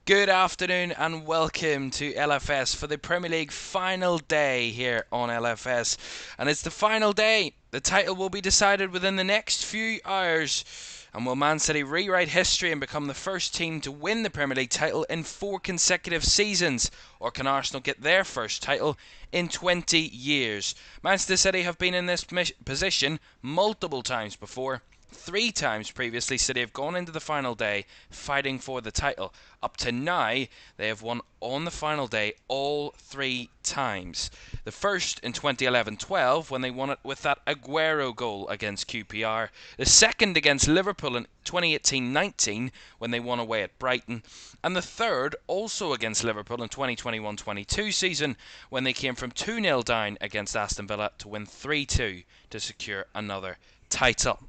Good afternoon and welcome to LFS for the Premier League final day here on LFS. And it's the final day. The title will be decided within the next few hours. And will Man City rewrite history and become the first team to win the Premier League title in 4 consecutive seasons? Or can Arsenal get their first title in 20 years? Manchester City have been in this position multiple times before. 3 times previously, City have gone into the final day fighting for the title. Up to now, they have won on the final day all 3 times. The first in 2011-12 when they won it with that Aguero goal against QPR. The second against Liverpool in 2018-19 when they won away at Brighton. And the third also against Liverpool in 2021-22 season when they came from 2-0 down against Aston Villa to win 3-2 to secure another title.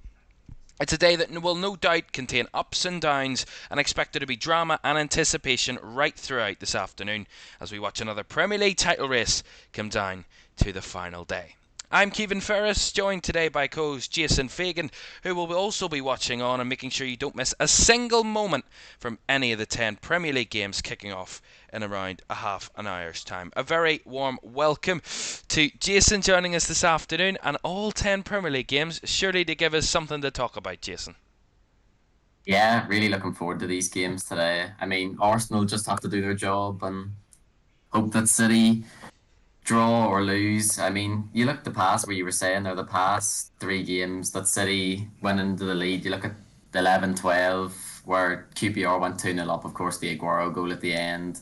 It's a day that will no doubt contain ups and downs, and expect there to be drama and anticipation right throughout this afternoon as we watch another Premier League title race come down to the final day. I'm Caoimhan Ferris, joined today by co-host Jason Fagan, who will also be watching on and making sure you don't miss a single moment from any of the 10 Premier League games kicking off in around a half an hour's time. A very warm welcome to Jason joining us this afternoon, and all 10 Premier League games, surely to give us something to talk about, Jason. Yeah, really looking forward to these games today. I mean, Arsenal just have to do their job and hope that City draw or lose. I mean, you look at the past where you were saying they're the past 3 games that City went into the lead. You look at the 11-12 where QPR went 2-0 up, of course, the Aguero goal at the end.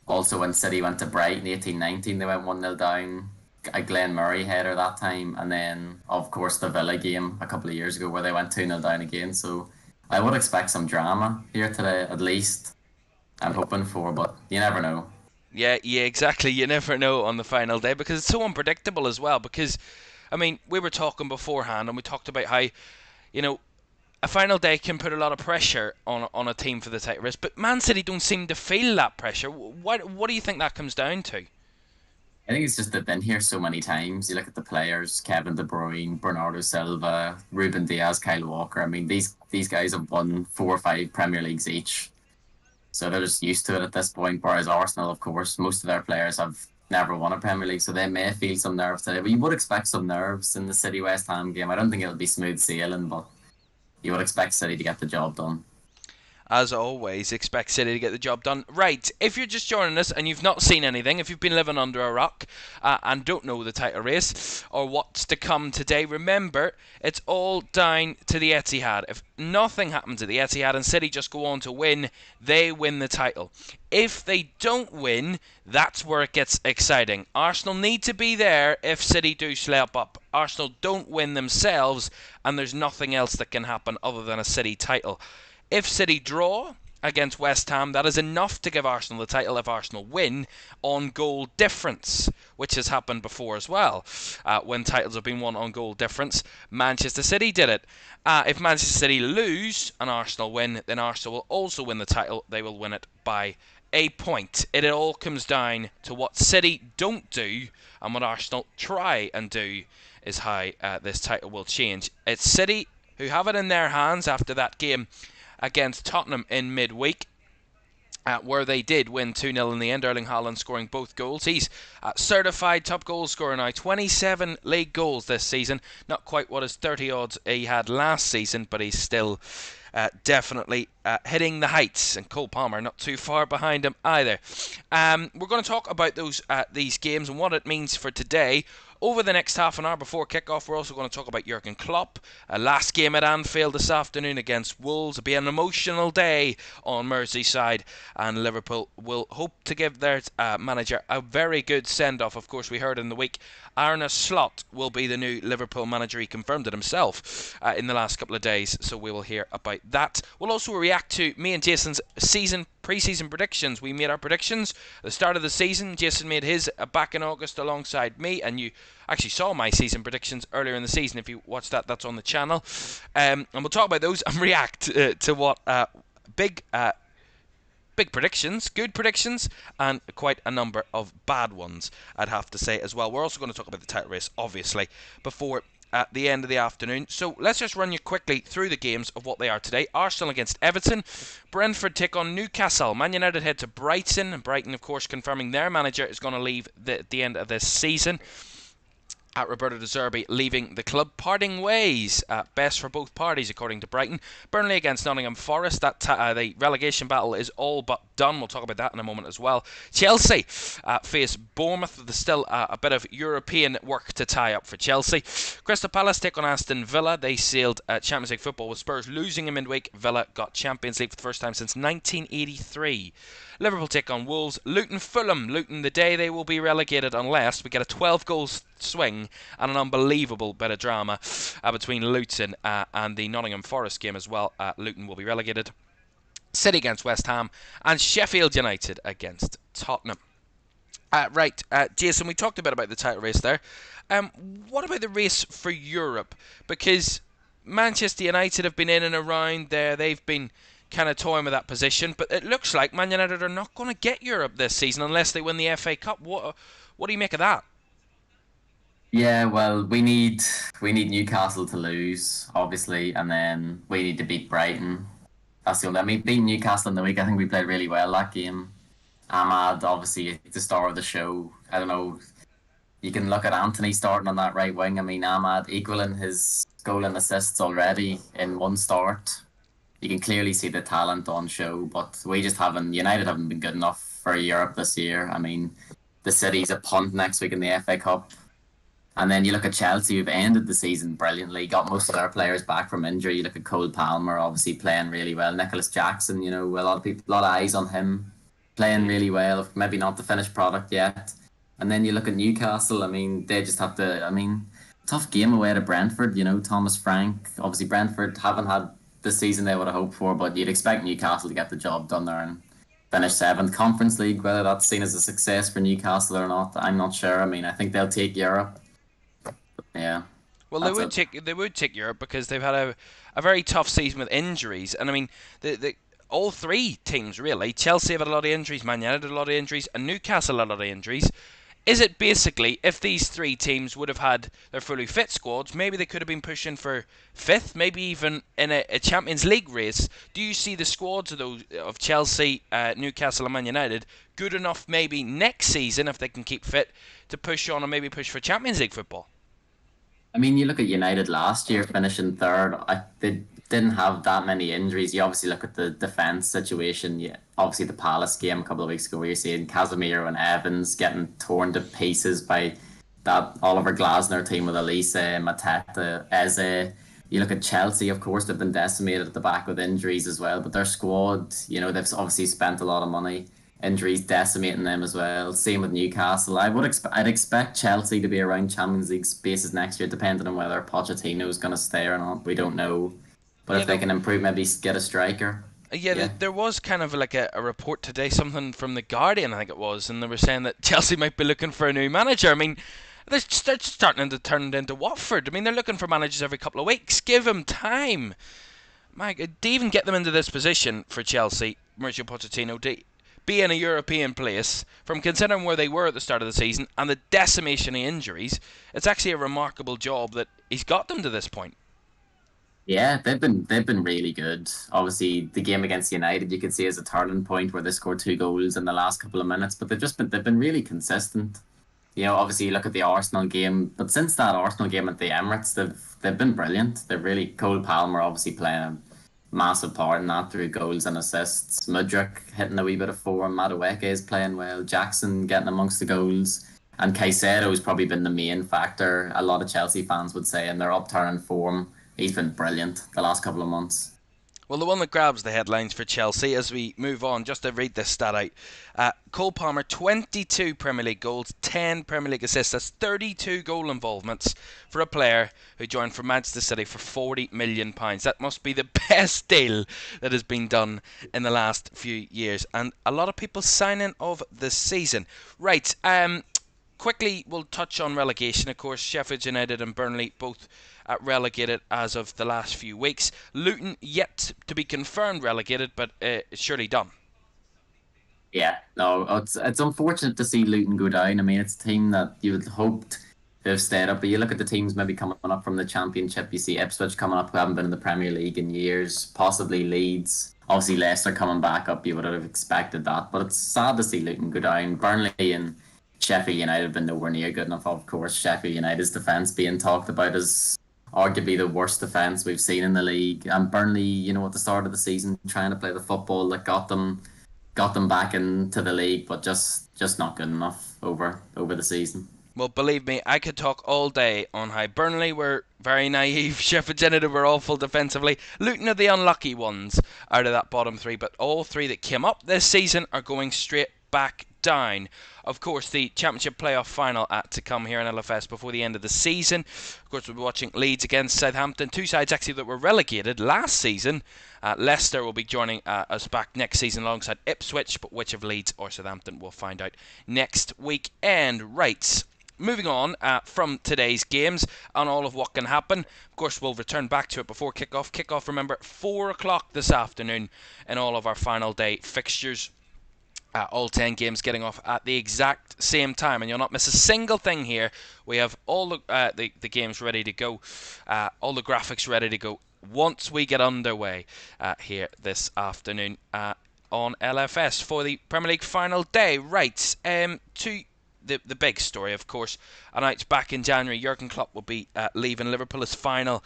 Also, when City went to Brighton 18-19, they went 1-0 down. A Glenn Murray header that time. And then, of course, the Villa game a couple of years ago where they went 2-0 down again. So I would expect some drama here today, at least. I'm hoping for, but you never know. Yeah, exactly. You never know on the final day because it's so unpredictable as well. Because, I mean, we were talking beforehand and we talked about how, you know, a final day can put a lot of pressure on a team for the title race, but Man City don't seem to feel that pressure. What do you think that comes down to? I think it's just they've been here so many times. You look at the players: Kevin De Bruyne, Bernardo Silva, Ruben Diaz, Kyle Walker. I mean, these guys have won 4 or 5 Premier Leagues each, so they're just used to it at this point. Whereas Arsenal, of course, most of their players have never won a Premier League, so they may feel some nerves today. But you would expect some nerves in the City West Ham game. I don't think it'll be smooth sailing, but you would expect City to get the job done. As always, expect City to get the job done. Right, if you're just joining us and you've not seen anything, if you've been living under a rock and don't know the title race or what's to come today, remember, it's all down to the Etihad. If nothing happens at the Etihad and City just go on to win, they win the title. If they don't win, that's where it gets exciting. Arsenal need to be there if City do slip up. Arsenal don't win themselves, and there's nothing else that can happen other than a City title. If City draw against West Ham, that is enough to give Arsenal the title if Arsenal win on goal difference, which has happened before as well. When titles have been won on goal difference, Manchester City did it. If Manchester City lose and Arsenal win, then Arsenal will also win the title. They will win it by a point. It all comes down to what City don't do and what Arsenal try and do is how this title will change. It's City who have it in their hands after that game against Tottenham in midweek, where they did win 2-0 in the end. Erling Haaland scoring both goals. He's certified top goal scorer now. 27 league goals this season. Not quite what his 30 odds he had last season, but he's still definitely hitting the heights. And Cole Palmer not too far behind him either. We're going to talk about these games and what it means for today. Over the next half an hour before kick-off, we're also going to talk about Jurgen Klopp. Last game at Anfield this afternoon against Wolves. It'll be an emotional day on Merseyside, and Liverpool will hope to give their manager a very good send-off. Of course, we heard in the week Arne Slot will be the new Liverpool manager. He confirmed it himself in the last couple of days, so we will hear about that. We'll also react to me and Jason's pre-season predictions. We made our predictions at the start of the season. Jason made his back in August alongside me, and you actually saw my season predictions earlier in the season. If you watched that, that's on the channel. And we'll talk about those and react to what big predictions, good predictions, and quite a number of bad ones, I'd have to say as well. We're also going to talk about the title race, obviously, before at the end of the afternoon. So let's just run you quickly through the games of what they are today. Arsenal against Everton. Brentford take on Newcastle. Man United head to Brighton. And Brighton, of course, confirming their manager is going to leave at the end of this season. At Roberto De Zerbi leaving the club, parting ways at best for both parties, according to Brighton. Burnley against Nottingham Forest. The relegation battle is all but done. We'll talk about that in a moment as well. Chelsea face Bournemouth. There's still a bit of European work to tie up for Chelsea. Crystal Palace take on Aston Villa. They sealed Champions League football with Spurs losing in midweek. Villa got Champions League for the first time since 1983. Liverpool take on Wolves. Fulham. Luton the day they will be relegated unless we get a 12-goal swing and an unbelievable bit of drama between Luton and the Nottingham Forest game as well. Luton will be relegated. City against West Ham and Sheffield United against Tottenham. Jason, we talked a bit about the title race there. What about the race for Europe? Because Manchester United have been in and around there. They've been kind of toying with that position, but it looks like Man United are not going to get Europe this season unless they win the FA Cup. What do you make of that? Yeah, well, we need Newcastle to lose, obviously, and then we need to beat Brighton. That's the only. I mean, beating Newcastle in the week, I think we played really well that game. Ahmad, obviously, the star of the show. I don't know. You can look at Anthony starting on that right wing. I mean, Ahmad equaling his goal and assists already in one start. You can clearly see the talent on show, but United haven't been good enough for Europe this year. I mean, the City's a punt next week in the FA Cup. And then you look at Chelsea, who've ended the season brilliantly, got most of their players back from injury. You look at Cole Palmer, obviously playing really well. Nicholas Jackson, a lot of eyes on him, playing really well. Maybe not the finished product yet. And then you look at Newcastle. I mean, they just have to. I mean, tough game away to Brentford. Thomas Frank. Obviously, Brentford haven't had the season they would have hoped for, but you'd expect Newcastle to get the job done there and finish seventh. Conference League, whether that's seen as a success for Newcastle or not, I'm not sure. I mean, I think they'll take Europe. Yeah. Well, they would take Europe because they've had a very tough season with injuries, and I mean all three teams really. Chelsea have had a lot of injuries, Man United had a lot of injuries, and Newcastle had a lot of injuries. Is it basically, if these three teams would have had their fully fit squads, maybe they could have been pushing for fifth, maybe even in a Champions League race? Do you see the squads of Chelsea, Newcastle and Man United good enough maybe next season, if they can keep fit, to push on and maybe push for Champions League football? I mean, you look at United last year finishing third. They didn't have that many injuries. You obviously look at the defence situation. Obviously, the Palace game a couple of weeks ago, where you're seeing Casemiro and Evans getting torn to pieces by that Oliver Glasner team with Elise, Mateta, Eze. You look at Chelsea, of course, they've been decimated at the back with injuries as well. But their squad, they've obviously spent a lot of money. Injuries decimating them as well. Same with Newcastle. I'd expect Chelsea to be around Champions League spaces next year, depending on whether Pochettino is going to stay or not. We don't know. But if they can improve, maybe get a striker. There was kind of like a report today, something from The Guardian, I think it was, and they were saying that Chelsea might be looking for a new manager. I mean, they're starting to turn into Watford. I mean, they're looking for managers every couple of weeks. Give them time. My God, to even get them into this position for Chelsea, Mauricio Pochettino, be in a European place, from considering where they were at the start of the season and the decimation of injuries, it's actually a remarkable job that he's got them to this point. Yeah, they've been really good. Obviously, the game against United you could see as a turning point where they scored 2 goals in the last couple of minutes, but they've been really consistent. Obviously you look at the Arsenal game, but since that Arsenal game at the Emirates, they've been brilliant. They're really Cole Palmer obviously playing a massive part in that through goals and assists. Mudryk hitting a wee bit of form. Madueke is playing well. Jackson getting amongst the goals. And Caicedo has probably been the main factor, a lot of Chelsea fans would say, in their upturn form. He's been brilliant the last couple of months. Well, the one that grabs the headlines for Chelsea as we move on, just to read this stat out, Cole Palmer, 22 Premier League goals, 10 Premier League assists. That's 32 goal involvements for a player who joined from Manchester City for £40 million. That must be the best deal that has been done in the last few years. And a lot of people signing of the season. Right, quickly we'll touch on relegation. Of course, Sheffield United and Burnley both relegated as of the last few weeks. Luton yet to be confirmed relegated, but it's surely done. Yeah, no, it's unfortunate to see Luton go down. I mean, it's a team that you had hoped they've stayed up. But you look at the teams maybe coming up from the Championship. You see Ipswich coming up, who haven't been in the Premier League in years. Possibly Leeds. Obviously, Leicester coming back up. You would have expected that. But it's sad to see Luton go down. Burnley and Sheffield United have been nowhere near good enough. Of course, Sheffield United's defence being talked about as arguably the worst defence we've seen in the league. And Burnley, at the start of the season, trying to play the football that got them back into the league, but just not good enough over the season. Well, believe me, I could talk all day on how Burnley were very naive, Sheffield United were awful defensively, Luton are the unlucky ones out of that bottom three, but all three that came up this season are going straight back down. Of course, the Championship playoff final to come here in LFS before the end of the season. Of course, we'll be watching Leeds against Southampton, two sides actually that were relegated last season. Leicester will be joining us back next season alongside Ipswich, but which of Leeds or Southampton we'll find out next weekend. Right, moving on from today's games and all of what can happen. Of course, we'll return back to it before kickoff. Kickoff, remember, 4 o'clock this afternoon in all of our final day fixtures. All 10 games getting off at the exact same time, and you'll not miss a single thing here. We have all the games ready to go, all the graphics ready to go once we get underway here this afternoon on LFS for the Premier League final day. Right, to the big story, of course, announced back in January, Jurgen Klopp will be leaving Liverpool as final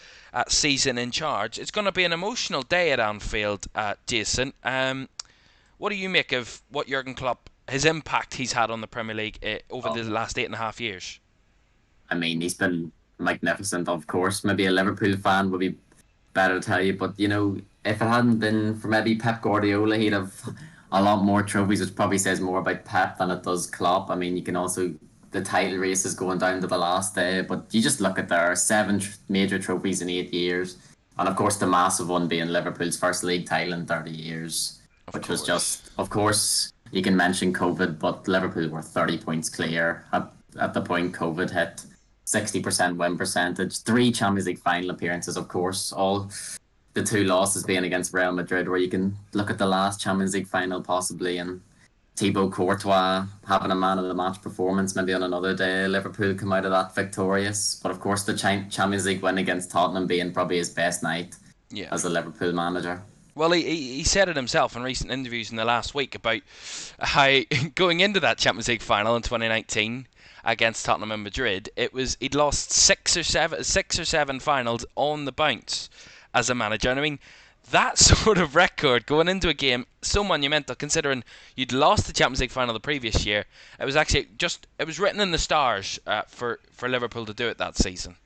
season in charge. It's going to be an emotional day at Anfield, Jason. What do you make of what Jurgen Klopp, his impact he's had on the Premier League over the last 8.5 years? I mean, he's been magnificent, of course. Maybe a Liverpool fan would be better to tell you, but if it hadn't been for maybe Pep Guardiola, he'd have a lot more trophies, which probably says more about Pep than it does Klopp. I mean, you can also, the title race is going down to the last day, but you just look at their 7 major trophies in 8 years, and of course the massive one being Liverpool's first league title in 30 years. Which was just, of course, you can mention COVID, but Liverpool were 30 points clear at the point COVID hit. 60% win percentage, 3 Champions League final appearances, of course, all the 2 losses being against Real Madrid, where you can look at the last Champions League final possibly, and Thibaut Courtois having a man of the match performance. Maybe on another day, Liverpool come out of that victorious. But of course, the Champions League win against Tottenham being probably his best night as a Liverpool manager. Well, he said it himself in recent interviews in the last week about how going into that Champions League final in 2019 against Tottenham and Madrid, he'd lost six or seven finals on the bounce as a manager. And I mean, that sort of record going into a game so monumental, considering you'd lost the Champions League final the previous year. It was actually it was written in the stars for Liverpool to do it that season.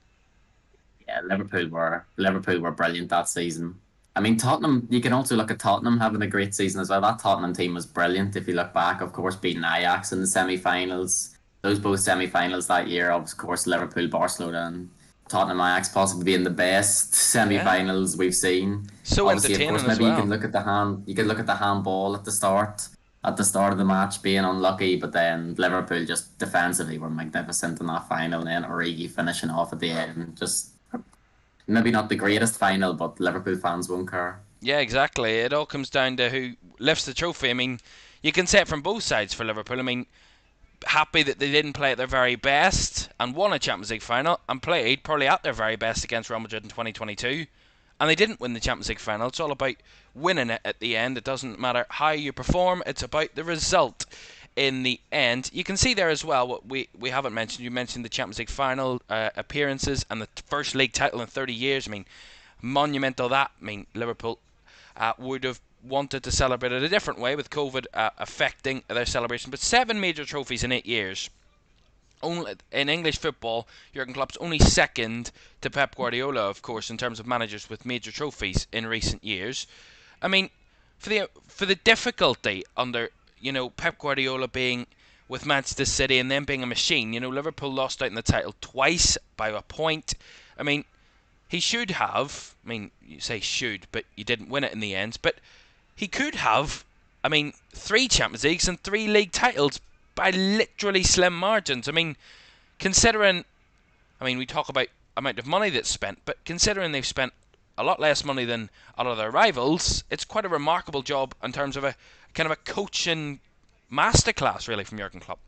Yeah, Liverpool were brilliant that season. I mean, Tottenham, you can also look at Tottenham having a great season as well. That Tottenham team was brilliant if you look back. Of course, beating Ajax in the semi-finals. Those both semi-finals that year, of course, Liverpool, Barcelona and Tottenham Ajax possibly being the best semi-finals we've seen. So obviously, entertaining, of course, maybe as well. you can look at the handball at the start of the match being unlucky, but then Liverpool just defensively were magnificent in that final, and then Origi finishing off at the end. Just maybe not the greatest final, but Liverpool fans won't care. Yeah, exactly. It all comes down to who lifts the trophy. I mean, you can say it from both sides for Liverpool. I mean, happy that they didn't play at their very best and won a Champions League final and played probably at their very best against Real Madrid in 2022. And they didn't win the Champions League final. It's all about winning it at the end. It doesn't matter how you perform. It's about the result in the end. You can see there as well what we haven't mentioned. You mentioned the Champions League final appearances and the first league title in 30 years. I mean, monumental that. I mean, Liverpool would have wanted to celebrate it a different way with COVID affecting their celebration. But 7 major trophies in 8 years. Only in English football, Jurgen Klopp's only second to Pep Guardiola, of course, in terms of managers with major trophies in recent years. I mean, for the difficulty under Pep Guardiola being with Manchester City and then being a machine. Liverpool lost out in the title twice by a point. I mean, he should have. I mean, you say should, but you didn't win it in the end. But he could have. I mean, 3 Champions Leagues and 3 league titles by literally slim margins. I mean, considering, we talk about amount of money that's spent, but considering they've spent a lot less money than a lot of their rivals, it's quite a remarkable job in terms of a kind of a coaching masterclass, really, from Jurgen Klopp.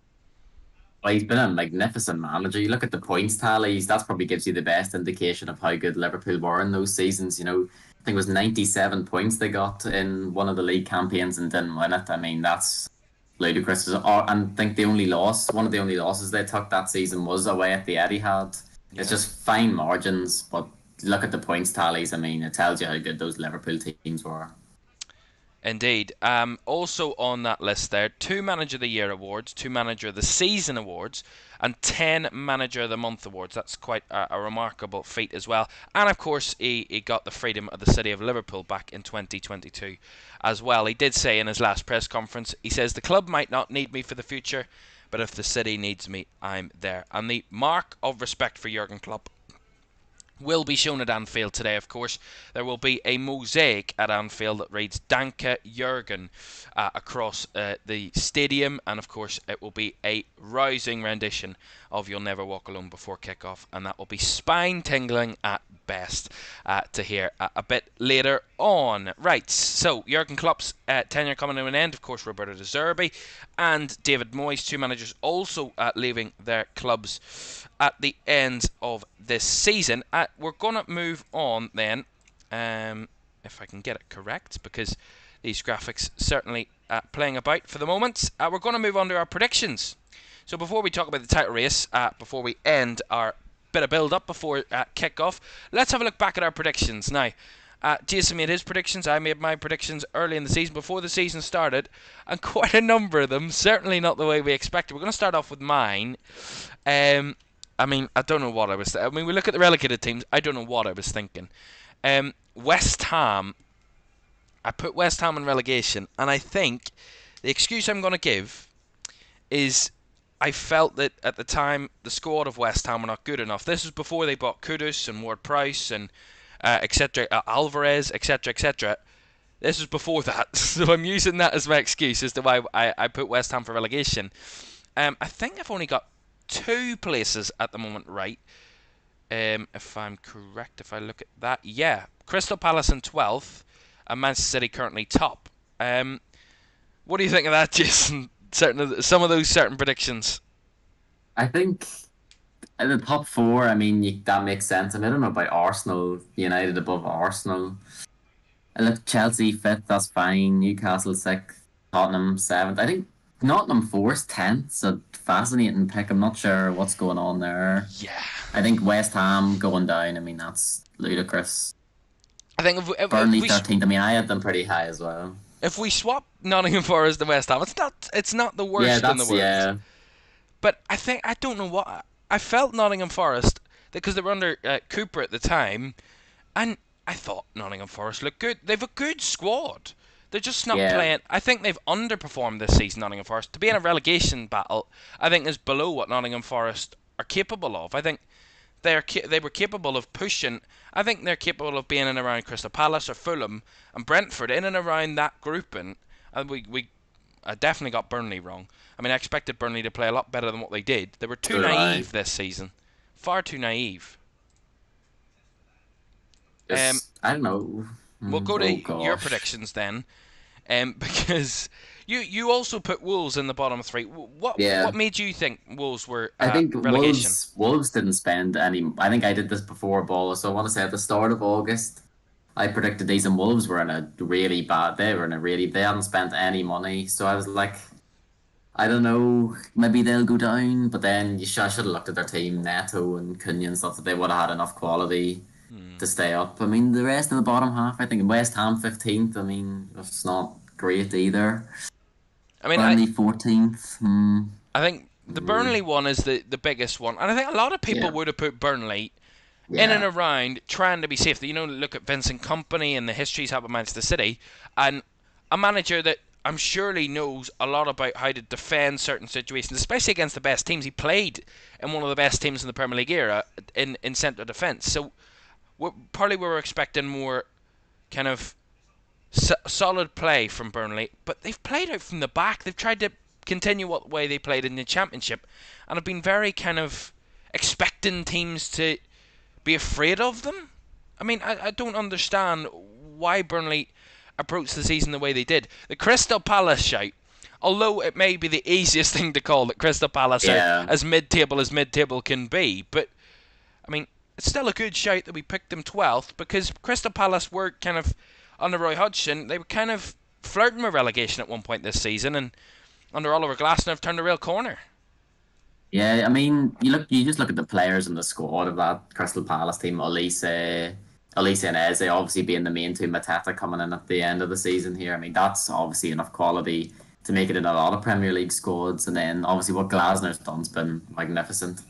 Well, he's been a magnificent manager. You look at the points tallies, that probably gives you the best indication of how good Liverpool were in those seasons. I think it was 97 points they got in one of the league campaigns and didn't win it. I mean, that's ludicrous. And I think one of the only losses they took that season was away at the Etihad. It's Yeah. just fine margins, but look at the points tallies. I mean, it tells you how good those Liverpool teams were. Indeed. Also on that list there, 2 Manager of the Year awards, 2 Manager of the Season awards, and 10 Manager of the Month awards. That's quite a remarkable feat as well. And of course, he got the freedom of the city of Liverpool back in 2022 as well. He did say in his last press conference, he says, "The club might not need me for the future, but if the city needs me, I'm there." And the mark of respect for Jurgen Klopp will be shown at Anfield today, of course. There will be a mosaic at Anfield that reads Danke Jurgen across the stadium, and of course it will be a rousing rendition of You'll Never Walk Alone before kick-off, and that will be spine-tingling at best to hear a bit later on. Right, so Jurgen Klopp's tenure coming to an end. Of course, Roberto De Zerbi and David Moyes, 2 managers also leaving their clubs at the end of this season. We're going to move on then, if I can get it correct, because these graphics certainly playing about for the moment. We're going to move on to our predictions. So before we talk about the title race, before we end our bit of build-up before kick-off, let's have a look back at our predictions. Now, Jason made his predictions, I made my predictions early in the season, before the season started, and quite a number of them, certainly not the way we expected. We're going to start off with mine. I mean, I don't know what I was I mean, we look at the relegated teams, I don't know what I was thinking. West Ham, I put West Ham in relegation, and I think the excuse I'm going to give is I felt that at the time the squad of West Ham were not good enough. This was before they bought Kudus and Ward-Prowse and etc. Alvarez, etc., etc. This was before that, so I'm using that as my excuse as to why I put West Ham for relegation. I think I've only got 2 places at the moment right. If I'm correct, if I look at that, yeah, Crystal Palace in 12th, and Manchester City currently top. What do you think of that, Jason? Some of those certain predictions. I think in the top four, I mean, that makes sense. I mean, I don't know about Arsenal, United above Arsenal. I look Chelsea fifth, that's fine. Newcastle sixth, Tottenham seventh. I think Nottingham Forest 10th, so fascinating pick. I'm not sure what's going on there. Yeah. I think West Ham going down. I mean, that's ludicrous. I think Burnley 13th. I mean, I had them pretty high as well. if we swap Nottingham Forest and West Ham, it's not the worst in the world. Yeah. But I don't know what I felt Nottingham Forest because they were under Cooper at the time, and I thought Nottingham Forest looked good. They've a good squad. They're just not playing. I think they've underperformed this season, Nottingham Forest. To be in a relegation battle, I think is below what Nottingham Forest are capable of. I think they were capable of pushing. I think they're capable of being in and around Crystal Palace or Fulham and Brentford, in and around that grouping. And I definitely got Burnley wrong. I mean, I expected Burnley to play a lot better than what they did. They were too naive this season. Far too naive. I don't know. We'll go to your predictions then, because you also put Wolves in the bottom 3. What made you think Wolves were I think relegation? Wolves didn't spend any. I think I did this before Ball, so I want to say at the start of August, I predicted these, and Wolves were in a really bad. They hadn't spent any money, so I was like, I don't know, maybe they'll go down. But then I should have looked at their team, Neto and Cunha and stuff, that they would have had enough quality to stay up. I mean, the rest in the bottom half, I think West Ham 15th. I mean, it's not great either. I mean, Burnley 14th. I think the Burnley one is the biggest one, and I think a lot of people would have put Burnley in and around trying to be safe. You know, look at Vincent Kompany and the history he's had with Manchester City, and a manager that I'm surely knows a lot about how to defend certain situations, especially against the best teams. He played in one of the best teams in the Premier League era in centre defence. So partly we were expecting more kind of solid play from Burnley, but they've played out from the back. They've tried to continue what way they played in the Championship, and have been very kind of expecting teams to be afraid of them. I mean, I don't understand why Burnley approached the season the way they did. The Crystal Palace shout, Although it may be the easiest thing to call that Crystal Palace are Yeah, as mid-table can be, but I mean, it's still a good shout that we picked them 12th because Crystal Palace were kind of, under Roy Hodgson, they were kind of flirting with relegation at one point this season, and under Oliver Glasner have turned a real corner. yeah. I mean, you just look at the players in the squad of that Crystal Palace team. Elise and Eze obviously being the main two. Mateta coming in at the end of the season here. I mean, that's obviously enough quality to make it in a lot of Premier League squads. And then obviously what Glasner's done's been magnificent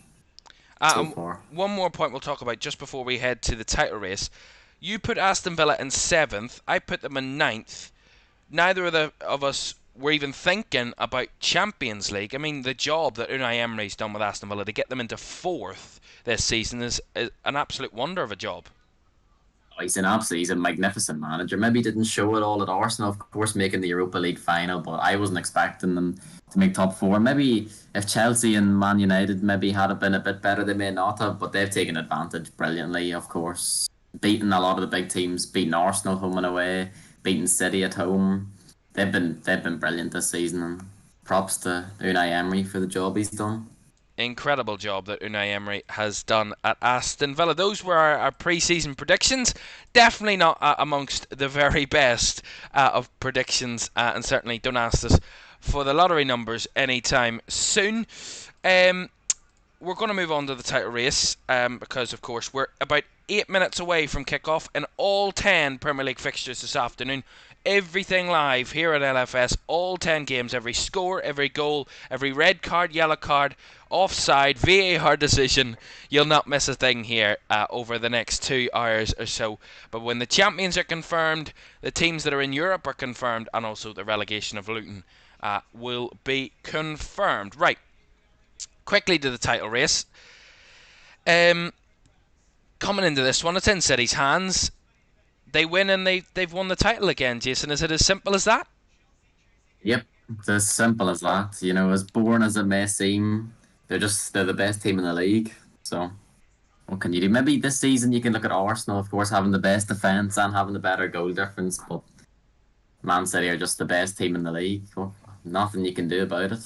so And far. one more point we'll talk about just before we head to the title race. You put Aston Villa in 7th, I put them in 9th. Neither of us were even thinking about Champions League. I mean, the job that Unai Emery's done with Aston Villa to get them into 4th this season is an absolute wonder of a job. He's a magnificent manager. Maybe he didn't show it all at Arsenal, of course, making the Europa League final, but I wasn't expecting them to make top four. Maybe if Chelsea and Man United maybe had been a bit better, they may not have, but they've taken advantage brilliantly, of course. Beating a lot of the big teams, beating Arsenal home and away, beating City at home. They've been brilliant this season, and props to Unai Emery for the job he's done. Incredible job that Unai Emery has done at Aston Villa. Those were our pre-season predictions. Definitely not amongst the very best of predictions, and certainly don't ask us for the lottery numbers anytime soon. We're going to move on to the title race because, of course, we're about 8 minutes away from kickoff in all 10 Premier League fixtures this afternoon. Everything live here at LFS, all 10 games, every score, every goal, every red card, yellow card, offside, VAR decision. You'll not miss a thing here over the next 2 hours or so. But when the champions are confirmed, the teams that are in Europe are confirmed, and also the relegation of Luton will be confirmed. Right, quickly to the title race. Coming into this one, it's in City's hands. They win and they've won the title again, Jason. Is it as simple as that? Yep, it's as simple as that. As boring as it may seem, they're the best team in the league. So what can you do? Maybe this season you can look at Arsenal, of course, having the best defence and having the better goal difference, but Man City are just the best team in the league. Well, nothing you can do about it.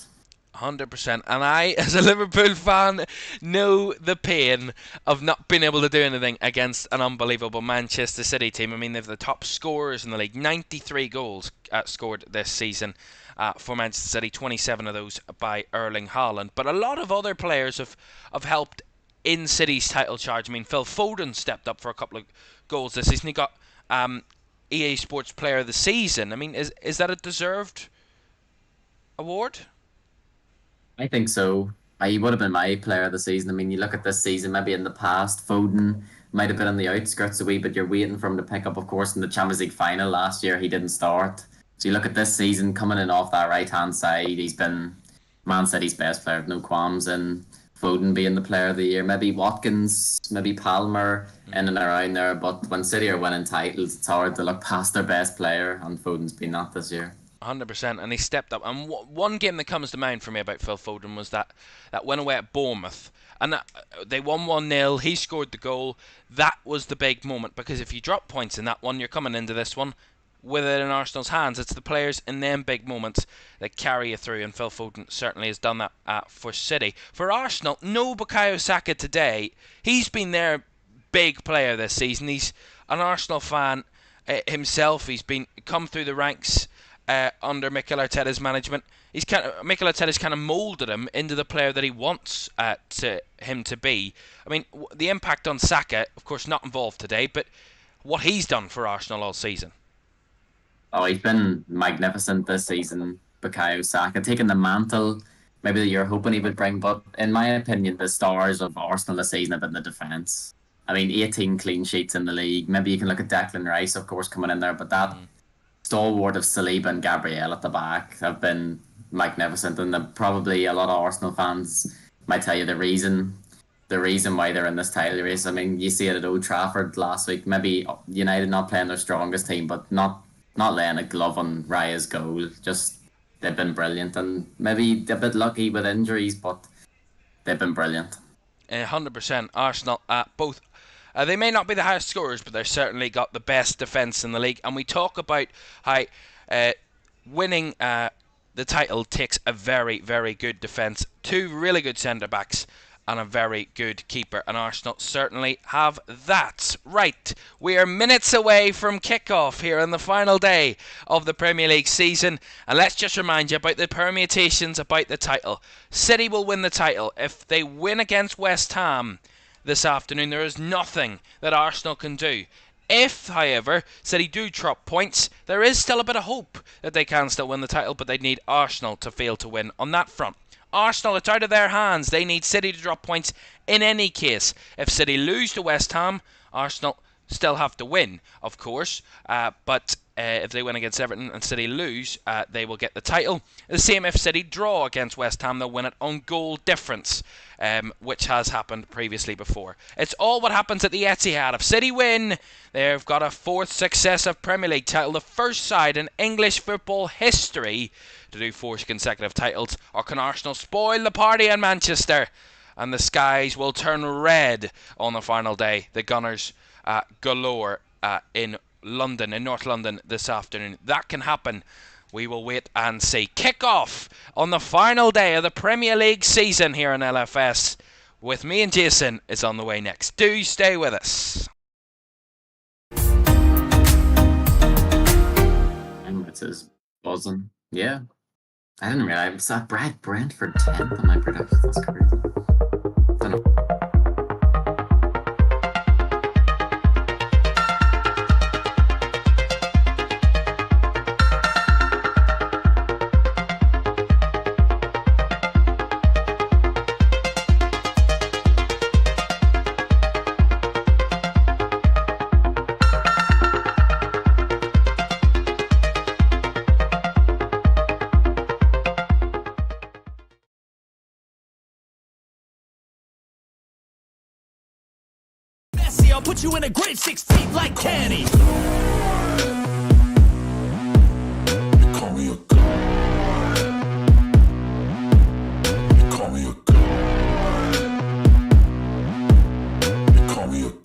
100%. And I, as a Liverpool fan, know the pain of not being able to do anything against an unbelievable Manchester City team. I mean, they've the top scorers in the league. 93 goals scored this season for Manchester City. 27 of those by Erling Haaland. But a lot of other players have helped in City's title charge. I mean, Phil Foden stepped up for a couple of goals this season. He got EA Sports Player of the Season. I mean, is that a deserved award? I think so. He would have been my player of the season. I mean, you look at this season, maybe in the past, Foden might have been on the outskirts a wee, but you're waiting for him to pick up, of course, in the Champions League final last year. He didn't start. So you look at this season, coming in off that right-hand side, he's been Man City's best player, no qualms, and Foden being the player of the year. Maybe Watkins, maybe Palmer, in and around there. But when City are winning titles, it's hard to look past their best player, and Foden's been that this year. 100%, and he stepped up. And one game that comes to mind for me about Phil Foden was that went away at Bournemouth. And they won 1-0, he scored the goal. That was the big moment, because if you drop points in that one, you're coming into this one with it in Arsenal's hands. It's the players in them big moments that carry you through, and Phil Foden certainly has done that for City. For Arsenal, no Bukayo Saka today. He's been their big player this season. He's an Arsenal fan himself. He's come through the ranks under Mikel Arteta's management. Mikel Arteta's kind of moulded him into the player that he wants him to be. I mean, the impact on Saka, of course, not involved today, but what he's done for Arsenal all season. Oh, he's been magnificent this season, Bukayo Saka, taking the mantle maybe that you're hoping he would bring. But in my opinion, the stars of Arsenal this season have been the defence. I mean, 18 clean sheets in the league. Maybe you can look at Declan Rice, of course, coming in there, but that stalwart of Saliba and Gabriel at the back have been magnificent, and probably a lot of Arsenal fans might tell you the reason why they're in this title race. I mean, you see it at Old Trafford last week. Maybe United not playing their strongest team, but not laying a glove on Raya's goal. Just they've been brilliant, and maybe a bit lucky with injuries, but they've been brilliant. 100%. Arsenal both. They may not be the highest scorers, but they've certainly got the best defence in the league. And we talk about how winning the title takes a very, very good defence, two really good centre-backs, and a very good keeper, and Arsenal certainly have that. Right, we are minutes away from kick-off here on the final day of the Premier League season, and let's just remind you about the permutations about the title. City will win the title. If they win against West Ham this afternoon, there is nothing that Arsenal can do. If, however, City do drop points, there is still a bit of hope that they can still win the title, but they'd need Arsenal to fail to win on that front. Arsenal, it's out of their hands. They need City to drop points in any case. If City lose to West Ham, Arsenal still have to win, of course. But if they win against Everton and City lose, they will get the title. The same if City draw against West Ham, they'll win it on goal difference, which has happened previously before. It's all what happens at the Etihad. If City win, they've got a fourth successive Premier League title, the first side in English football history to do 4 consecutive titles. Or can Arsenal spoil the party in Manchester and the skies will turn red on the final day? The Gunners galore in London, in North London this afternoon. That can happen. We will wait and see. Kick-off on the final day of the Premier League season here on LFS with me and Jason is on the way next. Do stay with us. And it says buzzing. Yeah. I didn't realize I saw Brentford 10th on my prediction. That's crazy. Don't know. I'll put you in a grade 6 feet like Kenny. You call me a god. You call me a god. You call me a god.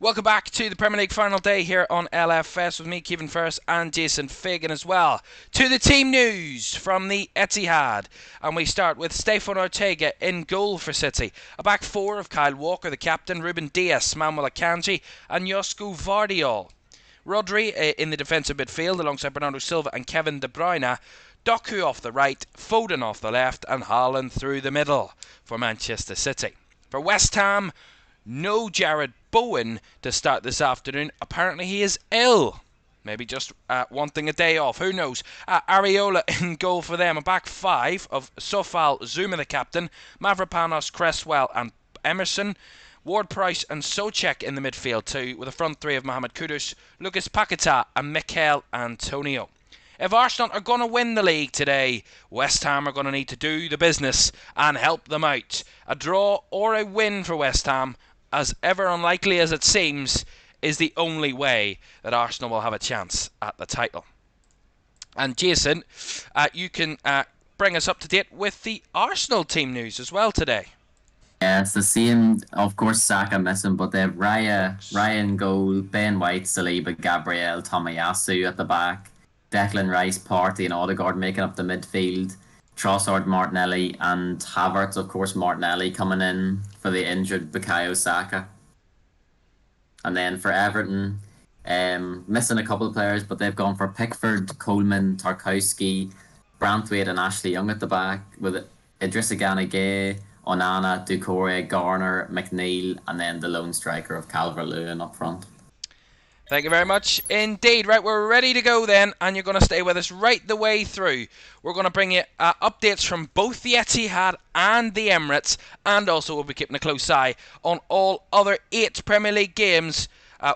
Welcome back to the Premier League final day here on LFS with me, Caoimhan Ferris, and Jason Fagan as well. To the team news from the Etihad, and we start with Stefan Ortega in goal for City. A back four of Kyle Walker, the captain, Ruben Dias, Manuel Akanji, and Josko Vardiol. Rodri in the defensive midfield alongside Bernardo Silva and Kevin De Bruyne. Doku off the right, Foden off the left, and Haaland through the middle for Manchester City. For West Ham, no Jared Bowen to start this afternoon. Apparently he is ill. Maybe just wanting a day off. Who knows? Areola in goal for them. A back five of Sofal Zuma, the captain, Mavropanos, Cresswell and Emerson. Ward-Prowse and Souček in the midfield too, with a front three of Mohamed Kudus, Lucas Paquetá and Mikel Antonio. If Arsenal are going to win the league today, West Ham are going to need to do the business and help them out. A draw or a win for West Ham, as ever unlikely as it seems, is the only way that Arsenal will have a chance at the title. And Jason, you can bring us up to date with the Arsenal team news as well today. Yeah, it's the same. Of course, Saka missing, but they have Ryan goal, Ben White, Saliba, Gabriel, Tomiyasu at the back, Declan Rice, Partey and Odegaard making up the midfield, Trossard, Martinelli and Havertz, of course Martinelli coming in for the injured Bukayo Saka. And then for Everton, missing a couple of players, but they've gone for Pickford, Coleman, Tarkowski, Branthwaite and Ashley Young at the back, with Idrissa Gana Gueye, Onana, Doucouré, Garner, McNeil, and then the lone striker of Calvert-Lewin up front. Thank you very much indeed. Right, we're ready to go then, and you're going to stay with us right the way through. We're going to bring you updates from both the Etihad and the Emirates, and also we'll be keeping a close eye on all other 8 Premier League games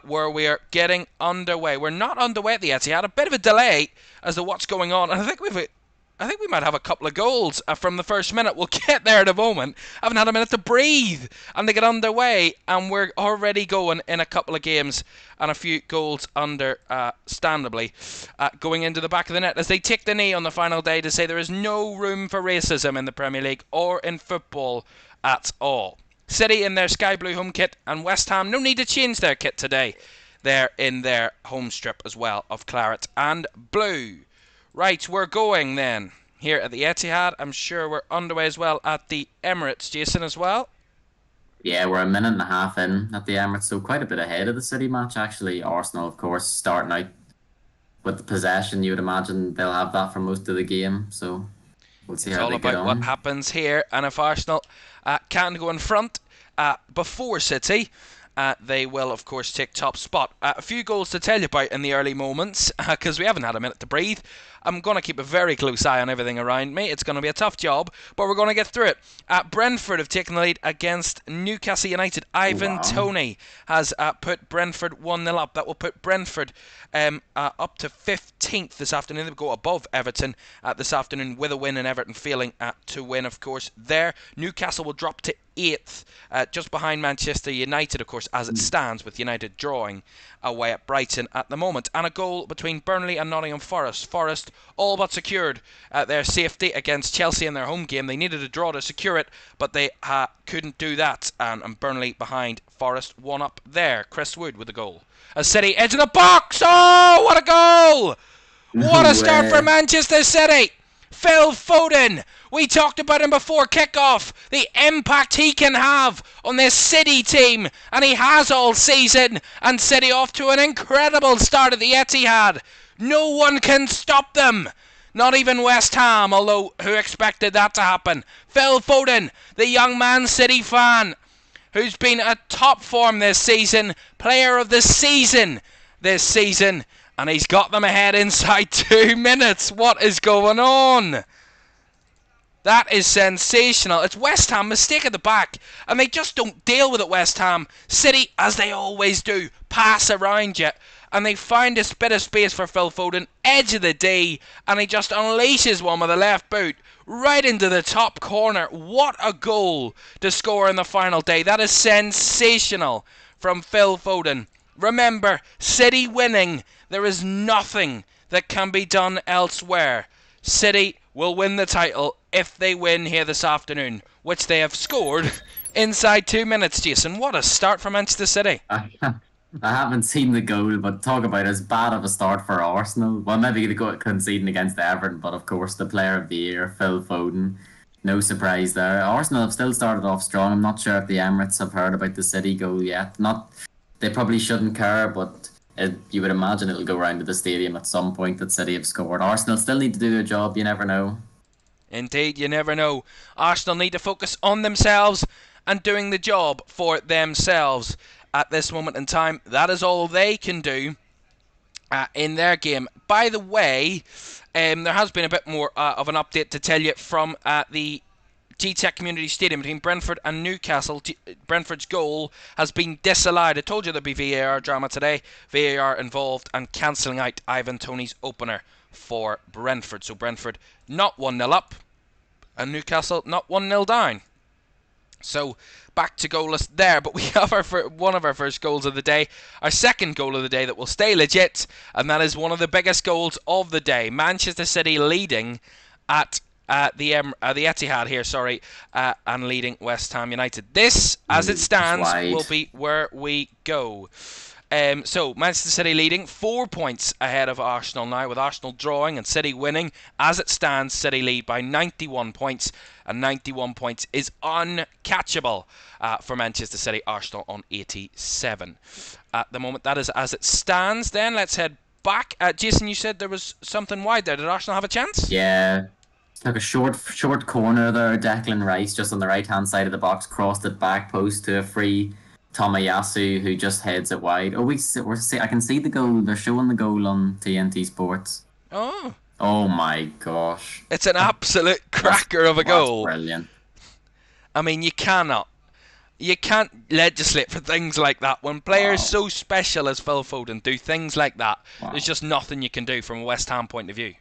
where we are getting underway. We're not underway at the Etihad, a bit of a delay as to what's going on, and I think we might have a couple of goals from the first minute. We'll get there in a moment. I haven't had a minute to breathe and they get underway, and we're already going in a couple of games and a few goals understandably going into the back of the net as they take the knee on the final day to say there is no room for racism in the Premier League or in football at all. City in their sky blue home kit, and West Ham no need to change their kit today. They're in their home strip as well of claret and blue. Right, we're going then here at the Etihad. I'm sure we're underway as well at the Emirates, Jason, as well. Yeah, we're a minute and a half in at the Emirates, so quite a bit ahead of the City match actually. Arsenal, of course, starting out with the possession. You would imagine they'll have that for most of the game, so we'll see how they get on. It's all about what happens here, and if Arsenal can go in front before City, they will, of course, take top spot. A few goals to tell you about in the early moments, because we haven't had a minute to breathe. I'm going to keep a very close eye on everything around me. It's going to be a tough job, but we're going to get through it. Brentford have taken the lead against Newcastle United. Ivan Toney has put Brentford 1-0 up. That will put Brentford up to 15th this afternoon. They'll go above Everton this afternoon with a win, and Everton failing to win, of course, there. Newcastle will drop to 8th, just behind Manchester United, of course, as it stands, with United drawing away at Brighton at the moment. And a goal between Burnley and Nottingham Forest. Forest all but secured their safety against Chelsea in their home game. They needed a draw to secure it, but they couldn't do that. And Burnley behind Forest, 1 up there. Chris Wood with the goal. A City edge of the box. Oh, what a goal! What a start for Manchester City. Phil Foden. We talked about him before kickoff, the impact he can have on this City team, and he has all season, and City off to an incredible start at the Etihad. No one can stop them, not even West Ham, although who expected that to happen? Phil Foden, the young Man City fan, who's been at top form this season, player of the season this season, and he's got them ahead inside 2 minutes. What is going on? That is sensational. It's West Ham, mistake at the back, and they just don't deal with it, West Ham. City, as they always do, pass around you, and they find a bit of space for Phil Foden, edge of the D, and he just unleashes one with the left boot right into the top corner. What a goal to score in the final day. That is sensational from Phil Foden. Remember, City winning, there is nothing that can be done elsewhere. City will win the title if they win here this afternoon, which they have scored inside 2 minutes, Jason. What a start for Manchester City. I haven't seen the goal, but talk about as bad of a start for Arsenal. Well, maybe they got conceding against Everton, but of course the player of the year, Phil Foden. No surprise there. Arsenal have still started off strong. I'm not sure if the Emirates have heard about the City goal yet. They probably shouldn't care, but you would imagine it'll go round to the stadium at some point that City have scored. Arsenal still need to do their job, you never know. Indeed, you never know. Arsenal need to focus on themselves and doing the job for themselves at this moment in time. That is all they can do in their game. By the way, there has been a bit more of an update to tell you from the GTEC Community Stadium between Brentford and Newcastle. Brentford's goal has been disallowed. I told you there'd be VAR drama today. VAR involved and cancelling out Ivan Toney's opener for Brentford. So Brentford not 1-0 up and Newcastle not 1-0 down. So back to goalless there, but we have one of our first goals of the day, our second goal of the day that will stay legit, and that is one of the biggest goals of the day. Manchester City leading at the Etihad here, and leading West Ham United. This, as it stands, will be where we go. So Manchester City leading 4 points ahead of Arsenal now, with Arsenal drawing and City winning. As it stands, City lead by 91 points, and 91 points is uncatchable for Manchester City. Arsenal on 87 at the moment. That is as it stands. Then let's head back. Jason, you said there was something wide there. Did Arsenal have a chance? Yeah. Took a short corner there. Declan Rice just on the right hand side of the box, crossed it back post to a free Tomiyasu, who just heads it wide. I can see the goal. They're showing the goal on TNT Sports. Oh my gosh! It's an absolute cracker of a goal. That's brilliant. I mean, you can't legislate for things like that. When players so special as Phil Foden do things like that, there's just nothing you can do from a West Ham point of view.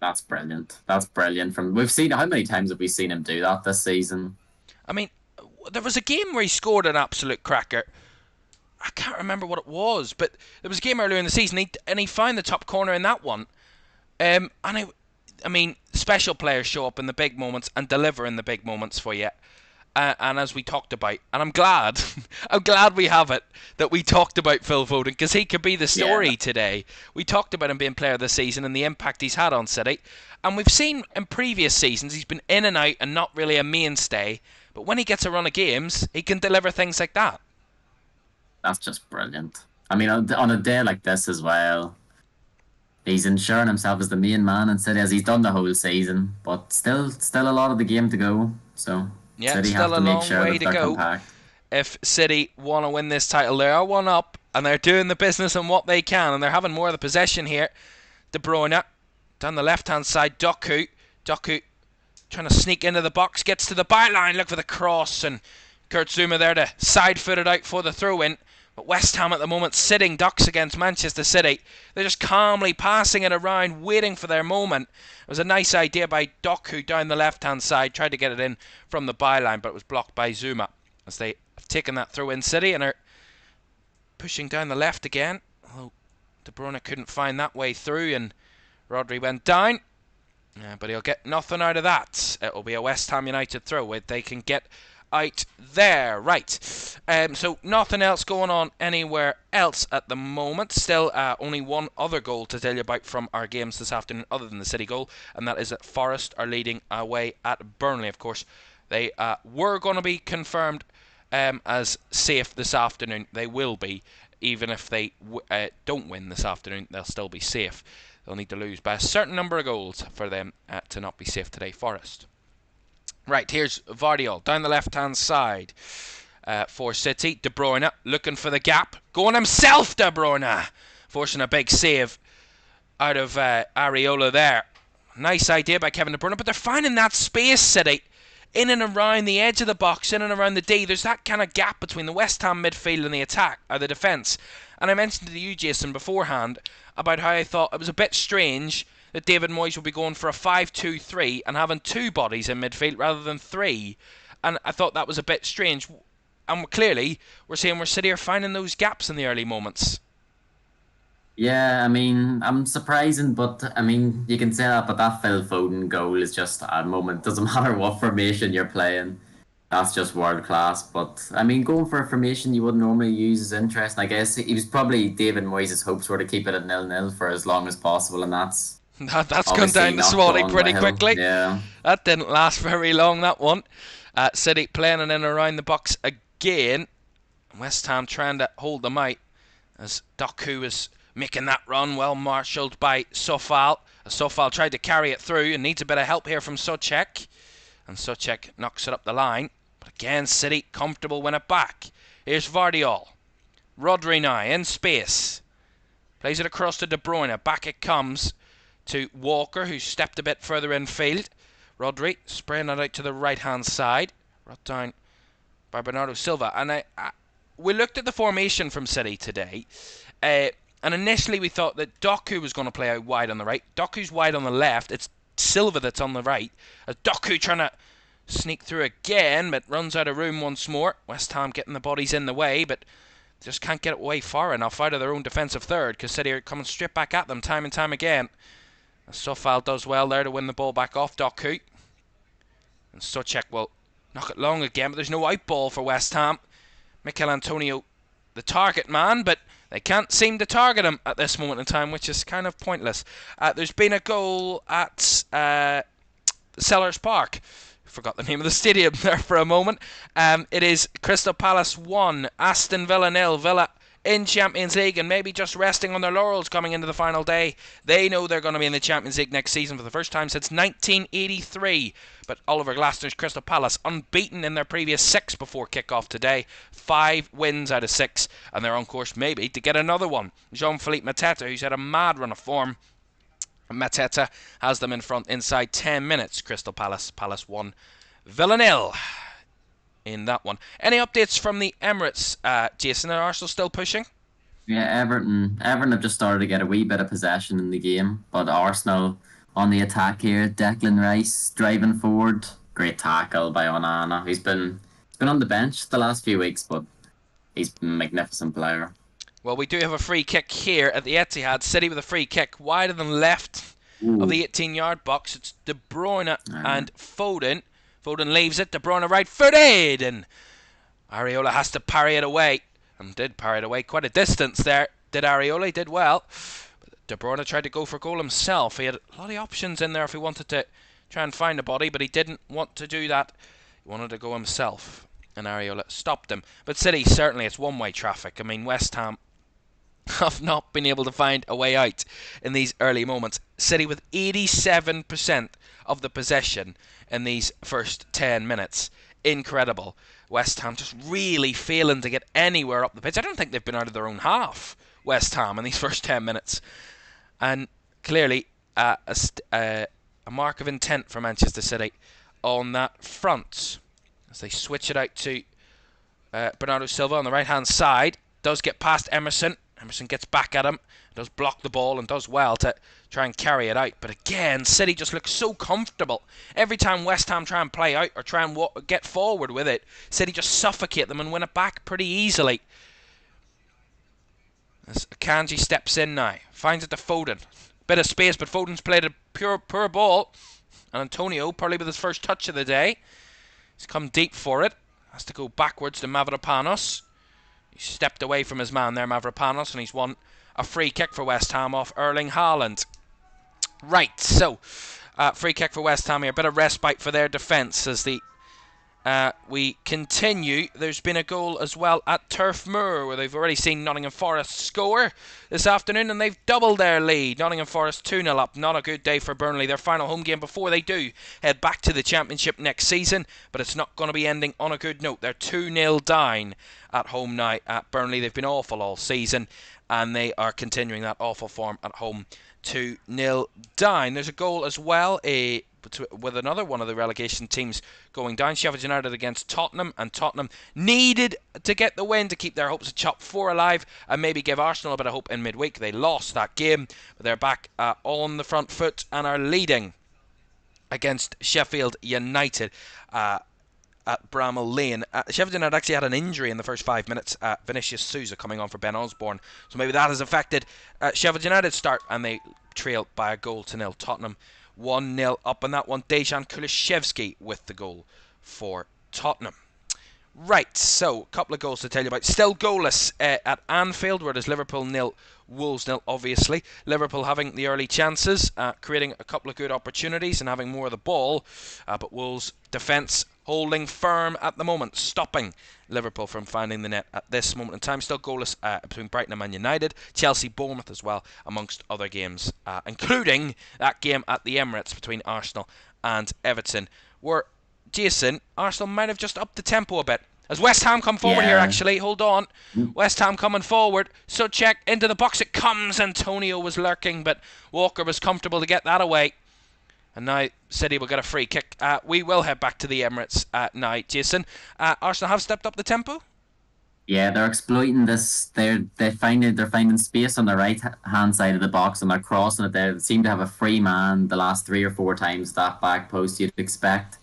That's brilliant. That's brilliant. How many times have we seen him do that this season? I mean, there was a game where he scored an absolute cracker. I can't remember what it was, but there was a game earlier in the season, and he found the top corner in that one. I mean, special players show up in the big moments and deliver in the big moments for you. And as we talked about, and I'm glad we have it, that we talked about Phil Foden, because he could be the story today. We talked about him being player of the season and the impact he's had on City. And we've seen in previous seasons, he's been in and out and not really a mainstay. But when he gets a run of games, he can deliver things like that. That's just brilliant. I mean, on a day like this as well, he's ensuring himself as the main man in City, as he's done the whole season. But still a lot of the game to go. So yeah, City still have to a make long sure way that to they're go. compact. If City want to win this title, they are one up, and they're doing the business and what they can, and they're having more of the possession here. De Bruyne down the left-hand side. Doku trying to sneak into the box, gets to the byline, look for the cross, and Kurt Zouma there to side-foot it out for the throw-in. But West Ham at the moment sitting ducks against Manchester City. They're just calmly passing it around, waiting for their moment. It was a nice idea by Doku down the left-hand side, tried to get it in from the byline, but it was blocked by Zouma, as they have taken that throw in City and are pushing down the left again. Although De Bruyne couldn't find that way through, and Rodri went down. But he'll get nothing out of that. It'll be a West Ham United throw where they can get out there. Right. So nothing else going on anywhere else at the moment. Still only one other goal to tell you about from our games this afternoon other than the City goal, and that is that Forest are leading away at Burnley. Of course, they were going to be confirmed as safe this afternoon. They will be. Even if they don't win this afternoon, they'll still be safe. They'll need to lose by a certain number of goals for them to not be safe today, Forest. Right, here's Vardiol down the left-hand side for City. De Bruyne looking for the gap. Going himself, De Bruyne. Forcing a big save out of Areola there. Nice idea by Kevin De Bruyne, but they're finding that space, City. In and around the edge of the box, in and around the D. There's that kind of gap between the West Ham midfield and the attack, or the defence. And I mentioned to you, Jason, beforehand, about how I thought it was a bit strange that David Moyes would be going for a 5-2-3 and having two bodies in midfield rather than three. And I thought that was a bit strange. And clearly, we're seeing where City are finding those gaps in the early moments. Yeah, I mean, I'm surprising, but I mean, you can say that, but that Phil Foden goal is just a moment. Doesn't matter what formation you're playing. That's just world class. But I mean, going for a formation you wouldn't normally use is interesting. I guess he was probably David Moyes' hopes were to keep it at 0-0 for as long as possible, and that's gone down the swatty pretty quickly. Yeah, that didn't last very long. That one. City playing in and around the box again. West Ham trying to hold them out as Doku is making that run, well marshalled by Sofal. Sofal tried to carry it through and needs a bit of help here from Souček, and Souček knocks it up the line. But again, City comfortable win it back. Here's Vardiol. Rodri now in space. Plays it across to De Bruyne. Back it comes to Walker, who stepped a bit further in field. Rodri spraying it out to the right-hand side. Brought down by Bernardo Silva. And we looked at the formation from City today. And initially we thought that Doku was going to play out wide on the right. Doku's wide on the left. It's Silva that's on the right. Doku trying to sneak through again, but runs out of room once more. West Ham getting the bodies in the way, but just can't get it away far enough out of their own defensive third, because City are coming straight back at them time and time again. Sofal does well there to win the ball back off Doku. And Souček will knock it long again, but there's no out ball for West Ham. Mikel Antonio, the target man, but they can't seem to target him at this moment in time, which is kind of pointless. There's been a goal at Sellers Park. Forgot the name of the stadium there for a moment. It is Crystal Palace 1, Aston Villa 0. Villa in Champions League and maybe just resting on their laurels coming into the final day. They know they're going to be in the Champions League next season for the first time since 1983. But Oliver Glasner's Crystal Palace unbeaten in their previous 6 before kick-off today. 5 wins out of 6, and they're on course maybe to get another one. Jean-Philippe Mateta, who's had a mad run of form. Mateta has them in front inside 10 minutes. Crystal Palace 1, Villa 0 in that one. Any updates from the Emirates, Jason? Are Arsenal still pushing? Yeah, Everton have just started to get a wee bit of possession in the game, but Arsenal on the attack here. Declan Rice driving forward. Great tackle by Onana. He's been on the bench the last few weeks, but he's a magnificent player. Well, we do have a free kick here at the Etihad. City with a free kick wider than left of the 18-yard box. It's De Bruyne and Foden. Foden leaves it. De Bruyne right-footed, and Areola has to parry it away, and did parry it away quite a distance there. Did Areola? He did well. But De Bruyne tried to go for goal himself. He had a lot of options in there if he wanted to try and find a body, but he didn't want to do that. He wanted to go himself, and Areola stopped him. But City, certainly, it's one-way traffic. I mean, West Ham have not been able to find a way out in these early moments. City with 87% of the possession in these first 10 minutes. Incredible. West Ham just really failing to get anywhere up the pitch. I don't think they've been out of their own half, West Ham, in these first 10 minutes. And clearly a mark of intent for Manchester City on that front. As they switch it out to Bernardo Silva on the right-hand side. Does get past Emerson. Emerson gets back at him, does block the ball and does well to try and carry it out. But again, City just looks so comfortable. Every time West Ham try and play out or try and get forward with it, City just suffocate them and win it back pretty easily. As Akanji steps in now, finds it to Foden. Bit of space, but Foden's played a poor ball. And Antonio, probably with his first touch of the day, he's come deep for it. Has to go backwards to Mavropanos. He stepped away from his man there, Mavropanos, and he's won a free kick for West Ham off Erling Haaland. Right, so free kick for West Ham here. A bit of respite for their defence as we continue. There's been a goal as well at Turf Moor, where they've already seen Nottingham Forest score this afternoon, and they've doubled their lead. Nottingham Forest 2-0 up. Not a good day for Burnley. Their final home game before they do head back to the Championship next season, but it's not going to be ending on a good note. They're 2-0 down at home now at Burnley. They've been awful all season, and they are continuing that awful form at home. 2-0 down. There's a goal as well with another one of the relegation teams going down. Sheffield United against Tottenham, and Tottenham needed to get the win to keep their hopes of top 4 alive and maybe give Arsenal a bit of hope in midweek. They lost that game, but they're back on the front foot and are leading against Sheffield United at Bramall Lane. Sheffield United actually had an injury in the first 5 minutes. Vinicius Souza coming on for Ben Osborne, so maybe that has affected Sheffield United's start, and they trail by a goal to nil. Tottenham 1-0 up on that one. Dejan Kulusevski with the goal for Tottenham. Right, so a couple of goals to tell you about. Still goalless at Anfield, where it is Liverpool 0, Wolves 0, obviously. Liverpool having the early chances, creating a couple of good opportunities and having more of the ball, but Wolves' defence holding firm at the moment, stopping Liverpool from finding the net at this moment in time. Still goalless between Brighton and Man United. Chelsea, Bournemouth as well, amongst other games, including that game at the Emirates between Arsenal and Everton, where, Jason, Arsenal might have just upped the tempo a bit. As West Ham come forward here, actually. Hold on. West Ham coming forward. Souček into the box. It comes. Antonio was lurking, but Walker was comfortable to get that away. And now City will get a free kick. We will head back to the Emirates now, Jason. Arsenal have stepped up the tempo. Yeah, they're exploiting this. They're finding space on the right hand side of the box, and they're crossing it. They seem to have a free man the last 3 or 4 times that back post. You'd expect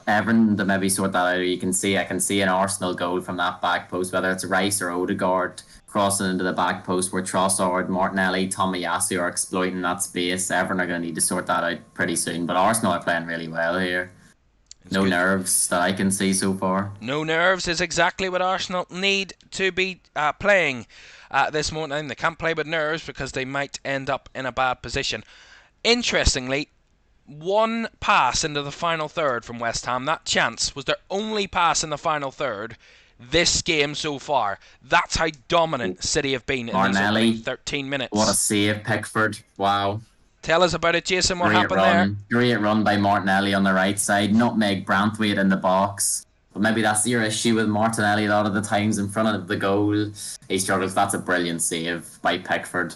Everton to maybe sort that out. I can see an Arsenal goal from that back post, whether it's Rice or Odegaard crossing into the back post, where Trossard, Martinelli, Tomiyasu are exploiting that space. Everton are going to need to sort that out pretty soon. But Arsenal are playing really well here. No nerves that I can see so far. No nerves is exactly what Arsenal need to be playing this morning. They can't play with nerves because they might end up in a bad position. Interestingly, one pass into the final third from West Ham. That chance was their only pass in the final third this game so far. That's how dominant City have been in these opening 13 minutes. What a save, Pickford. Wow. Tell us about it, Jason. What happened there? Great run by Martinelli on the right side. Nutmeg Branthwaite in the box. But maybe that's your issue with Martinelli a lot of the times in front of the goal. He struggles. That's a brilliant save by Pickford.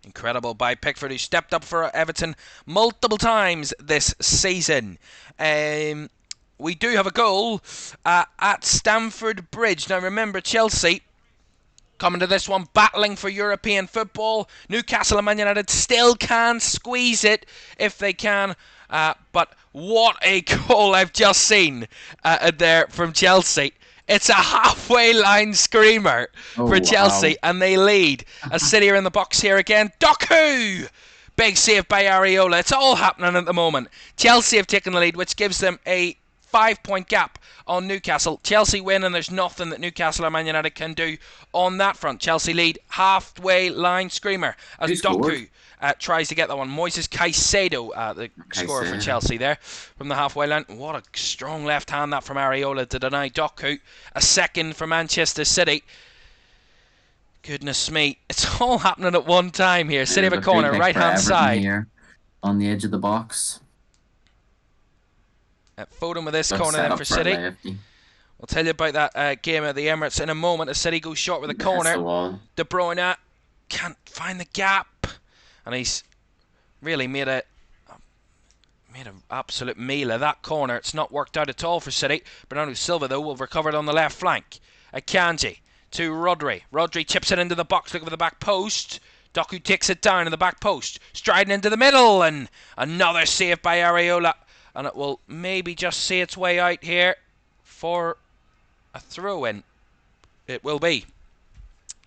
Incredible by Pickford, who stepped up for Everton multiple times this season. We do have a goal at Stamford Bridge. Now remember, Chelsea coming to this one, battling for European football. Newcastle and Man United still can squeeze it if they can. But what a goal I've just seen there from Chelsea. It's a halfway line screamer for Chelsea, and they lead. As City are in the box here again. Doku! Big save by Areola. It's all happening at the moment. Chelsea have taken the lead, which gives them a 5-point gap on Newcastle. Chelsea win, and there's nothing that Newcastle or Man United can do on that front. Chelsea lead, halfway line screamer as Doku tries to get that one. Moises Caicedo, the scorer for Chelsea there from the halfway line. What a strong left hand that from Areola to deny Doku. A second for Manchester City. Goodness me, it's all happening at one time here. City have a corner, right hand side. Here on the edge of the box. Foden with this corner then for City. We'll tell you about that game at the Emirates in a moment as City goes short with a corner. De Bruyne can't find the gap, and he's really made an absolute meal of that corner. It's not worked out at all for City. Bernardo Silva though will recover it on the left flank. Akanji to Rodri. Rodri chips it into the box, looking for the back post. Doku takes it down in the back post, striding into the middle, and another save by Areola. And it will maybe just see its way out here for a throw-in. It will be.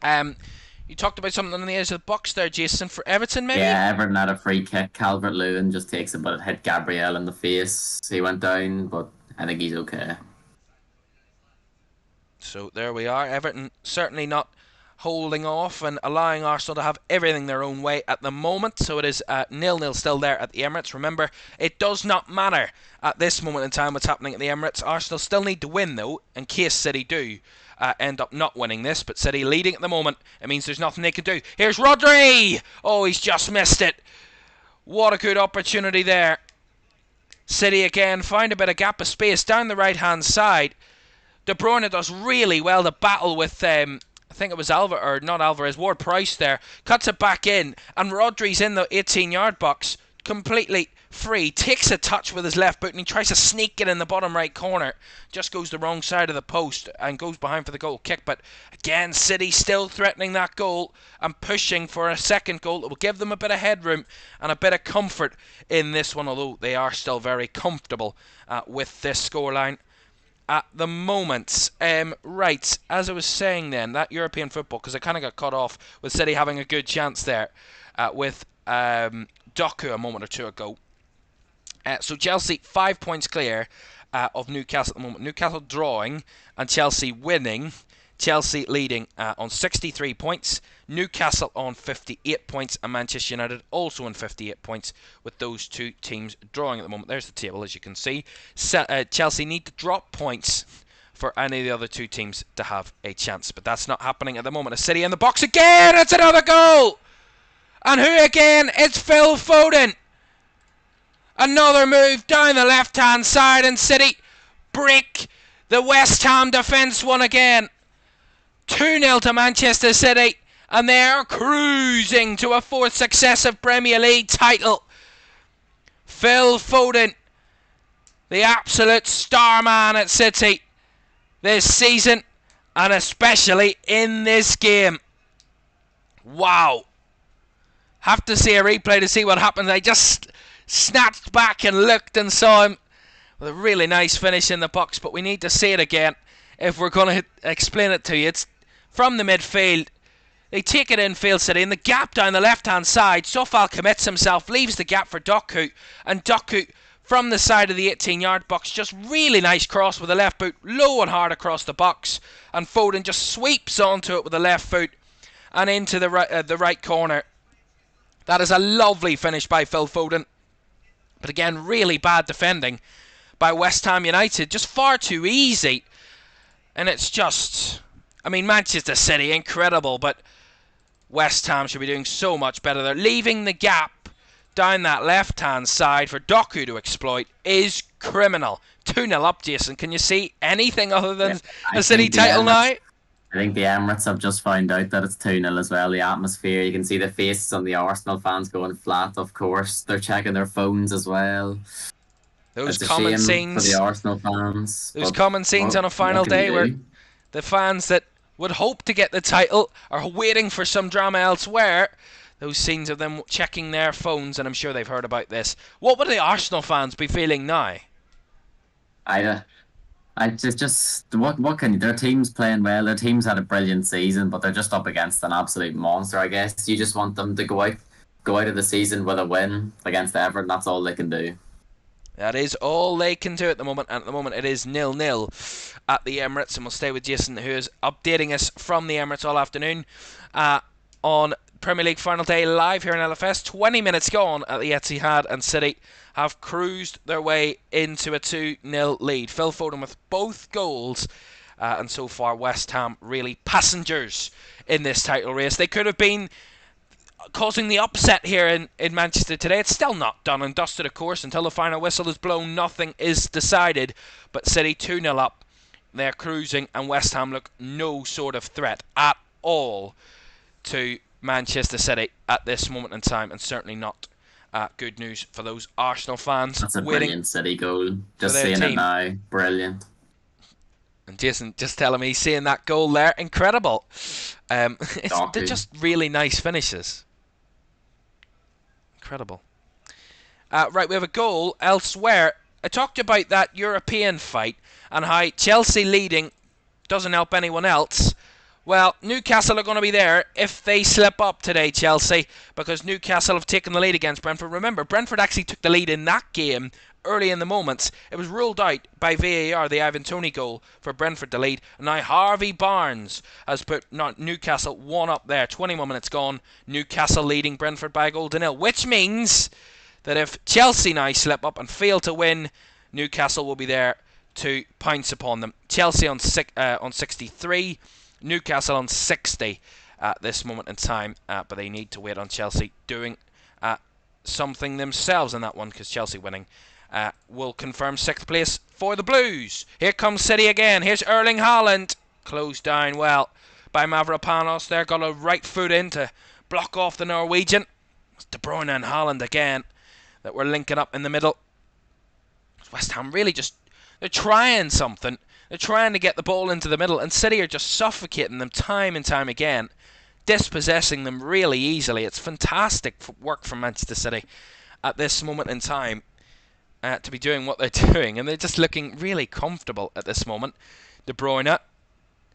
You talked about something on the edge of the box there, Jason, for Everton, maybe? Yeah, Everton had a free kick. Calvert-Lewin just takes it, but it hit Gabriel in the face. He went down, but I think he's okay. So there we are. Everton certainly not holding off and allowing Arsenal to have everything their own way at the moment. So it is 0-0 still there at the Emirates. Remember, it does not matter at this moment in time what's happening at the Emirates. Arsenal still need to win, though, in case City do end up not winning this. But City leading at the moment, it means there's nothing they can do. Here's Rodri! Oh, he's just missed it. What a good opportunity there. City again find a bit of gap of space down the right-hand side. De Bruyne does really well to battle with I think it was Ward-Prowse there, cuts it back in, and Rodri's in the 18-yard box, completely free, takes a touch with his left boot, and he tries to sneak it in the bottom right corner, just goes the wrong side of the post, and goes behind for the goal kick. But again, City still threatening that goal, and pushing for a second goal that will give them a bit of headroom, and a bit of comfort in this one, although they are still very comfortable with this scoreline at the moment. Right, as I was saying then, that European football, because I kind of got cut off with City having a good chance there with Doku a moment or two ago. So Chelsea 5 points clear of Newcastle at the moment. Newcastle drawing and Chelsea winning. Chelsea leading on 63 points, Newcastle on 58 points, and Manchester United also on 58 points, with those two teams drawing at the moment. There's the table, as you can see. Chelsea need to drop points for any of the other two teams to have a chance, but that's not happening at the moment. A City in the box again, it's another goal! And who again? It's Phil Foden! Another move down the left-hand side, and City break the West Ham defence one again. 2-0 to Manchester City, and they are cruising to a fourth successive Premier League title. Phil Foden, the absolute star man at City this season, and especially in this game. Wow. Have to see a replay to see what happened. I just snatched back and looked and saw him with a really nice finish in the box, but we need to see it again if we're going to explain it to you. It's from the midfield. They take it in field City in the gap down the left hand side. Sofal commits himself, leaves the gap for Doku, and Doku from the side of the 18-yard box, just really nice cross with the left boot, low and hard across the box, and Foden just sweeps onto it with the left foot and into the right corner. That is a lovely finish by Phil Foden, but again, really bad defending by West Ham United, just far too easy. And it's just, I mean, Manchester City, incredible, but West Ham should be doing so much better. They're leaving the gap down that left-hand side for Doku to exploit is criminal. 2-0 up, Jason. Can you see anything other than a City title now? I think the Emirates have just found out that it's 2-0 as well. The atmosphere, you can see the faces on the Arsenal fans going flat, of course. They're checking their phones as well. Those it's common a shame scenes for the Arsenal fans. Those common scenes on a final day where the fans that would hope to get the title are waiting for some drama elsewhere. Those scenes of them checking their phones, and I'm sure they've heard about this. What would the Arsenal fans be feeling now? I just what can their team's playing well. Their team's had a brilliant season, but they're just up against an absolute monster. I guess you just want them to go out of the season with a win against Everton. That's all they can do. That is all they can do at the moment. And at the moment, it is 0-0 at the Emirates, and we'll stay with Jason, who is updating us from the Emirates all afternoon on Premier League final day live here in LFS. 20 minutes gone at the Etihad, and City have cruised their way into a 2-0 lead. Phil Foden with both goals, and so far West Ham really passengers in this title race. They could have been causing the upset here in Manchester today. It's still not done and dusted, of course. Until the final whistle is blown, nothing is decided. But City 2-0 up. They're cruising, and West Ham look no sort of threat at all to Manchester City at this moment in time, and certainly not good news for those Arsenal fans. That's a brilliant City goal. Just seeing it now, brilliant. And Jason just telling me, seeing that goal there, incredible. They're just really nice finishes. Incredible. Right, we have a goal elsewhere. I talked about that European fight and how Chelsea leading doesn't help anyone else. Well, Newcastle are going to be there if they slip up today, Chelsea, because Newcastle have taken the lead against Brentford. Remember, Brentford actually took the lead in that game early in the moments. It was ruled out by VAR, the Ivan Toney goal, for Brentford to lead. And now Harvey Barnes has put Newcastle 1 up there. 21 minutes gone. Newcastle leading Brentford by a goal to 0, which means that if Chelsea now slip up and fail to win, Newcastle will be there to pounce upon them. Chelsea on 63. Newcastle on 60 at this moment in time, but they need to wait on Chelsea doing something themselves in that one, because Chelsea winning will confirm 6th place for the Blues. Here comes City again. Here's Erling Haaland, closed down well by Mavropanos there, got a right foot in to block off the Norwegian. It's De Bruyne and Haaland again that were linking up in the middle. West Ham really they're trying something. They're trying to get the ball into the middle, and City are just suffocating them time and time again, dispossessing them really easily. It's fantastic work from Manchester City at this moment in time to be doing what they're doing, and they're just looking really comfortable at this moment. De Bruyne,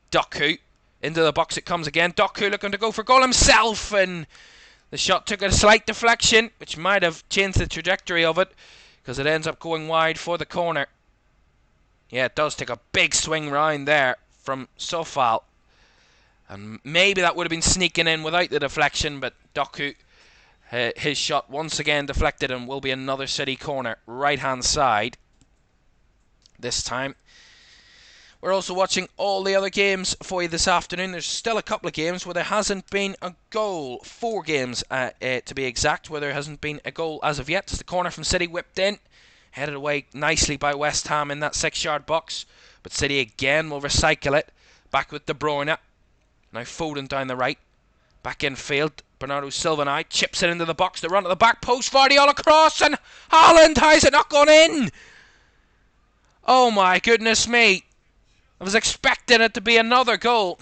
Doku, into the box it comes again. Doku looking to go for goal himself, and the shot took a slight deflection, which might have changed the trajectory of it, because it ends up going wide for the corner. Yeah, it does take a big swing round there from Sofal. And maybe that would have been sneaking in without the deflection, but Doku, his shot once again deflected, and will be another City corner, right-hand side this time. We're also watching all the other games for you this afternoon. There's still a couple of games where there hasn't been a goal. 4 games to be exact, where there hasn't been a goal as of yet. It's the corner from City whipped in. Headed away nicely by West Ham in that 6-yard box. But City again will recycle it. Back with De Bruyne. Now Foden down the right. Back in field, Bernardo Silva now chips it into the box. The run at the back post, Vardy all across, and Haaland, how is it not gone in? Oh my goodness me. I was expecting it to be another goal.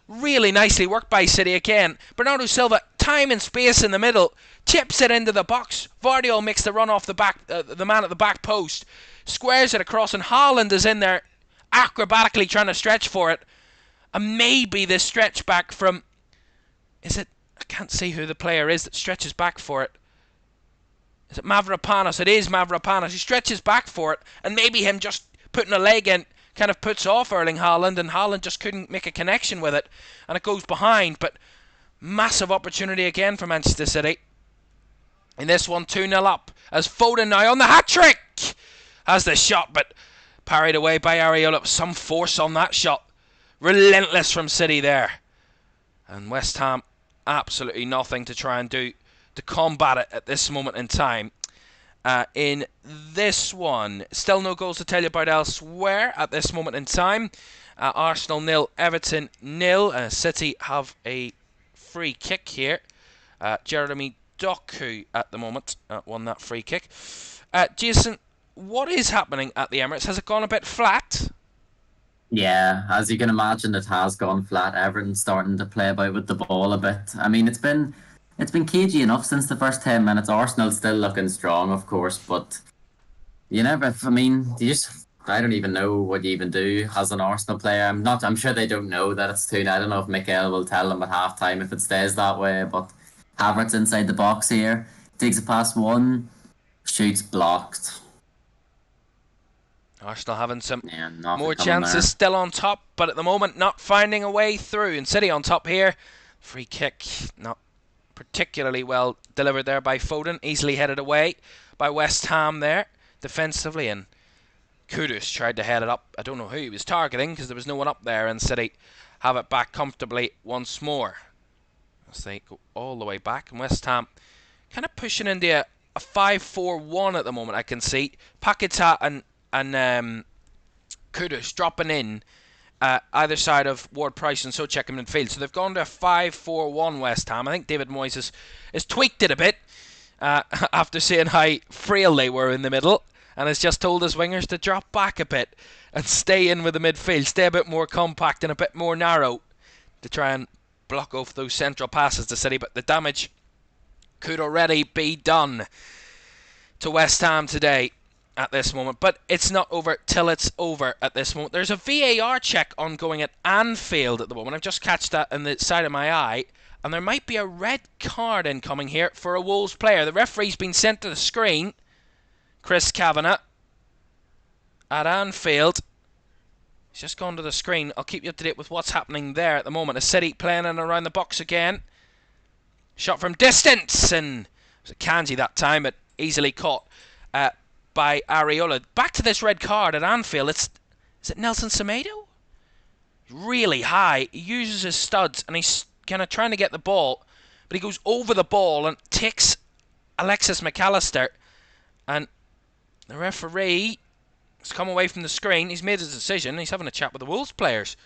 Really nicely worked by City again. Bernardo Silva, time and space in the middle, chips it into the box. Vardy makes the run off the back, the man at the back post, squares it across, and Haaland is in there acrobatically trying to stretch for it. And maybe this stretch back from... Is it... I can't see who the player is that stretches back for it. Is it Mavropanos? It is Mavropanos. He stretches back for it, and maybe him just putting a leg in kind of puts off Erling Haaland, and Haaland just couldn't make a connection with it, and it goes behind. But massive opportunity again for Manchester City. In this one, 2-0 up, as Foden now on the hat-trick! Has the shot, but parried away by Areola. Some force on that shot. Relentless from City there. And West Ham, absolutely nothing to try and do to combat it at this moment in time. In this one, still no goals to tell you about elsewhere at this moment in time. Arsenal 0, Everton 0. City have a free kick here. Jeremy Doku at the moment won that free kick. Jason, what is happening at the Emirates? Has it gone a bit flat? Yeah, as you can imagine, it has gone flat. Everton's starting to play about with the ball a bit. I mean, it's been cagey enough since the first 10 minutes. Arsenal still looking strong, of course, but you never. I mean, I don't even know what you even do as an Arsenal player. I'm sure they don't know that it's 2-0. I don't know if Mikel will tell them at halftime if it stays that way. But Havertz inside the box here, takes it past one, shoots blocked. Arsenal having some nothing more coming chances, there. still on top, but at the moment not finding a way through. And City on top here. Free kick, not particularly well delivered there by Foden. Easily headed away by West Ham there, defensively. And Kudus tried to head it up. I don't know who he was targeting because there was no one up there. And City have it back comfortably once more as they go all the way back. And West Ham kind of pushing into a 5-4-1 at the moment, I can see. Paquetá and Kudus dropping in either side of Ward-Prowse and Souček in midfield. So they've gone to a 5-4-1 West Ham. I think David Moyes has tweaked it a bit after seeing how frail they were in the middle, and has just told his wingers to drop back a bit and stay in with the midfield, stay a bit more compact and a bit more narrow to try and block off those central passes to City. But the damage could already be done to West Ham today at this moment, but it's not over till it's over at this moment. There's a VAR check ongoing at Anfield at the moment. I've just catched that in the side of my eye, and there might be a red card incoming here for a Wolves player. The referee's been sent to the screen, Chris Kavanagh, at Anfield. He's just gone to the screen. I'll keep you up to date with what's happening there at the moment. A City playing in around the box again. Shot from distance, and it was a Kanji that time, but easily caught by Areola. Back to this red card at Anfield. Is it Nelson Semedo? Really high. He uses his studs and he's kind of trying to get the ball, but he goes over the ball and takes Alexis McAllister. And the referee has come away from the screen. He's made his decision. He's having a chat with the Wolves players.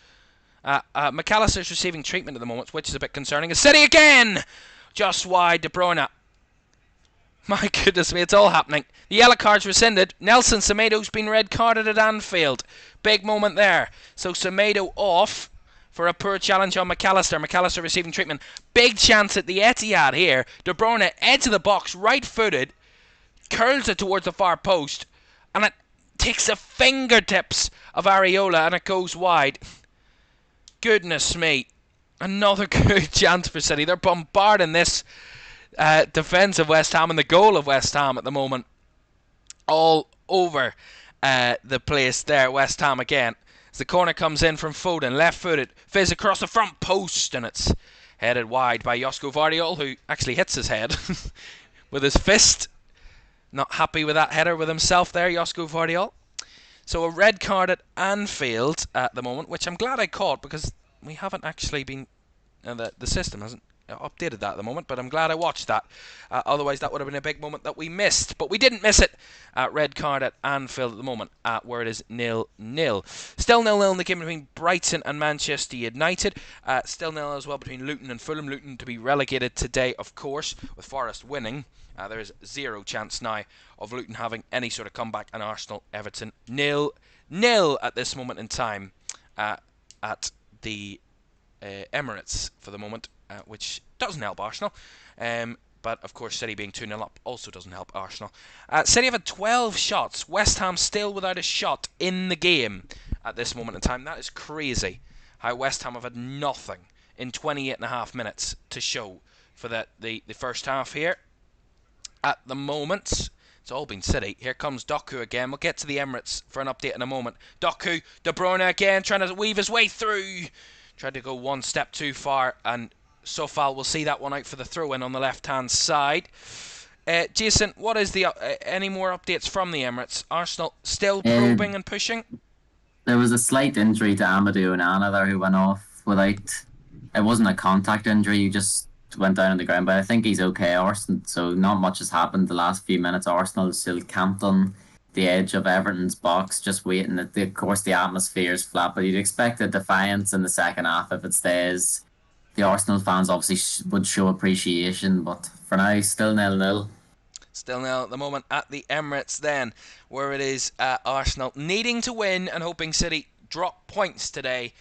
McAllister's receiving treatment at the moment, which is a bit concerning. A City again! Just wide, De Bruyne. My goodness me, it's all happening. The yellow card's rescinded. Nelson Semedo's been red carded at Anfield. Big moment there. So Semedo off for a poor challenge on McAllister. McAllister receiving treatment. Big chance at the Etihad here. De Bruyne, edge of the box, right-footed. Curls it towards the far post. And it takes the fingertips of Areola and it goes wide. Goodness me. Another good chance for City. They're bombarding this defence of West Ham and the goal of West Ham at the moment. All over the place there. West Ham again. As the corner comes in from Foden, left-footed, fizz across the front post, and it's headed wide by Josko Vardiol, who actually hits his head with his fist. Not happy with that header with himself there, Josko Vardiol. So a red card at Anfield at the moment, which I'm glad I caught because we haven't actually been... the system hasn't updated that at the moment, but I'm glad I watched that. Otherwise, that would have been a big moment that we missed. But we didn't miss it. Red card at Anfield at the moment, where it is 0-0. Still 0-0 in the game between Brighton and Manchester United. Still 0-0 as well between Luton and Fulham. Luton to be relegated today, of course, with Forest winning. There is zero chance now of Luton having any sort of comeback, and Arsenal, Everton 0-0 at this moment in time at the Emirates for the moment, which doesn't help Arsenal. But of course, City being 2-0 up also doesn't help Arsenal. City have had 12 shots. West Ham still without a shot in the game at this moment in time. That is crazy. How West Ham have had nothing in 28.5 minutes to show for the first half here. At the moment, it's all been City. Here comes Doku again. We'll get to the Emirates for an update in a moment. Doku, De Bruyne again, trying to weave his way through. Tried to go one step too far, and Sofal will see that one out for the throw-in on the left-hand side. Jason, what is the any more updates from the Emirates? Arsenal still probing and pushing? There was a slight injury to Amadou Onana there who went off without... It wasn't a contact injury, he just went down on the ground, but I think he's okay, Arsenal. So not much has happened the last few minutes. Arsenal is still camped on the edge of Everton's box, just waiting. Of course, the atmosphere is flat, but you'd expect a defiance in the second half if it stays. The Arsenal fans obviously would show appreciation, but for now, still 0-0. Still 0 at the moment at the Emirates then, where it is Arsenal needing to win and hoping City drop points today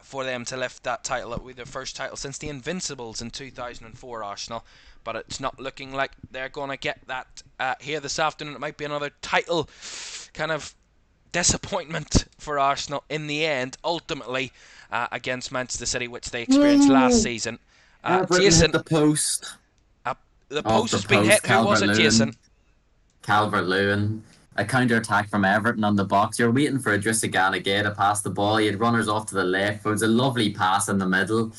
for them to lift that title. It will be their first title since the Invincibles in 2004, Arsenal. But it's not looking like they're going to get that here this afternoon. It might be another title kind of disappointment for Arsenal in the end, ultimately, against Manchester City, which they experienced last season. Jason, the post. The post has been hit. Who was it, Jason? Calvert-Lewin. A counter-attack from Everton on the box. You're waiting for Idrissa Gana Gueye to pass the ball. He had runners off to the left. It was a lovely pass in the middle.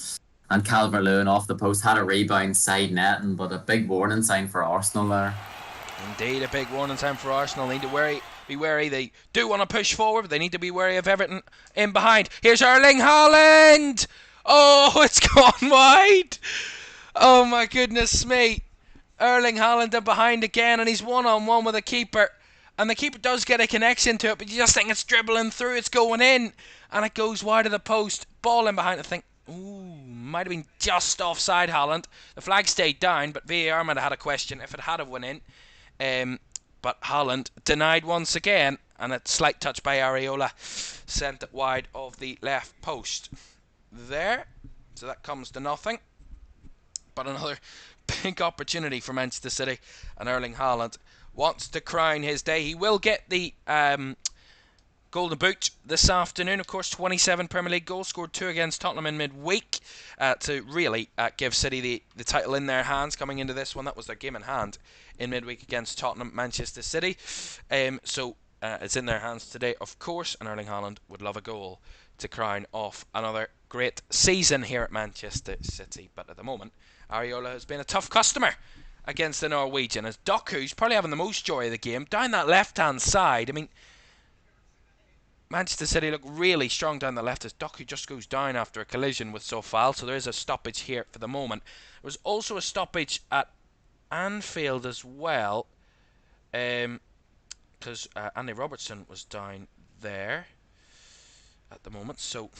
And Calvert-Lewin off the post had a rebound side netting, but a big warning sign for Arsenal there. Indeed, a big warning sign for Arsenal. They need to be wary. They do want to push forward, but they need to be wary of Everton in behind. Here's Erling Haaland! Oh, it's gone wide! Oh my goodness me. Erling Haaland in behind again, and he's one-on-one with the keeper. And the keeper does get a connection to it, but you just think it's dribbling through, it's going in. And it goes wide of the post. Ball in behind, I think. Ooh, might have been just offside Haaland. The flag stayed down, but VAR might have had a question if it had have went in. But Haaland denied once again, and a slight touch by Areola sent it wide of the left post. There, so that comes to nothing. But another big opportunity for Manchester City, and Erling Haaland wants to crown his day. He will get the Golden Boot this afternoon. Of course, 27 Premier League goals, scored 2 against Tottenham in midweek to really give City the title in their hands coming into this one. That was their game in hand in midweek against Tottenham, Manchester City. So it's in their hands today, of course, and Erling Haaland would love a goal to crown off another great season here at Manchester City. But at the moment, Areola has been a tough customer against the Norwegian, as Doku's probably having the most joy of the game down that left-hand side. I mean, Manchester City look really strong down the left as Doku just goes down after a collision with Sofal, so there is a stoppage here for the moment. There was also a stoppage at Anfield as well, because Andy Robertson was down there at the moment, so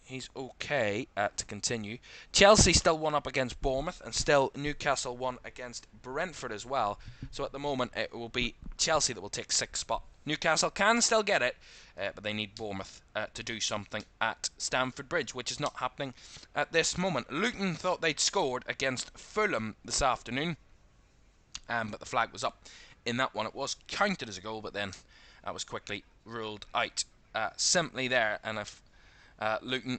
he's okay to continue. Chelsea still 1 up against Bournemouth, and still Newcastle 1 against Brentford as well. So at the moment it will be Chelsea that will take 6th spot. Newcastle can still get it, but they need Bournemouth to do something at Stamford Bridge, which is not happening at this moment. Luton thought they'd scored against Fulham this afternoon, but the flag was up in that one. It was counted as a goal, but then that was quickly ruled out simply there. And if Luton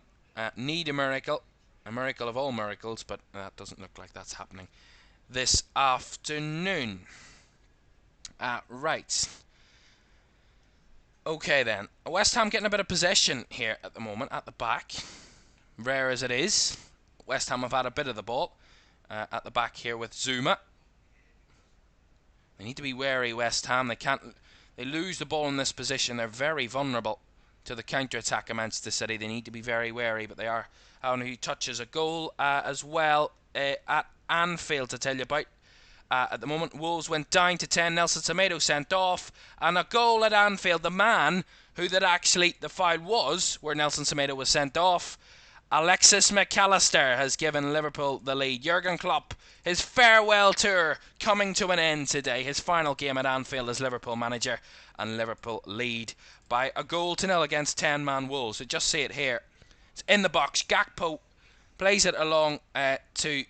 need a miracle of all miracles, but that doesn't look like that's happening this afternoon. Right. Okay then, West Ham getting a bit of possession here at the moment at the back. Rare as it is, West Ham have had a bit of the ball at the back here with Zuma. They need to be wary, West Ham. They lose the ball in this position. They're very vulnerable to the counter-attack of Manchester City. They need to be very wary, but they are. Who touches a goal as well at Anfield to tell you about. At the moment, Wolves went down to 10. Nelson Semedo sent off, and a goal at Anfield. The man who that actually the foul was, where Nelson Semedo was sent off, Alexis McAllister, has given Liverpool the lead. Jurgen Klopp, his farewell tour coming to an end today. His final game at Anfield as Liverpool manager, and Liverpool lead by a 1-0 against 10-man Wolves. So just see it here. It's in the box. Gakpo plays it along to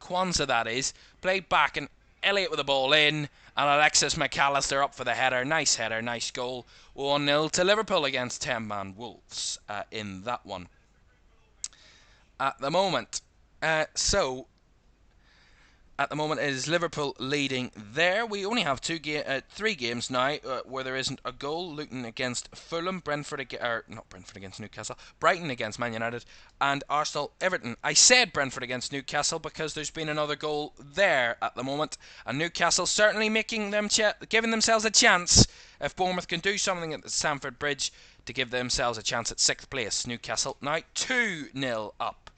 Kwanzaa, that is. Played back, and Elliott with the ball in, and Alexis McAllister up for the header. Nice header, nice goal. 1-0 to Liverpool against 10-man Wolves in that one. At the moment, at the moment it is Liverpool leading there. We only have 3 games now where there isn't a goal. Luton against Fulham, Brighton against Newcastle, Brighton against Man United, and Arsenal Everton. I said Brentford against Newcastle because there's been another goal there at the moment, and Newcastle certainly giving themselves a chance if Bournemouth can do something at the Stamford Bridge to give themselves a chance at 6th place. Newcastle now 2-0 up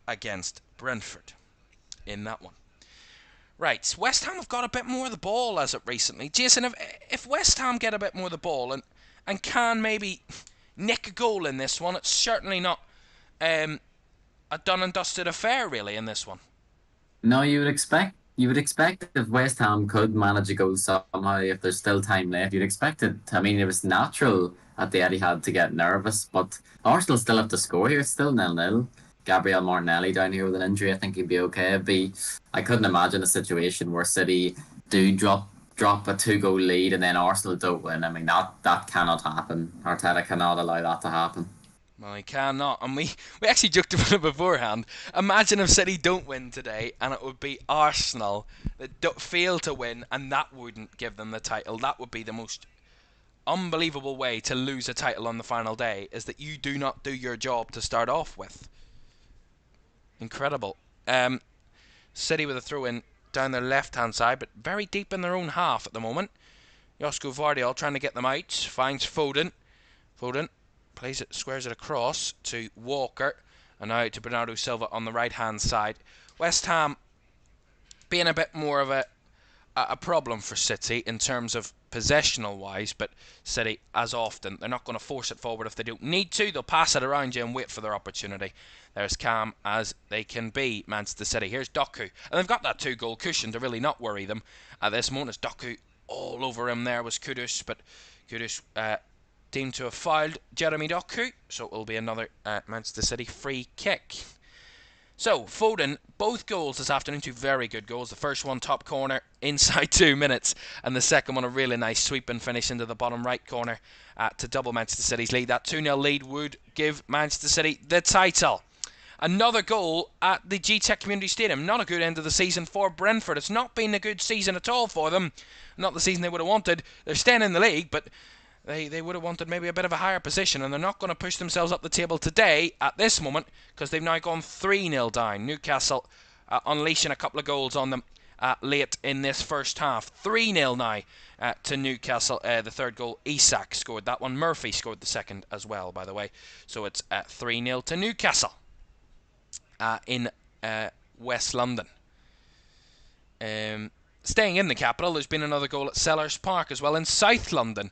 against Brentford in that one. Right, West Ham have got a bit more of the ball as of recently. Jason, if West Ham get a bit more of the ball and can maybe nick a goal in this one, it's certainly not a done and dusted affair really in this one. No, you would expect if West Ham could manage a goal somehow, if there's still time left, you'd expect it. I mean, it was natural at the Etihad to get nervous, but Arsenal still have to score here. It's still 0-0. Gabriel Martinelli down here with an injury, I think he'd be okay. I couldn't imagine a situation where City do drop a 2-goal lead and then Arsenal don't win. I mean, that cannot happen. Arteta cannot allow that to happen. Well, he cannot. And we actually joked about it beforehand. Imagine if City don't win today and it would be Arsenal that don't fail to win, and that wouldn't give them the title. That would be the most unbelievable way to lose a title on the final day, is that you do not do your job to start off with. Incredible. City with a throw-in down their left-hand side, but very deep in their own half at the moment. Josko Vardiol trying to get them out. Finds Foden. Foden plays it, squares it across to Walker, and now to Bernardo Silva on the right-hand side. West Ham being a bit more of a problem for City in terms of possessional-wise, but City, as often, they're not going to force it forward if they don't need to. They'll pass it around you and wait for their opportunity. They're as calm as they can be, Manchester City. Here's Doku, and they've got that 2-goal cushion to really not worry them at this moment. As Doku all over him there was Kudus, but Kudus deemed to have fouled Jeremy Doku, so it will be another Manchester City free kick. So, Foden, both goals this afternoon, 2 very good goals. The first one, top corner, inside 2 minutes. And the second one, a really nice sweep and finish into the bottom right corner to double Manchester City's lead. That 2-0 lead would give Manchester City the title. Another goal at the GTEC Community Stadium. Not a good end of the season for Brentford. It's not been a good season at all for them. Not the season they would have wanted. They're staying in the league, but they would have wanted maybe a bit of a higher position, and they're not going to push themselves up the table today at this moment because they've now gone 3-0 down. Newcastle unleashing a couple of goals on them late in this first half. 3-0 now to Newcastle. The third goal, Isak scored that one. Murphy scored the second as well, by the way. So it's 3-0 to Newcastle in West London. Staying in the capital, there's been another goal at Sellers Park as well in South London,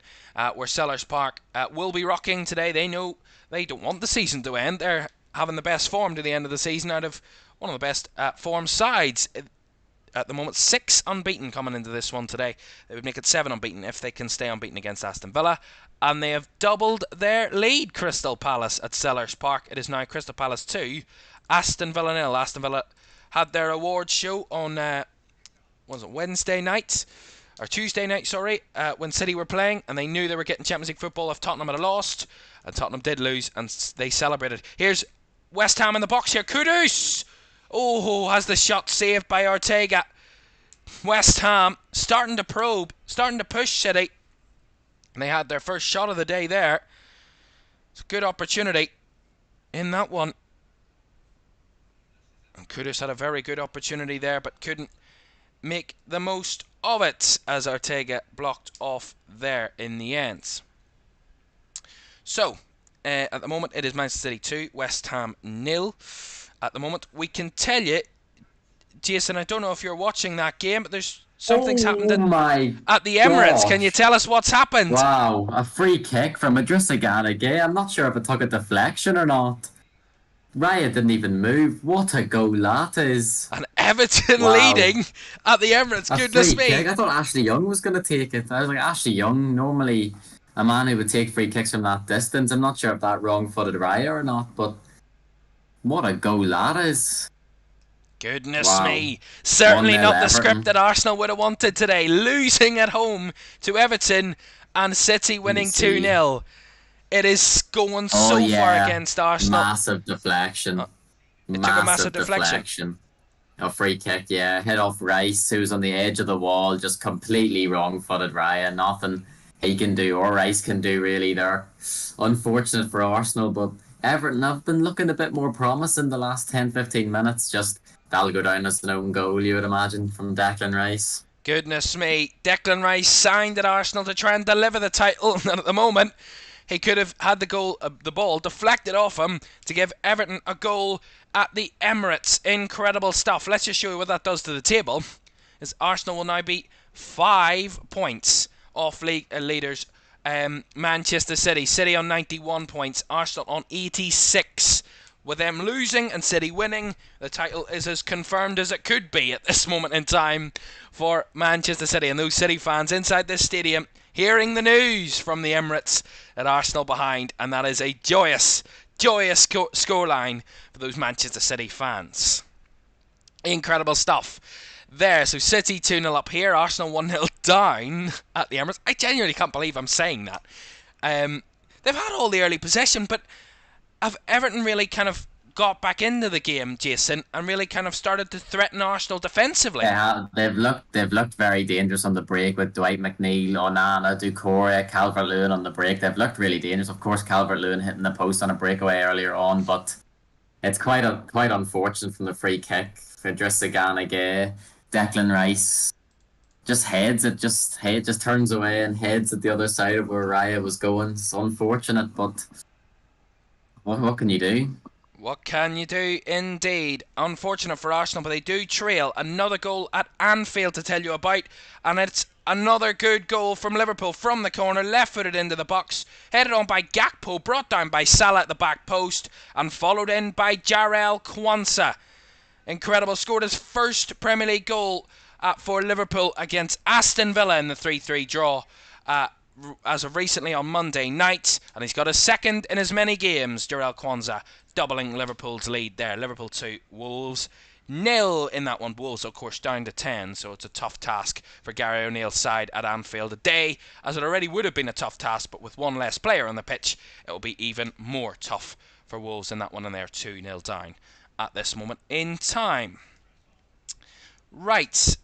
where Sellers Park will be rocking today. They know they don't want the season to end. They're having the best form to the end of the season out of one of the best form sides at the moment. 6 unbeaten coming into this one today. They would make it 7 unbeaten if they can stay unbeaten against Aston Villa. And they have doubled their lead, Crystal Palace at Sellers Park. It is now Crystal Palace 2, Aston Villa 0. Aston Villa had their awards show on Wednesday night, or Tuesday night, sorry, when City were playing, and they knew they were getting Champions League football if Tottenham had lost, and Tottenham did lose, and they celebrated. Here's West Ham in the box here. Kudus! Oh, has the shot saved by Ortega. West Ham starting to probe, starting to push City. And they had their first shot of the day there. It's a good opportunity in that one. And Kudus had a very good opportunity there, but couldn't make the most of it as Ortega blocked off there in the end. So, at the moment, it is Manchester City 2, West Ham 0. At the moment, we can tell you, Jason, I don't know if you're watching that game, but there's something's happened Oh my at the Emirates. Can you gosh. tell us what's happened? Wow, a free kick from Idrissa Gana. I'm not sure if it took a deflection or not. Raya didn't even move. What a goal that is. And Everton Wow. leading at the Emirates. A Goodness free me. kick. I thought Ashley Young was going to take it. I was like, Ashley Young, normally a man who would take free kicks from that distance. I'm not sure if that wrong-footed Raya or not, but what a goal that is. Goodness Wow. me. Certainly 1-0 not the Everton. script that Arsenal would have wanted today. Losing at home to Everton and City winning see. 2-0. It is going Oh, so yeah. far against Arsenal. Massive deflection. It took a massive deflection. A free kick, yeah. Hit off Rice, who's on the edge of the wall, just completely wrong-footed Raya. Nothing he can do or Rice can do really there. Unfortunate for Arsenal, but Everton have been looking a bit more promising the last 10-15 minutes. Just that'll go down as an own goal, you would imagine, from Declan Rice. Goodness me. Declan Rice signed at Arsenal to try and deliver the title, and at the moment he could have had the ball deflected off him to give Everton a goal at the Emirates. Incredible stuff. Let's just show you what that does to the table. As Arsenal will now be 5 points off league leaders Manchester City. City on 91 points, Arsenal on 86. With them losing and City winning, the title is as confirmed as it could be at this moment in time for Manchester City. And those City fans inside this stadium hearing the news from the Emirates at Arsenal behind, and that is a joyous scoreline for those Manchester City fans. Incredible stuff there. So City 2-0 up here, Arsenal 1-0 down at the Emirates. I genuinely can't believe I'm saying that. They've had all the early possession, but have Everton really kind of got back into the game, Jason, and really kind of started to threaten Arsenal defensively? Yeah, they've looked very dangerous on the break with Dwight McNeil, Onana, Doucouré, Calvert-Lewin on the break. They've looked really dangerous. Of course, Calvert-Lewin hitting the post on a breakaway earlier on, but it's quite unfortunate from the free kick for Idrissa Gana Gueye. Declan Rice just heads it, just turns away and heads at the other side of where Raya was going. It's unfortunate, but what can you do? What can you do, indeed? Unfortunate for Arsenal, but they do trail. Another goal at Anfield to tell you about, and it's another good goal from Liverpool from the corner, left-footed into the box, headed on by Gakpo, brought down by Salah at the back post, and followed in by Jarell Quansah. Incredible, scored his first Premier League goal for Liverpool against Aston Villa in the 3-3 draw as of recently on Monday night, and he's got a second in as many games, Jarell Quansah, doubling Liverpool's lead there. Liverpool 2, Wolves 0 in that one. Wolves, of course, down to 10, so it's a tough task for Gary O'Neill's side at Anfield today, as it already would have been a tough task, but with one less player on the pitch, it will be even more tough for Wolves in that one, and they're 2-0 down at this moment in time. Right,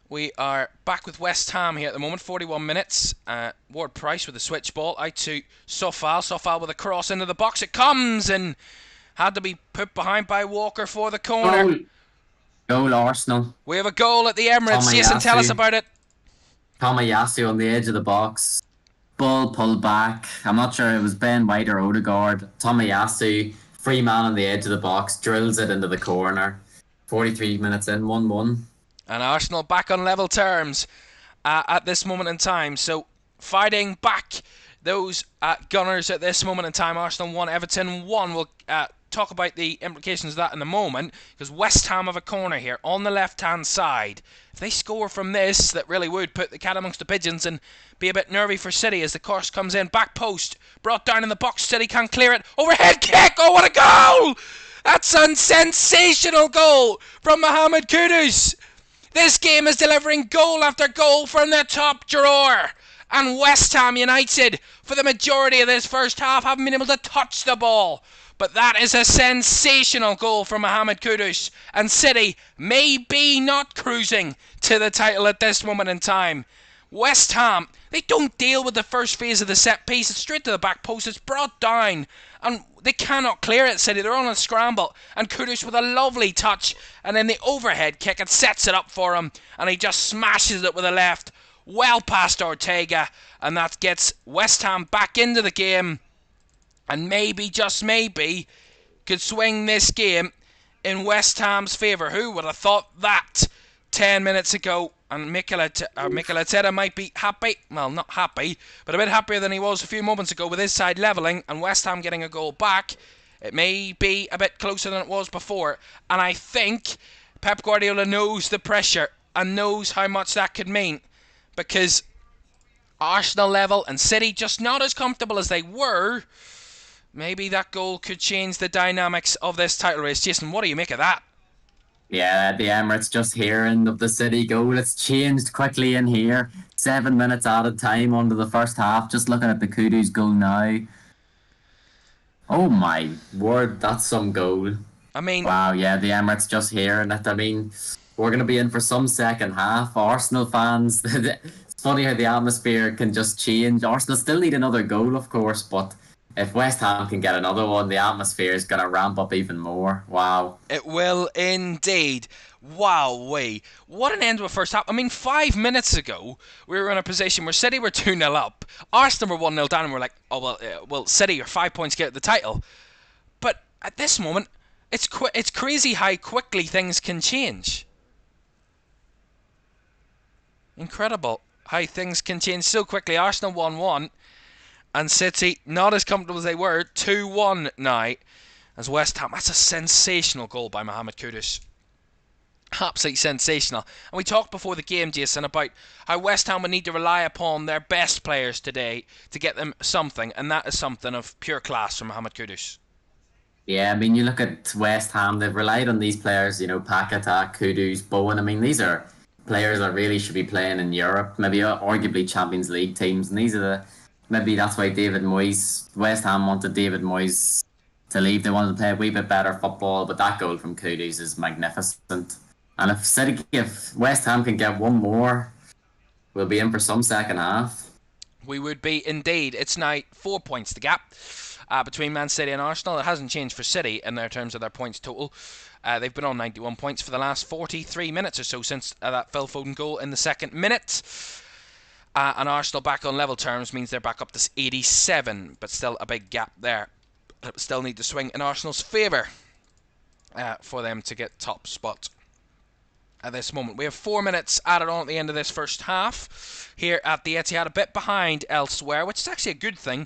we are back with West Ham here at the moment, 41 minutes. Ward-Prowse with a switch ball out to Sofal. Sofal with a cross into the box. It comes and had to be put behind by Walker for the corner. Goal Arsenal. We have a goal at the Emirates. Jason, tell us about it. Tomiyasu on the edge of the box. Ball pulled back. I'm not sure it was Ben White or Odegaard. Tomiyasu, free man on the edge of the box, drills it into the corner. 43 minutes in, 1-1. And Arsenal back on level terms at this moment in time. So fighting back those Gunners at this moment in time. Arsenal 1, Everton 1. We'll talk about the implications of that in a moment, because West Ham have a corner here on the left-hand side. If they score from this, that really would put the cat amongst the pigeons and be a bit nervy for City as the cross comes in. Back post, brought down in the box. City can't clear it. Overhead kick. Oh, what a goal! That's a sensational goal from Mohamed Kudus. This game is delivering goal after goal from the top drawer. And West Ham United, for the majority of this first half, haven't been able to touch the ball. But that is a sensational goal from Mohamed Kudus. And City may be not cruising to the title at this moment in time. West Ham, they don't deal with the first phase of the set piece. It's straight to the back post. It's brought down. And they cannot clear it, City. They're on a scramble. And Kudus with a lovely touch. And then the overhead kick, it sets it up for him. And he just smashes it with a left. well past Ortega, and that gets West Ham back into the game, and maybe, just maybe, could swing this game in West Ham's favour. Who would have thought that 10 minutes ago? And Mikel Arteta might be happy, well, not happy, but a bit happier than he was a few moments ago with his side levelling and West Ham getting a goal back. It may be a bit closer than it was before, and I think Pep Guardiola knows the pressure and knows how much that could mean, because Arsenal level and City just not as comfortable as they were. Maybe that goal could change the dynamics of this title race. Jason, what do you make of that? Yeah, the Emirates just hearing of the City goal. It's changed quickly in here. 7 minutes added time onto the first half. Just looking at the Kudus goal now. Oh my word, that's some goal. I mean, wow, yeah, the Emirates just hearing it. I mean, we're going to be in for some second half. Arsenal fans, it's funny how the atmosphere can just change. Arsenal still need another goal, of course, but if West Ham can get another one, the atmosphere is going to ramp up even more. Wow. It will indeed. Wowee. What an end to a first half. I mean, 5 minutes ago, we were in a position where City were 2-0 up. Arsenal were 1-0 down, and we're like, oh, well, City are 5 points to get the title. But at this moment, it's crazy how quickly things can change. Incredible how things can change so quickly. Arsenal 1-1. And City, not as comfortable as they were, 2-1 now. As West Ham, that's a sensational goal by Mohamed Kudus. Absolutely sensational. And we talked before the game, Jason, about how West Ham would need to rely upon their best players today to get them something. And that is something of pure class from Mohamed Kudus. Yeah, I mean, you look at West Ham, they've relied on these players, you know, Paquetá, Kudus, Bowen. I mean, these are players that really should be playing in Europe, maybe arguably Champions League teams. And these are the... Maybe that's why David Moyes, West Ham wanted David Moyes to leave. They wanted to play a wee bit better football, but that goal from Kudus is magnificent. And if West Ham can get one more, we'll be in for some second half. We would be indeed. It's now 4 points the gap between Man City and Arsenal. It hasn't changed for City in their terms of their points total. They've been on 91 points for the last 43 minutes or so since that Phil Foden goal in the second minute. And Arsenal back on level terms means they're back up to 87, but still a big gap there. It still need to swing in Arsenal's favour for them to get top spot at this moment. We have 4 minutes added on at the end of this first half here at the Etihad, a bit behind elsewhere, which is actually a good thing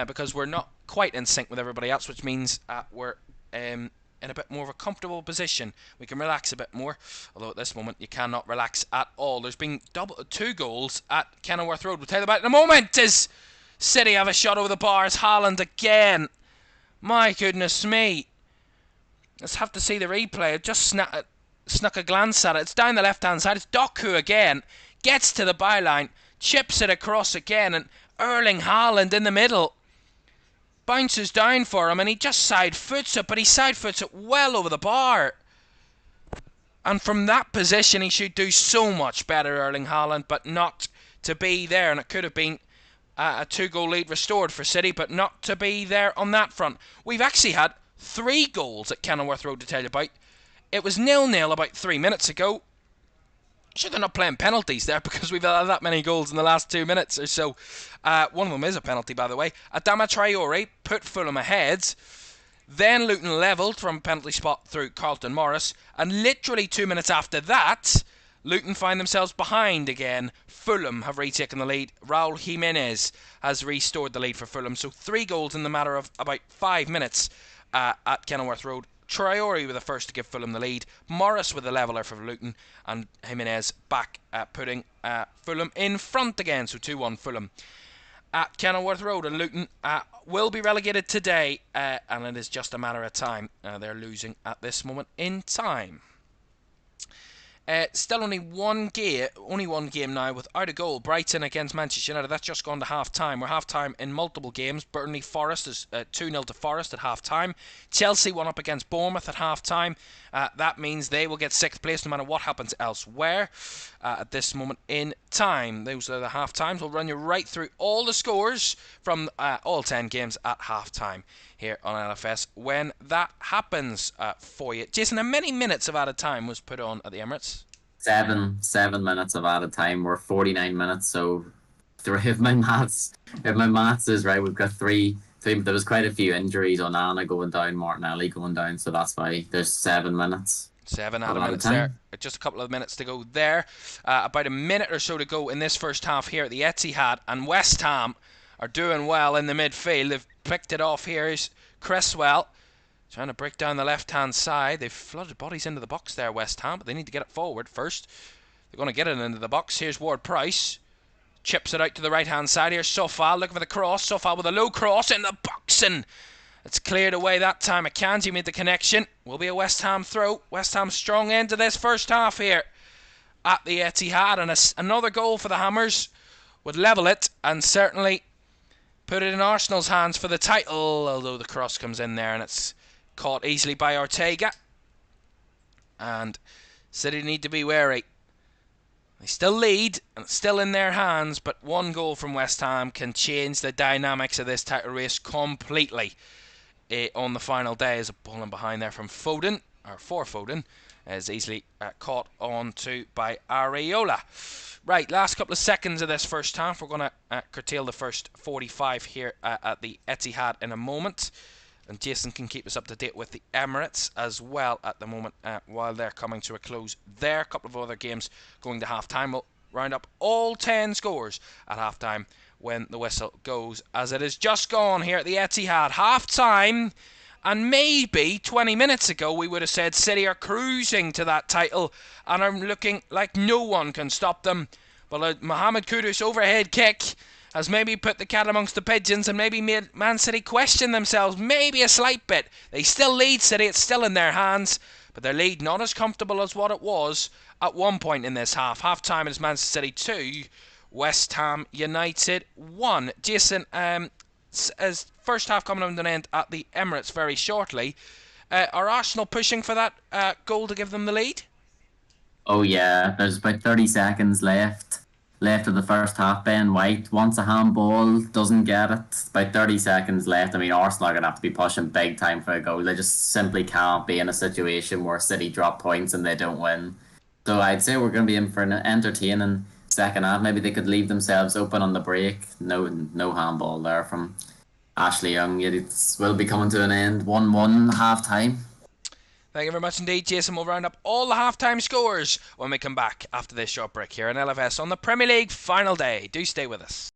because we're not quite in sync with everybody else, which means we're in a bit more of a comfortable position. We can relax a bit more, although at this moment you cannot relax at all. There's been 2 goals at Kenilworth Road. We'll tell you about it in a moment as City have a shot over the bars. Haaland again. My goodness me. Let's have to see the replay. I just snuck a glance at it. It's down the left-hand side. It's Doku again. Gets to the byline. Chips it across again. And Erling Haaland in the middle. Bounces down for him and he just side foots it, but he side foots it well over the bar. And from that position he should do so much better, Erling Haaland, but not to be there. And it could have been a 2-goal lead restored for City, but not to be there on that front. We've actually had 3 goals at Kenilworth Road to tell you about. It was 0-0 about 3 minutes ago. Sure, they're not playing penalties there because we've had that many goals in the last 2 minutes or so. One of them is a penalty, by the way. Adama Traore put Fulham ahead. Then Luton levelled from a penalty spot through Carlton Morris. And literally 2 minutes after that, Luton find themselves behind again. Fulham have retaken the lead. Raul Jimenez has restored the lead for Fulham. So 3 goals in the matter of about 5 minutes at Kenilworth Road. Traore were the first to give Fulham the lead. Morris with the leveller for Luton. And Jimenez back putting Fulham in front again. So 2-1 Fulham at Kenilworth Road. And Luton will be relegated today. And it is just a matter of time. They're losing at this moment in time. Still only one game now without a goal. Brighton against Manchester United. That's just gone to half-time. We're half-time in multiple games. Burnley Forest is 2-0 to Forest at half-time. Chelsea won up against Bournemouth at half-time. That means they will get 6th place no matter what happens elsewhere at this moment in time. Those are the half-times. We'll run you right through all the scores from all 10 games at half-time here on LFS when that happens for you. Jason, how many minutes of added time was put on at the Emirates? Seven minutes of added time. We're 49 minutes, so three if my maths is right, we've got three. There was quite a few injuries on Anna going down, Martinelli going down, so that's why there's 7 minutes Seven of added added minutes there. time. Just a couple of minutes to go there. About a minute or so to go in this first half here at the Etihad, and West Ham are doing well in the midfield. They've picked it off here. Here's Cresswell trying to break down the left-hand side. They've flooded bodies into the box there, West Ham, but they need to get it forward first. They're going to get it into the box. Here's Ward-Prowse. Chips it out to the right-hand side. Here's Sofal looking for the cross. Sofal with a low cross in the box, and it's cleared away that time. Akanji made the connection. Will be a West Ham throw. West Ham strong end to this first half here at the Etihad, and another goal for the Hammers would level it and certainly put it in Arsenal's hands for the title, although the cross comes in there and it's caught easily by Ortega. And City need to be wary. They still lead, and it's still in their hands, but one goal from West Ham can change the dynamics of this title race completely. On the final day is a ball in behind there from Foden, or for Foden, is easily caught on to by Areola. Right, last couple of seconds of this first half. We're going to curtail the first 45 here at the Etihad in a moment. And Jason can keep us up to date with the Emirates as well at the moment while they're coming to a close there. A couple of other games going to half-time. We'll round up all 10 scores at half-time when the whistle goes, as it is just gone here at the Etihad. Half-time, and maybe 20 minutes ago we would have said City are cruising to that title and are looking like no one can stop them. But a Mohamed Kudus overhead kick has maybe put the cat amongst the pigeons and maybe made Man City question themselves, maybe a slight bit. They still lead City, it's still in their hands, but their lead not as comfortable as what it was at one point in this half. Half-time is Manchester City 2, West Ham United 1. Jason, as first half coming to an end at the Emirates very shortly, are Arsenal pushing for that goal to give them the lead? Oh yeah, there's about 30 seconds left of the first half. Ben White wants a handball, doesn't get it. About 30 seconds left. I mean, Arsenal are going to have to be pushing big time for a goal. They just simply can't be in a situation where City drop points and they don't win. So I'd say we're going to be in for an entertaining second half. Maybe they could leave themselves open on the break. No handball there from Ashley Young. It will be coming to an end. 1-1 half time. Thank you very much indeed, Jason. We'll round up all the half-time scores when we come back after this short break here in LFS on the Premier League final day. Do stay with us.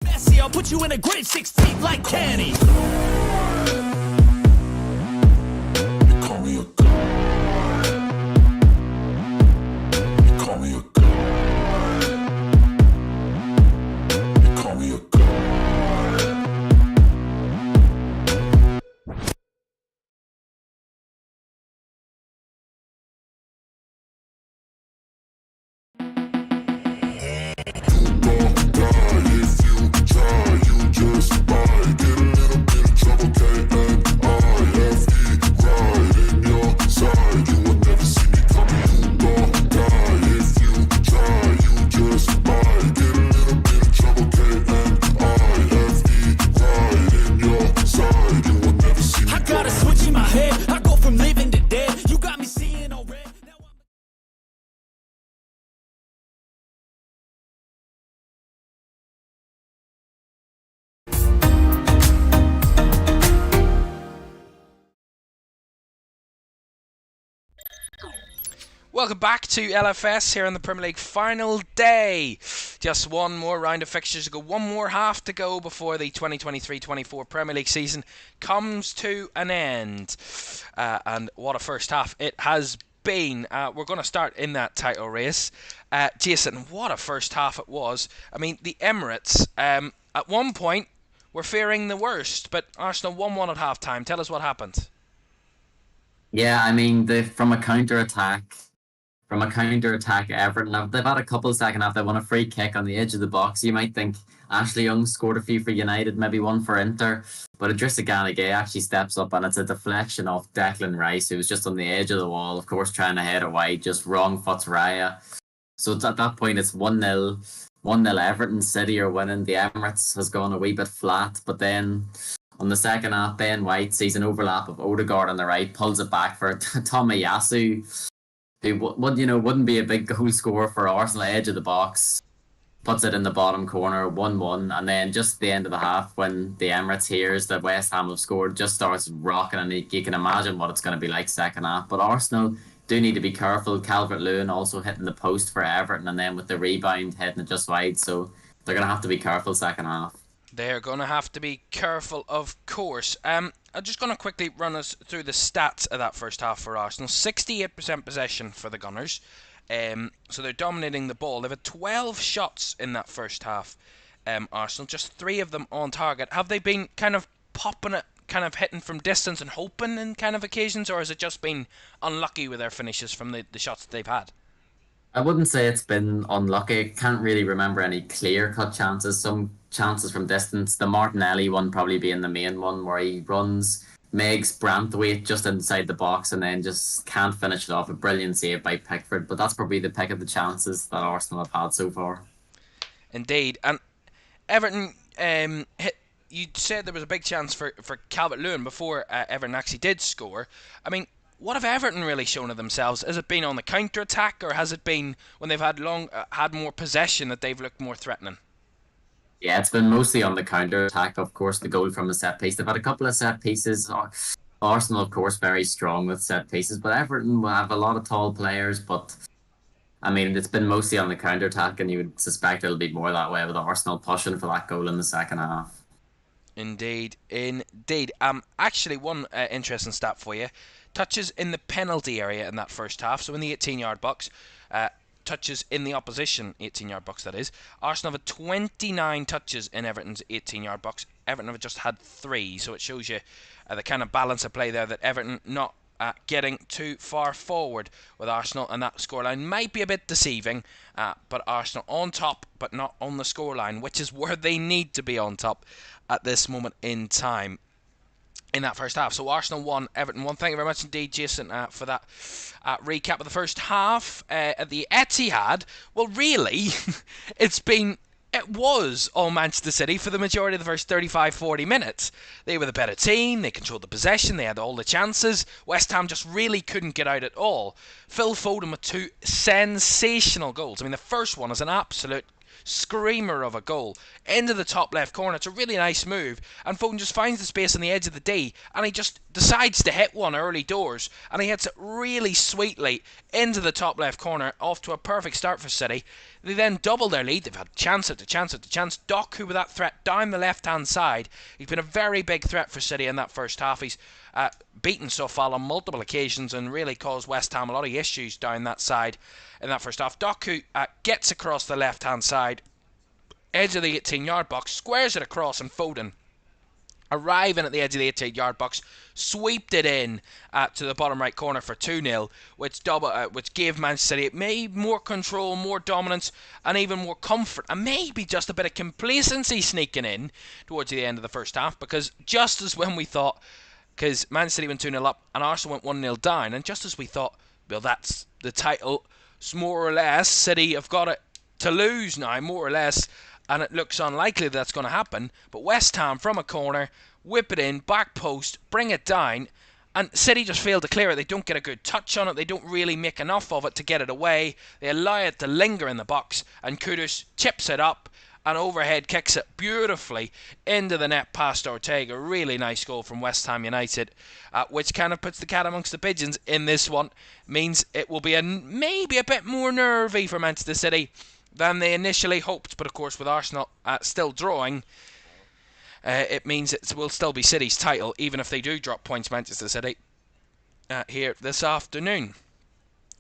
Messi, I'll put you in a grade 16 like Kenny. You call me a god. You call me a god. You call me a god. I got a switch in my head. I go from living to dead. You got me seeing all red. Now I'm Welcome back to LFS here on the Premier League final day. Just one more round of fixtures to go, one more half to go before the 2023-24 Premier League season comes to an end. And what a first half it has been. We're going to start in that title race. Jason, what a first half it was. I mean, the Emirates, At one point, we're fearing the worst, but Arsenal 1-1 at half-time. Tell us what happened. Yeah, I mean, from a counter attack, Everton, they've had a couple second half. They won a free kick on the edge of the box. You might think Ashley Young scored a few for United, maybe one for Inter, but Idrissa Gana Gueye actually steps up and it's a deflection off Declan Rice, who was just on the edge of the wall, of course, trying to head it wide, just wrong foots Raya. So at that point, it's 1-0. 1-0 Everton. City are winning. The Emirates has gone a wee bit flat, but then on the second half, Ben White sees an overlap of Odegaard on the right, pulls it back for Tomiyasu, who wouldn't be a big goal scorer for Arsenal, edge of the box, puts it in the bottom corner, 1-1, and then just the end of the half, when the Emirates hears that West Ham have scored, just starts rocking, and you can imagine what it's going to be like second half. But Arsenal do need to be careful. Calvert-Lewin also hitting the post for Everton, and then with the rebound hitting it just wide, so they're going to have to be careful second half. They're going to have to be careful, of course. I'm just going to quickly run us through the stats of that first half for Arsenal. 68% possession for the Gunners. So they're dominating the ball. They've had 12 shots in that first half, Arsenal. Just 3 of them on target. Have they been kind of popping it, kind of hitting from distance and hoping in kind of occasions, or has it just been unlucky with their finishes from the shots that they've had? I wouldn't say it's been unlucky. I can't really remember any clear-cut chances. Some chances from distance. The Martinelli one probably being the main one, where he runs, makes Branthwaite just inside the box and then just can't finish it off. A brilliant save by Pickford. But that's probably the pick of the chances that Arsenal have had so far. Indeed. And Everton, you said there was a big chance for Calvert-Lewin before Everton actually did score. I mean, what have Everton really shown of themselves? Has it been on the counter-attack, or has it been when they've had had more possession that they've looked more threatening? Yeah, it's been mostly on the counter attack. Of course, the goal from the set piece. They've had a couple of set pieces. Arsenal, of course, very strong with set pieces, but Everton will have a lot of tall players. But I mean, it's been mostly on the counter attack, and you would suspect it'll be more that way with Arsenal pushing for that goal in the second half. Indeed, indeed. Actually, one interesting stat for you: touches in the penalty area in that first half. So in the 18-yard box. Touches in the opposition 18-yard box, that is. Arsenal have 29 touches in Everton's 18-yard box. Everton have just had 3, so it shows you the kind of balance of play there, that Everton not getting too far forward with Arsenal, and that scoreline might be a bit deceiving, but Arsenal on top, but not on the scoreline, which is where they need to be on top at this moment in time. In that first half. So Arsenal 1, Everton 1. Thank you very much indeed, Jason, for that recap of the first half. At the Etihad, well, really, it was all Manchester City for the majority of the first 35-40 minutes. They were the better team, they controlled the possession, they had all the chances. West Ham just really couldn't get out at all. Phil Foden with 2 sensational goals. I mean, the first one is an absolute screamer of a goal into the top left corner. It's a really nice move, and Foden just finds the space on the edge of the D, and he just decides to hit one early doors, and he hits it really sweetly into the top left corner, off to a perfect start for City. They then double their lead. They've had chance after chance after chance. Doku with that threat down the left hand side. He's been a very big threat for City in that first half. He's beaten Sofal on multiple occasions and really caused West Ham a lot of issues down that side in that first half. Doku gets across the left hand side, edge of the 18-yard box, squares it across, and Foden, arriving at the edge of the 18-yard box, sweeped it in to the bottom right corner for 2-0, which gave Manchester City maybe more control, more dominance, and even more comfort, and maybe just a bit of complacency sneaking in towards the end of the first half, because just as when we thought, because Manchester City went 2-0 up and Arsenal went 1-0 down, and just as we thought, well, that's the title, more or less, City have got it to lose now, more or less, and it looks unlikely that's going to happen, but West Ham from a corner, whip it in, back post, bring it down, and City just fail to clear it. They don't get a good touch on it, they don't really make enough of it to get it away, they allow it to linger in the box, and Kudus chips it up, and overhead kicks it beautifully into the net past Ortega. Really nice goal from West Ham United, which kind of puts the cat amongst the pigeons in this one. Means it will be maybe a bit more nervy for Manchester City than they initially hoped. But of course, with Arsenal still drawing, it means it will still be City's title, even if they do drop points, Manchester City, here this afternoon.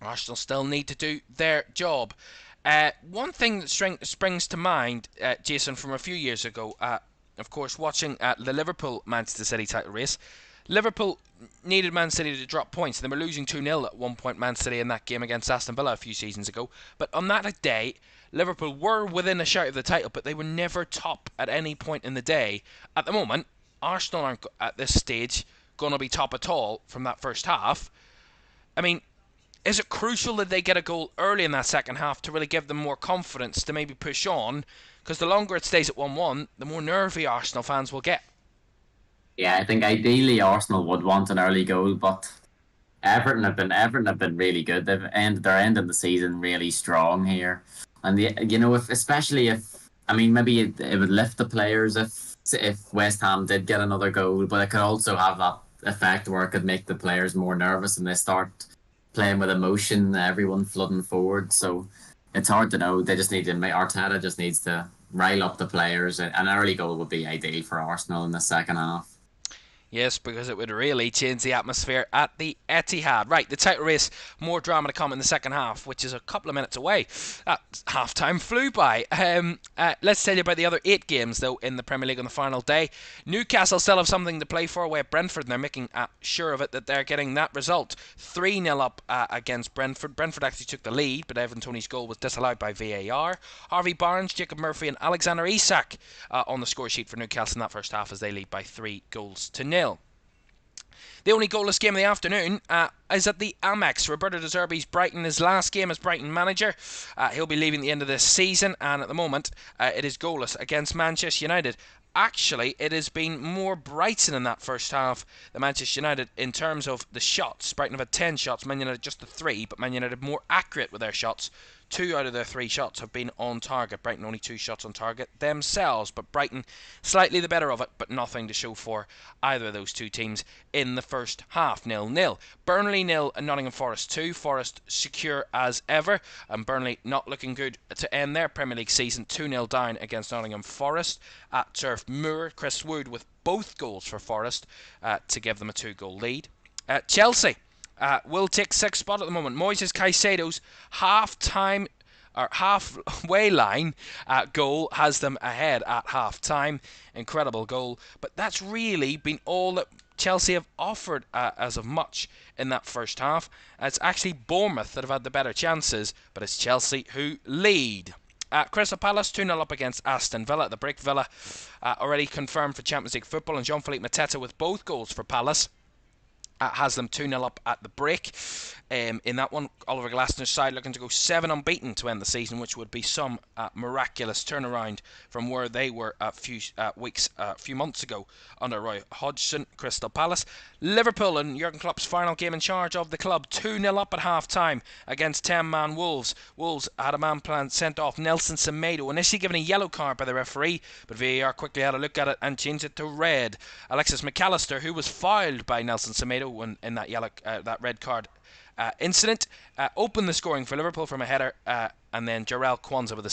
Arsenal still need to do their job. One thing that springs to mind, Jason, from a few years ago, of course, watching the Liverpool-Manchester City title race, Liverpool needed Man City to drop points. They were losing 2-0 at one point, Man City, in that game against Aston Villa a few seasons ago. But on that day, Liverpool were within a shout of the title, but they were never top at any point in the day. At the moment, Arsenal aren't, at this stage, going to be top at all from that first half. I mean, is it crucial that they get a goal early in that second half to really give them more confidence to maybe push on? Because the longer it stays at 1-1, the more nervy Arsenal fans will get. Yeah, I think ideally Arsenal would want an early goal, but Everton have been really good. They're ending the season really strong here, and especially if, I mean, maybe it would lift the players if West Ham did get another goal, but it could also have that effect where it could make the players more nervous and they start playing with emotion, everyone flooding forward. So it's hard to know. They just need to Arteta just needs to rile up the players. An early goal would be ideal for Arsenal in the second half. Yes, because it would really change the atmosphere at the Etihad. Right, the title race, more drama to come in the second half, which is a couple of minutes away. Half-time flew by. Let's tell you about the other 8 games, though, in the Premier League on the final day. Newcastle still have something to play for away at Brentford, and they're making sure of it that they're getting that result. 3-0 up against Brentford. Brentford actually took the lead, but Evan Toney's goal was disallowed by VAR. Harvey Barnes, Jacob Murphy and Alexander Isak on the score sheet for Newcastle in that first half as they lead by 3-0. The only goalless game of the afternoon is at the Amex. Roberto De Zerbi's Brighton, his last game as Brighton manager. He'll be leaving at the end of this season, and at the moment it is goalless against Manchester United. Actually, it has been more Brighton in that first half than Manchester United in terms of the shots. Brighton have had 10 shots, Man United just the 3, but Man United more accurate with their shots. 2 out of their 3 shots have been on target. Brighton only 2 shots on target themselves, but Brighton slightly the better of it, but nothing to show for either of those two teams in the first half. 0-0. Burnley 0 and Nottingham Forest 2. Forest secure as ever, and Burnley not looking good to end their Premier League season. 2-0 down against Nottingham Forest at Turf Moor. Chris Wood with both goals for Forest to give them a 2-goal lead. Chelsea will take 6th spot at the moment. Moises Caicedo's half-time or halfway line goal has them ahead at half-time. Incredible goal. But that's really been all that Chelsea have offered as of much in that first half. It's actually Bournemouth that have had the better chances, but it's Chelsea who lead. Crystal Palace 2-0 up against Aston Villa at the Brick. Villa already confirmed for Champions League football, and Jean-Philippe Mateta with both goals for Palace. Has them 2-0 up at the break. In that one, Oliver Glasner's side looking to go 7 unbeaten to end the season, which would be some miraculous turnaround from where they were a few months ago under Roy Hodgson. Crystal Palace. Liverpool and Jurgen Klopp's final game in charge of the club, 2-0 up at half-time against 10-man Wolves. Wolves had a man plan sent off, Nelson Semedo, initially given a yellow card by the referee, but VAR quickly had a look at it and changed it to red. Alexis McAllister, who was fouled by Nelson Semedo in that red card incident, opened the scoring for Liverpool from a header, and then Jarell Kwanzaa with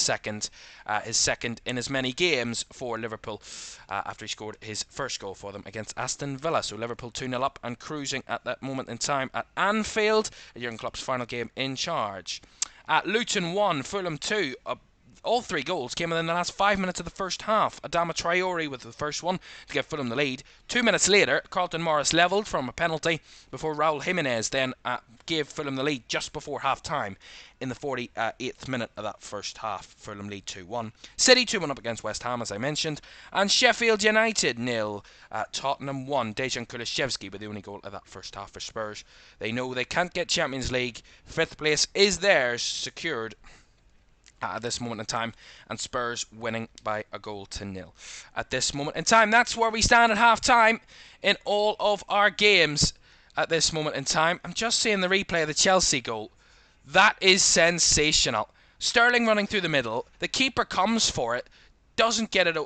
his second in as many games for Liverpool after he scored his first goal for them against Aston Villa. So Liverpool 2-0 up and cruising at that moment in time at Anfield, Jurgen Klopp's final game in charge. Luton 1, Fulham 2. All 3 goals came in the last 5 minutes of the first half. Adama Traore with the first one to give Fulham the lead. 2 minutes later, Carlton Morris levelled from a penalty before Raul Jimenez then gave Fulham the lead just before half-time in the 48th minute of that first half. Fulham lead 2-1. City 2-1 up against West Ham, as I mentioned. And Sheffield United 0, Tottenham 1. Dejan Kulusevski with the only goal of that first half for Spurs. They know they can't get Champions League. 5th place is theirs, secured at this moment in time, and Spurs winning by 1-0 at this moment in time. That's where we stand at half-time in all of our games at this moment in time. I'm just seeing the replay of the Chelsea goal. That is sensational. Sterling running through the middle, the keeper comes for it, doesn't get it,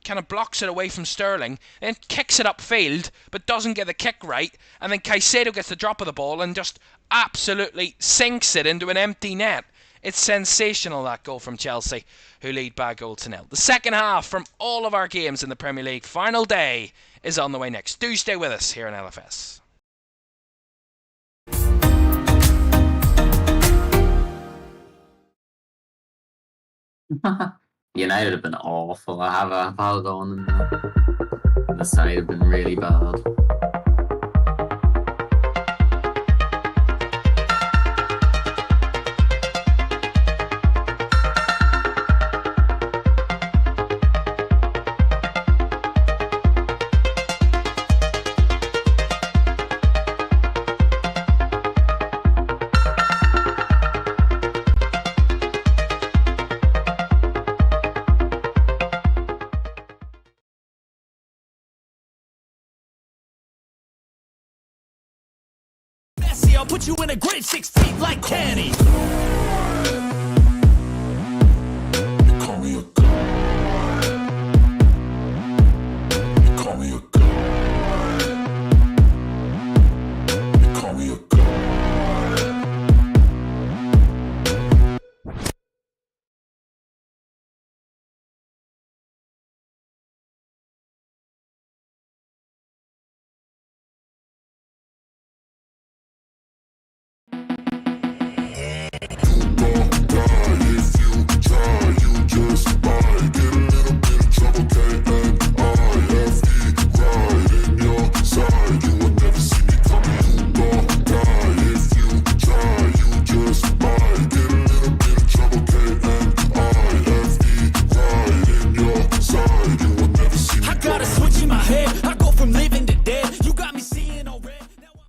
kind of blocks it away from Sterling, then kicks it upfield, but doesn't get the kick right, and then Caicedo gets the drop of the ball and just absolutely sinks it into an empty net. It's sensational, that goal from Chelsea, who lead by 1-0. The second half from all of our games in the Premier League final day is on the way next. Do stay with us here on LFS. United have been awful. I've had it on, and the side have been really bad. Messi, I'll put you in a grave 6 feet like Kenny. You call me a god. You call me a god. You call me a god. I got a switch in my head. I go from living to dead. You got me seeing all red. Now I'm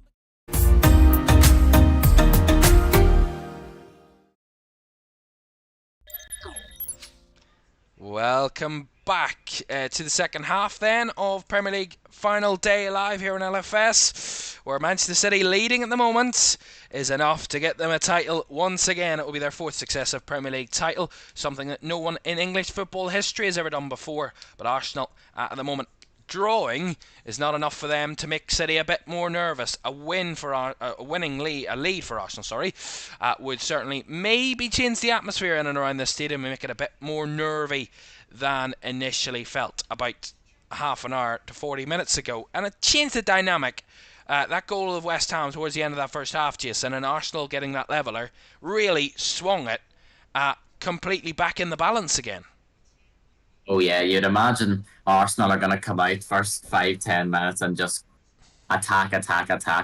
Welcome back to the second half then of Premier League final day live here in LFS, where Manchester City leading at the moment is enough to get them a title once again. It will be their fourth successive Premier League title, something that no one in English football history has ever done before. But Arsenal at the moment drawing is not enough for them to make City a bit more nervous. A lead for Arsenal, would certainly maybe change the atmosphere in and around the stadium and make it a bit more nervy than initially felt about half an hour to 40 minutes ago, and it changed the dynamic. That goal of West Ham towards the end of that first half, Jason, and Arsenal getting that leveller really swung it completely back in the balance again. Oh yeah, you'd imagine Arsenal are going to come out first 5-10 minutes and just attack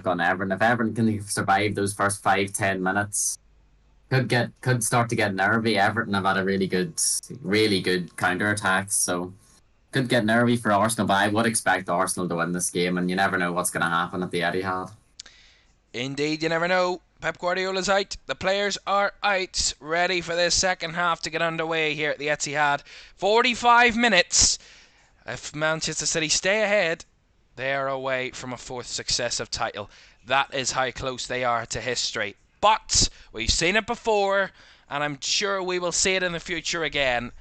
on Everton. If Everton can survive those first 5-10 minutes, could start to get nervy. Everton have had a really good counter attacks, so could get nervy for Arsenal. But I would expect Arsenal to win this game, and you never know what's going to happen at the Etihad. Indeed, you never know. Pep Guardiola's out. The players are out, ready for this second half to get underway here at the Etihad. 45 minutes. If Manchester City stay ahead, they are away from a fourth successive title. That is how close they are to history. But we've seen it before, and I'm sure we will see it in the future again.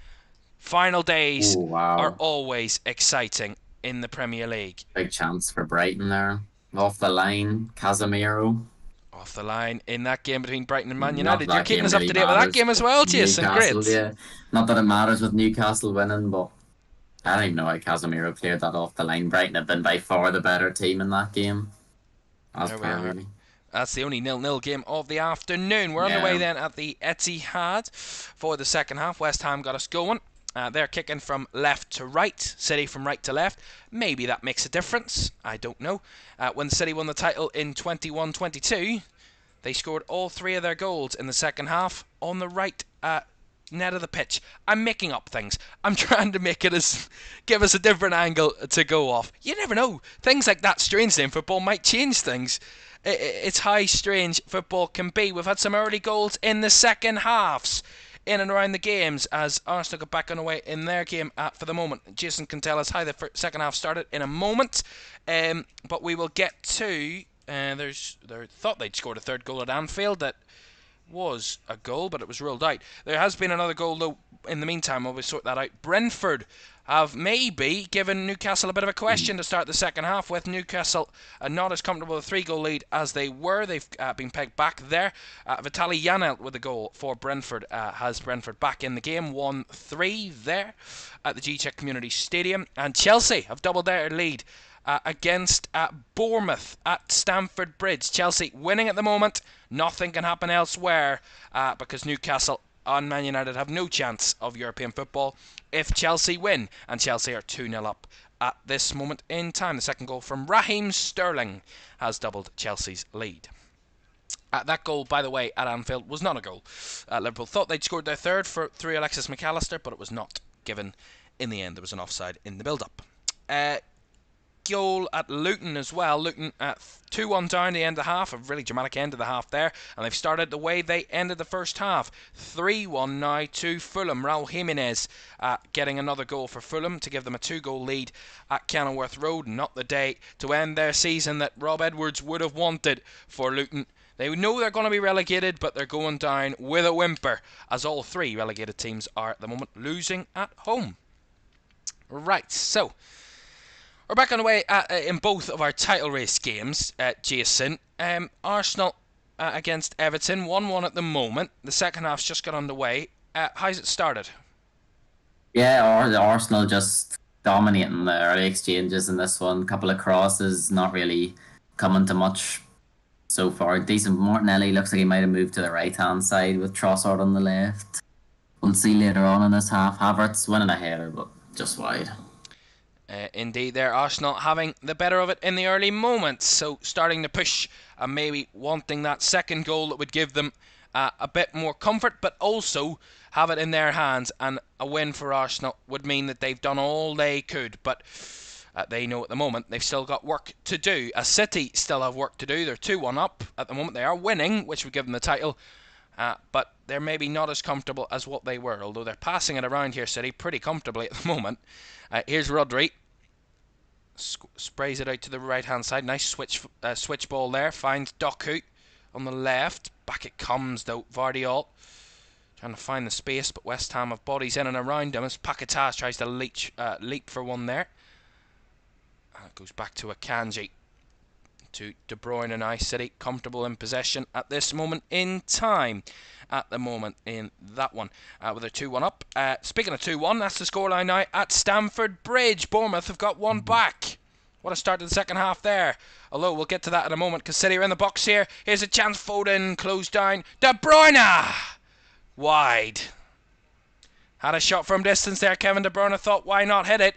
Final days are always exciting in the Premier League. Big chance for Brighton there. Off the line, Casemiro. Off the line in that game between Brighton and Man United. You're keeping us up to date with that game as well, Jason. Great. Yeah. Not that it matters with Newcastle winning, but I don't even know how Casemiro cleared that off the line. Brighton have been by far the better team in that game. That's the only 0-0 game of the afternoon. We're underway then at the Etihad for the second half. West Ham got us going. They're kicking from left to right, City from right to left. Maybe that makes a difference. I don't know. When City won the title in 21-22, they scored all three of their goals in the second half on the right net of the pitch. I'm making up things. I'm trying to make it give us a different angle to go off. You never know. Things like that, strangely, in football might change things. It's how strange football can be. We've had some early goals in the second halves in and around the games as Arsenal got back on the way in their game for the moment. Jason can tell us how the second half started in a moment, but we will get to they thought they'd scored a third goal at Anfield that was a goal, but it was ruled out. There has been another goal though in the meantime while we sort that out. Brentford have maybe given Newcastle a bit of a question to start the second half with. Newcastle not as comfortable with a 3-goal lead as they were. They've been pegged back there. Vitaly Janelt with a goal for Brentford has Brentford back in the game. 1-3 there at the G-Check Community Stadium. And Chelsea have doubled their lead against Bournemouth at Stamford Bridge. Chelsea winning at the moment. Nothing can happen elsewhere because Newcastle and Man United have no chance of European football if Chelsea win, and Chelsea are 2-0 up at this moment in time. The second goal from Raheem Sterling has doubled Chelsea's lead. That goal, by the way, at Anfield was not a goal. Liverpool thought they'd scored their third through Alexis McAllister, but it was not given in the end. There was an offside in the build-up. Goal at Luton as well. Luton at 2-1 down the end of the half. A really dramatic end of the half there. And they've started the way they ended the first half. 3-1 now to Fulham. Raul Jimenez getting another goal for Fulham to give them a 2-goal lead at Kenilworth Road. Not the day to end their season that Rob Edwards would have wanted for Luton. They know they're going to be relegated, but they're going down with a whimper, as all three relegated teams are at the moment losing at home. Right, so we're back on the way in both of our title race games, Jason. Arsenal against Everton, 1-1 at the moment. The second half's just got underway. How's it started? Yeah, the Arsenal just dominating the early exchanges in this one. Couple of crosses, not really coming to much so far. Decent. Martinelli looks like he might have moved to the right-hand side with Trossard on the left. We'll see later on in this half. Havertz winning a header, but just wide. Indeed, there, Arsenal having the better of it in the early moments, so starting to push and maybe wanting that second goal that would give them a bit more comfort, but also have it in their hands, and a win for Arsenal would mean that they've done all they could, but they know at the moment they've still got work to do. City still have work to do. They're 2-1 up at the moment. They are winning, which would give them the title, but they're maybe not as comfortable as what they were, although they're passing it around here, City, pretty comfortably at the moment. Here's Rodri. Sprays it out to the right hand side. Nice switch ball there. Finds Doku on the left. Back it comes though. Vardiol trying to find the space, but West Ham have bodies in and around him as Paquetá tries to leap for one there. It goes back to Akanji. To De Bruyne and City comfortable in possession at this moment in time. At the moment in that one, with a 2-1 up. Speaking of 2-1, that's the scoreline now at Stamford Bridge. Bournemouth have got one back. What a start to the second half there. Although we'll get to that in a moment because City are in the box here. Here's a chance. Foden closed down. De Bruyne wide. Had a shot from distance there. Kevin De Bruyne thought, why not hit it?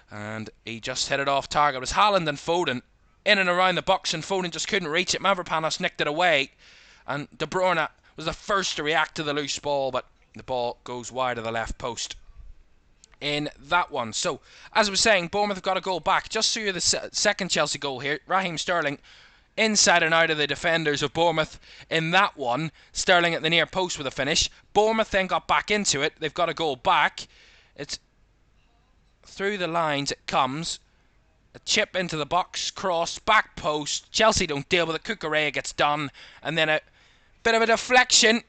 And he just hit it off target. It was Haaland and Foden in and around the box, and Foden just couldn't reach it. Mavropanos nicked it away, and De Bruyne was the first to react to the loose ball, but the ball goes wide of the left post in that one. So, as I was saying, Bournemouth have got a goal back. Just so you're the second Chelsea goal here, Raheem Sterling inside and out of the defenders of Bournemouth in that one. Sterling at the near post with a finish. Bournemouth then got back into it. They've got a goal back. It's through the lines it comes. A chip into the box, cross, back post. Chelsea don't deal with it. Cucurella gets done, and then a bit of a deflection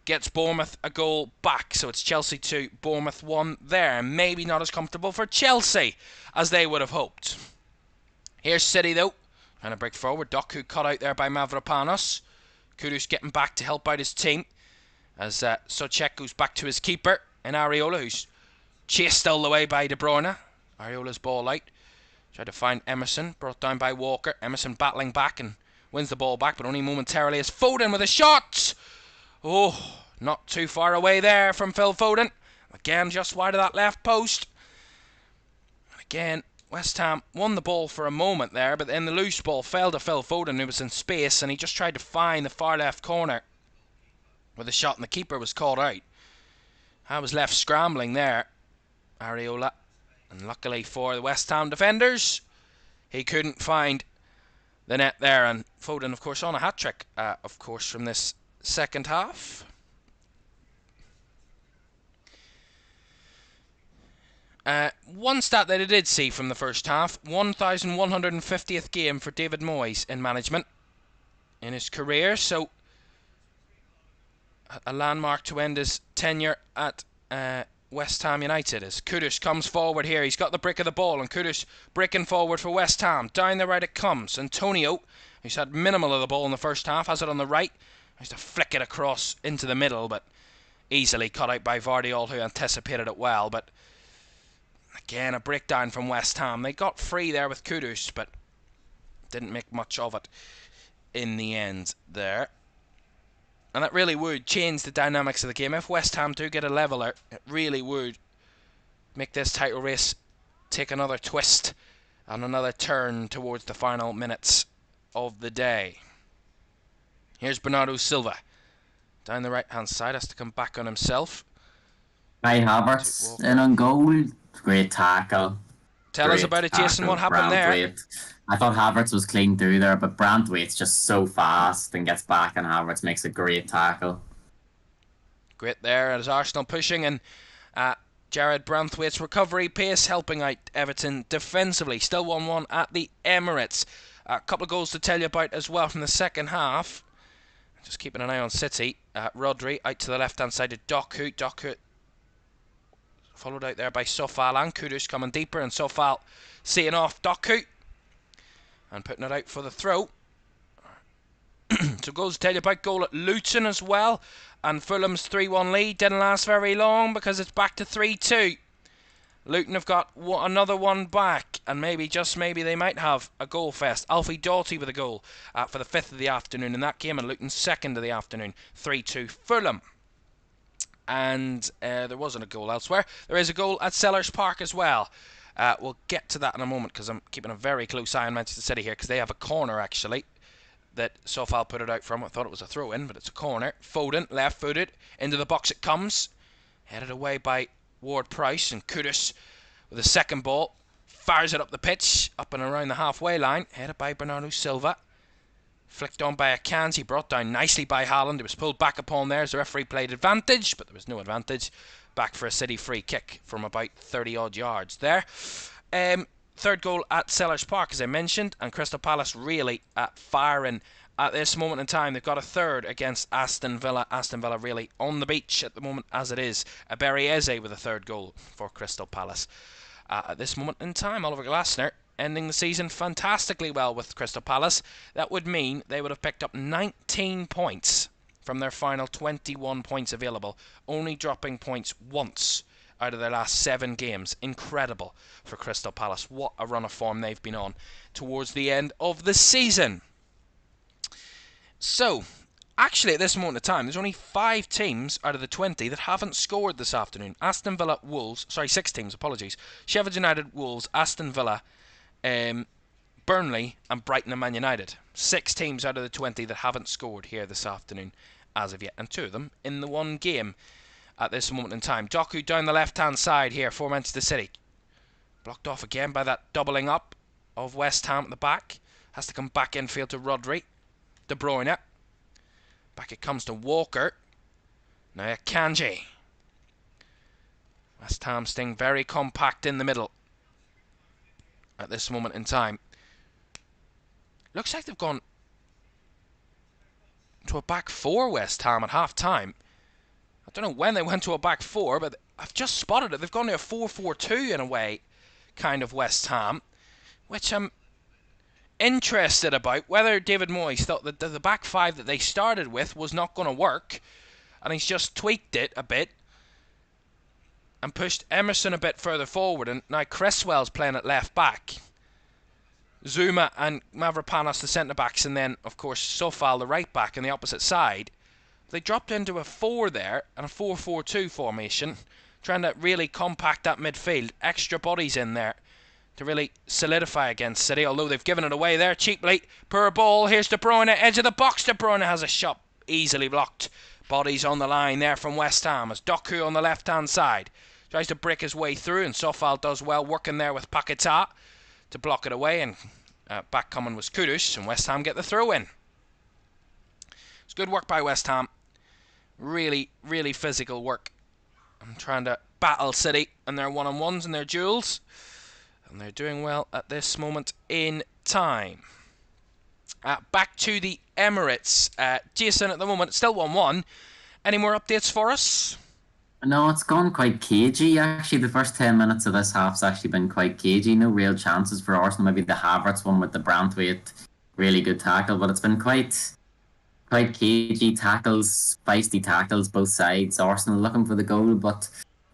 gets Bournemouth a goal back. So it's Chelsea 2, Bournemouth 1 there. Maybe not as comfortable for Chelsea as they would have hoped. Here's City though, trying to break forward. Doku cut out there by Mavropanos. Kudus getting back to help out his team as Souček goes back to his keeper, and Areola, who's chased all the way by De Bruyne. Areola's ball out. Tried to find Emerson, brought down by Walker. Emerson battling back and wins the ball back, but only momentarily as Foden with a shot. Oh, not too far away there from Phil Foden. Again, just wide of that left post. And again, West Ham won the ball for a moment there, but then the loose ball fell to Phil Foden, who was in space, and he just tried to find the far left corner with a shot, and the keeper was caught out. I was left scrambling there, Areola. And luckily for the West Ham defenders, he couldn't find the net there. And Foden, of course, on a hat-trick, of course, from this second half. One stat that I did see from the first half, 1,150th game for David Moyes in management in his career. So, a landmark to end his tenure at West Ham United as Kudus comes forward here. He's got the brick of the ball, and Kudus breaking forward for West Ham. Down the right it comes. Antonio, who's had minimal of the ball in the first half, has it on the right. Has to flick it across into the middle, but easily cut out by Vardiol, who anticipated it well. But again, a breakdown from West Ham. They got free there with Kudus, but didn't make much of it in the end there. And that really would change the dynamics of the game. If West Ham do get a leveller, it really would make this title race take another twist and another turn towards the final minutes of the day. Here's Bernardo Silva. Down the right-hand side, has to come back on himself. Kai Havertz in on goal. Great tackle. Tell us about it, Jason. What happened there? I thought Havertz was clean through there, but Brandtwaite's just so fast and gets back, and Havertz makes a great tackle. Great there as Arsenal pushing, and Jared Brandtwaite's recovery pace helping out Everton defensively. Still 1-1 at the Emirates. A couple of goals to tell you about as well from the second half. Just keeping an eye on City. Rodri out to the left-hand side of Doku. Doku followed out there by Sofal and Kudus coming deeper, and Sofal seeing off Doku and putting it out for the throw. So goals to tell you about. Goal at Luton as well, and Fulham's 3-1 lead didn't last very long because it's back to 3-2. Luton have got another one back, and maybe, just maybe, they might have a goal fest. Alfie Doughty with a goal for the 5th of the afternoon in that game, and Luton's 2nd of the afternoon, 3-2 Fulham. And there wasn't a goal elsewhere. There is a goal at Sellers Park as well. We'll get to that in a moment because I'm keeping a very close eye on Manchester City here because they have a corner actually that Sofal put it out from. I thought it was a throw-in, but it's a corner. Foden, left-footed, into the box it comes. Headed away by Ward-Prowse, and Kudus with a second ball. Fires it up the pitch, up and around the halfway line. Headed by Bernardo Silva. Flicked on by Akanji, brought down nicely by Haaland. It was pulled back upon there as the referee played advantage, but there was no advantage. Back for a City free kick from about 30-odd yards there. Third goal at Sellers Park, as I mentioned, and Crystal Palace really firing at this moment in time. They've got a third against Aston Villa. Aston Villa really on the beach at the moment as it is. Barry Eze with a third goal for Crystal Palace. At this moment in time, Oliver Glasner ending the season fantastically well with Crystal Palace. That would mean they would have picked up 19 points from their final 21 points available, only dropping points once out of their last 7 games. Incredible for Crystal Palace. What a run of form they've been on towards the end of the season. So, actually at this moment in time, there's only 5 teams out of the 20 that haven't scored this afternoon. Aston Villa, Wolves, 6 teams, apologies. Sheffield United, Wolves, Aston Villa, Burnley and Brighton and Man United. 6 teams out of the 20 that haven't scored here this afternoon as of yet, and 2 of them in the one game at this moment in time. Doku down the left-hand side here for Manchester City. Blocked off again by that doubling up of West Ham at the back. Has to come back infield to Rodri. De Bruyne. Back it comes to Walker. Now Akanji. West Ham staying very compact in the middle at this moment in time. Looks like they've gone to a back 4, West Ham, at half-time. I don't know when they went to a back 4, but I've just spotted it. They've gone to a 4-4-2 in a way, kind of West Ham, which I'm interested about. Whether David Moyes thought that the back 5 that they started with was not going to work, and he's just tweaked it a bit and pushed Emerson a bit further forward, and now Cresswell's playing at left back. Zuma and Mavropanos the centre backs, and then of course Sofal the right back on the opposite side. They dropped into a 4 there and a 4-4-2 formation, trying to really compact that midfield. Extra bodies in there to really solidify against City, although they've given it away there cheaply. Poor ball, here's De Bruyne, edge of the box. De Bruyne has a shot easily blocked. Bodies on the line there from West Ham as Doku on the left hand side tries to break his way through, and Sofal does well working there with Paquetá to block it away, and back coming was Kudus, and West Ham get the throw in. It's good work by West Ham. Really, really physical work. I'm trying to battle City and their one-on-ones and their duels, and they're doing well at this moment in time. Back to the Emirates. Jason, at the moment, still 1-1. Any more updates for us? No, it's gone quite cagey, actually. The first 10 minutes of this half's actually been quite cagey. No real chances for Arsenal. Maybe the Havertz one with the Brandtwaite, really good tackle, but it's been quite cagey tackles, feisty tackles, both sides. Arsenal looking for the goal, but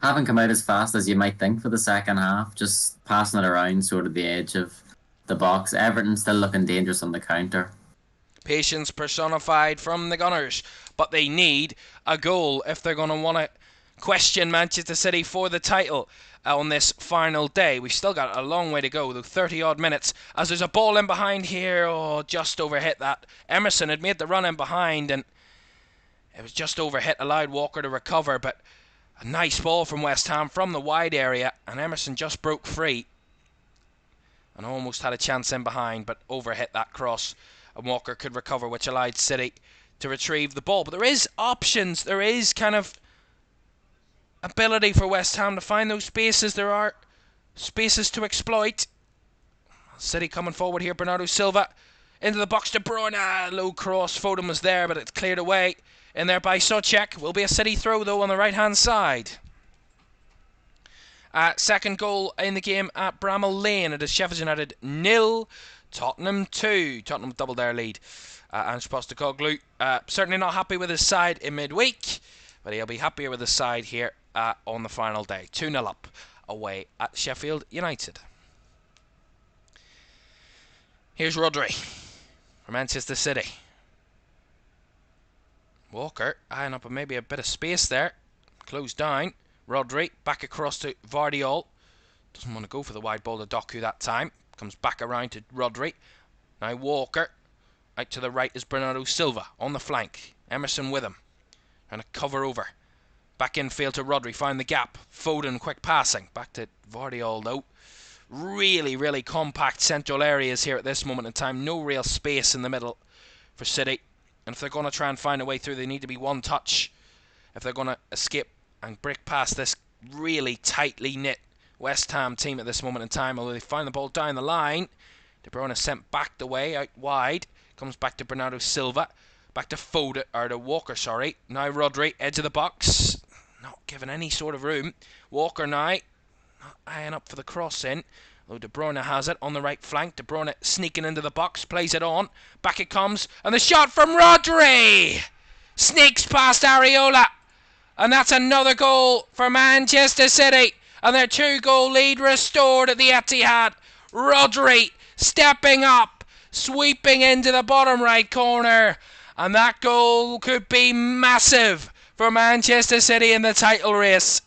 haven't come out as fast as you might think for the second half. Just passing it around sort of the edge of the box. Everton still looking dangerous on the counter. Patience personified from the Gunners, but they need a goal if they're going to want to question Manchester City for the title on this final day. We've still got a long way to go, though, 30 odd minutes, as there's a ball in behind here. Oh, just overhit that. Emerson had made the run in behind, and it was just overhit, allowed Walker to recover, but a nice ball from West Ham from the wide area, and Emerson just broke free and almost had a chance in behind, but overhit that cross, and Walker could recover, which allowed City to retrieve the ball. But there is options, there is kind of ability for West Ham to find those spaces. There are spaces to exploit. City coming forward here, Bernardo Silva into the box, De Bruyne, low cross, Foden was there, but it's cleared away in there by Souček. Will be a City throw though on the right hand side. Second goal in the game at Bramall Lane. It is Sheffield United 0, Tottenham 2. Tottenham doubled their lead. Ange Postecoglou certainly not happy with his side in midweek, but he'll be happier with his side here on the final day. 2-0 up away at Sheffield United. Here's Rodri for Manchester City. Walker eyeing up maybe a bit of space there. Closed down. Rodri back across to Vardiol. Doesn't want to go for the wide ball to Doku that time. Comes back around to Rodri. Now Walker. Out to the right is Bernardo Silva on the flank. Emerson with him. Trying to cover over. Back infield to Rodri. Found the gap. Foden quick passing. Back to Vardiol though. Really, really compact central areas here at this moment in time. No real space in the middle for City. And if they're going to try and find a way through, they need to be one touch. If they're going to escape and break past this really tightly knit West Ham team at this moment in time. Although they find the ball down the line. De Bruyne is sent back the way, out wide. Comes back to Bernardo Silva. Back to Foden, or to Walker, sorry. Now Rodri, edge of the box. Not given any sort of room. Walker now, not eyeing up for the cross in. Though De Bruyne has it on the right flank. De Bruyne sneaking into the box, plays it on. Back it comes, and the shot from Rodri! Sneaks past Areola. And that's another goal for Manchester City. And their 2-goal lead restored at the Etihad. Rodri stepping up, sweeping into the bottom right corner. And that goal could be massive for Manchester City in the title race.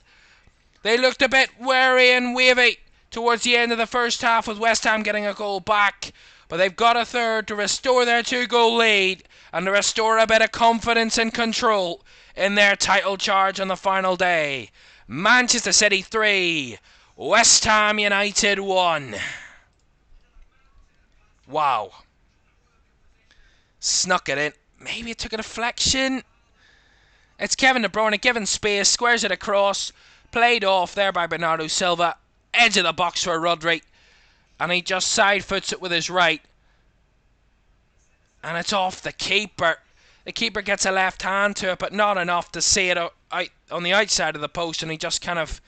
They looked a bit wary and wavy towards the end of the first half, with West Ham getting a goal back. But they've got a third to restore their 2-goal lead and to restore a bit of confidence and control in their title charge on the final day. Manchester City 3, West Ham United 1. Wow. Snuck it in. Maybe it took a deflection. It's Kevin De Bruyne given space, squares it across, played off there by Bernardo Silva. Edge of the box for Rodri. And he just side foots it with his right. And it's off the keeper. The keeper gets a left hand to it, but not enough to see it out on the outside of the post, and he just kind of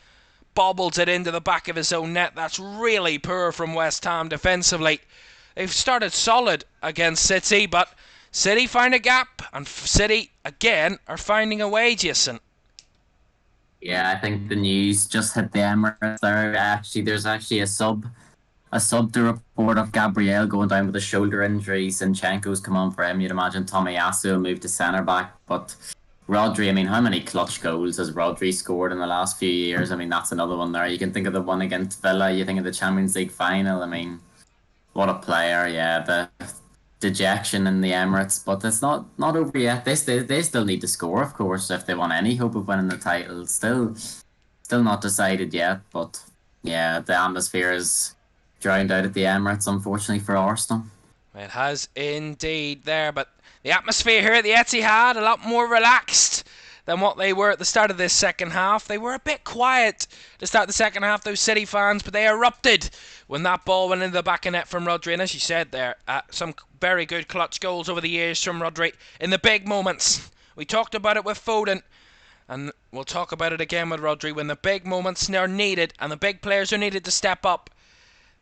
bobbles it into the back of his own net. That's really poor from West Ham defensively. They've started solid against City, but City find a gap, and City, again, are finding a way, Jason. Yeah, I think the news just hit the Emirates there. There's actually a sub to report of Gabriel going down with a shoulder injury. Zinchenko's come on for him. You'd imagine Tomiyasu will move to centre back. But Rodri, I mean, how many clutch goals has Rodri scored in the last few years? I mean, that's another one there. You can think of the one against Villa. You think of the Champions League final. I mean, what a player. Yeah, the dejection in the Emirates. But it's not over yet. They still need to score, of course, if they want any hope of winning the title. Still not decided yet. But yeah, the atmosphere is drowned out at the Emirates, unfortunately for Arsenal. It has indeed there, but the atmosphere here at the Etihad a lot more relaxed than what they were at the start of this second half. They were a bit quiet to start the second half, those City fans, but they erupted when that ball went into the back of net from Rodri. And as you said there, some very good clutch goals over the years from Rodri in the big moments. We talked about it with Foden, and we'll talk about it again with Rodri. When the big moments are needed and the big players are needed to step up,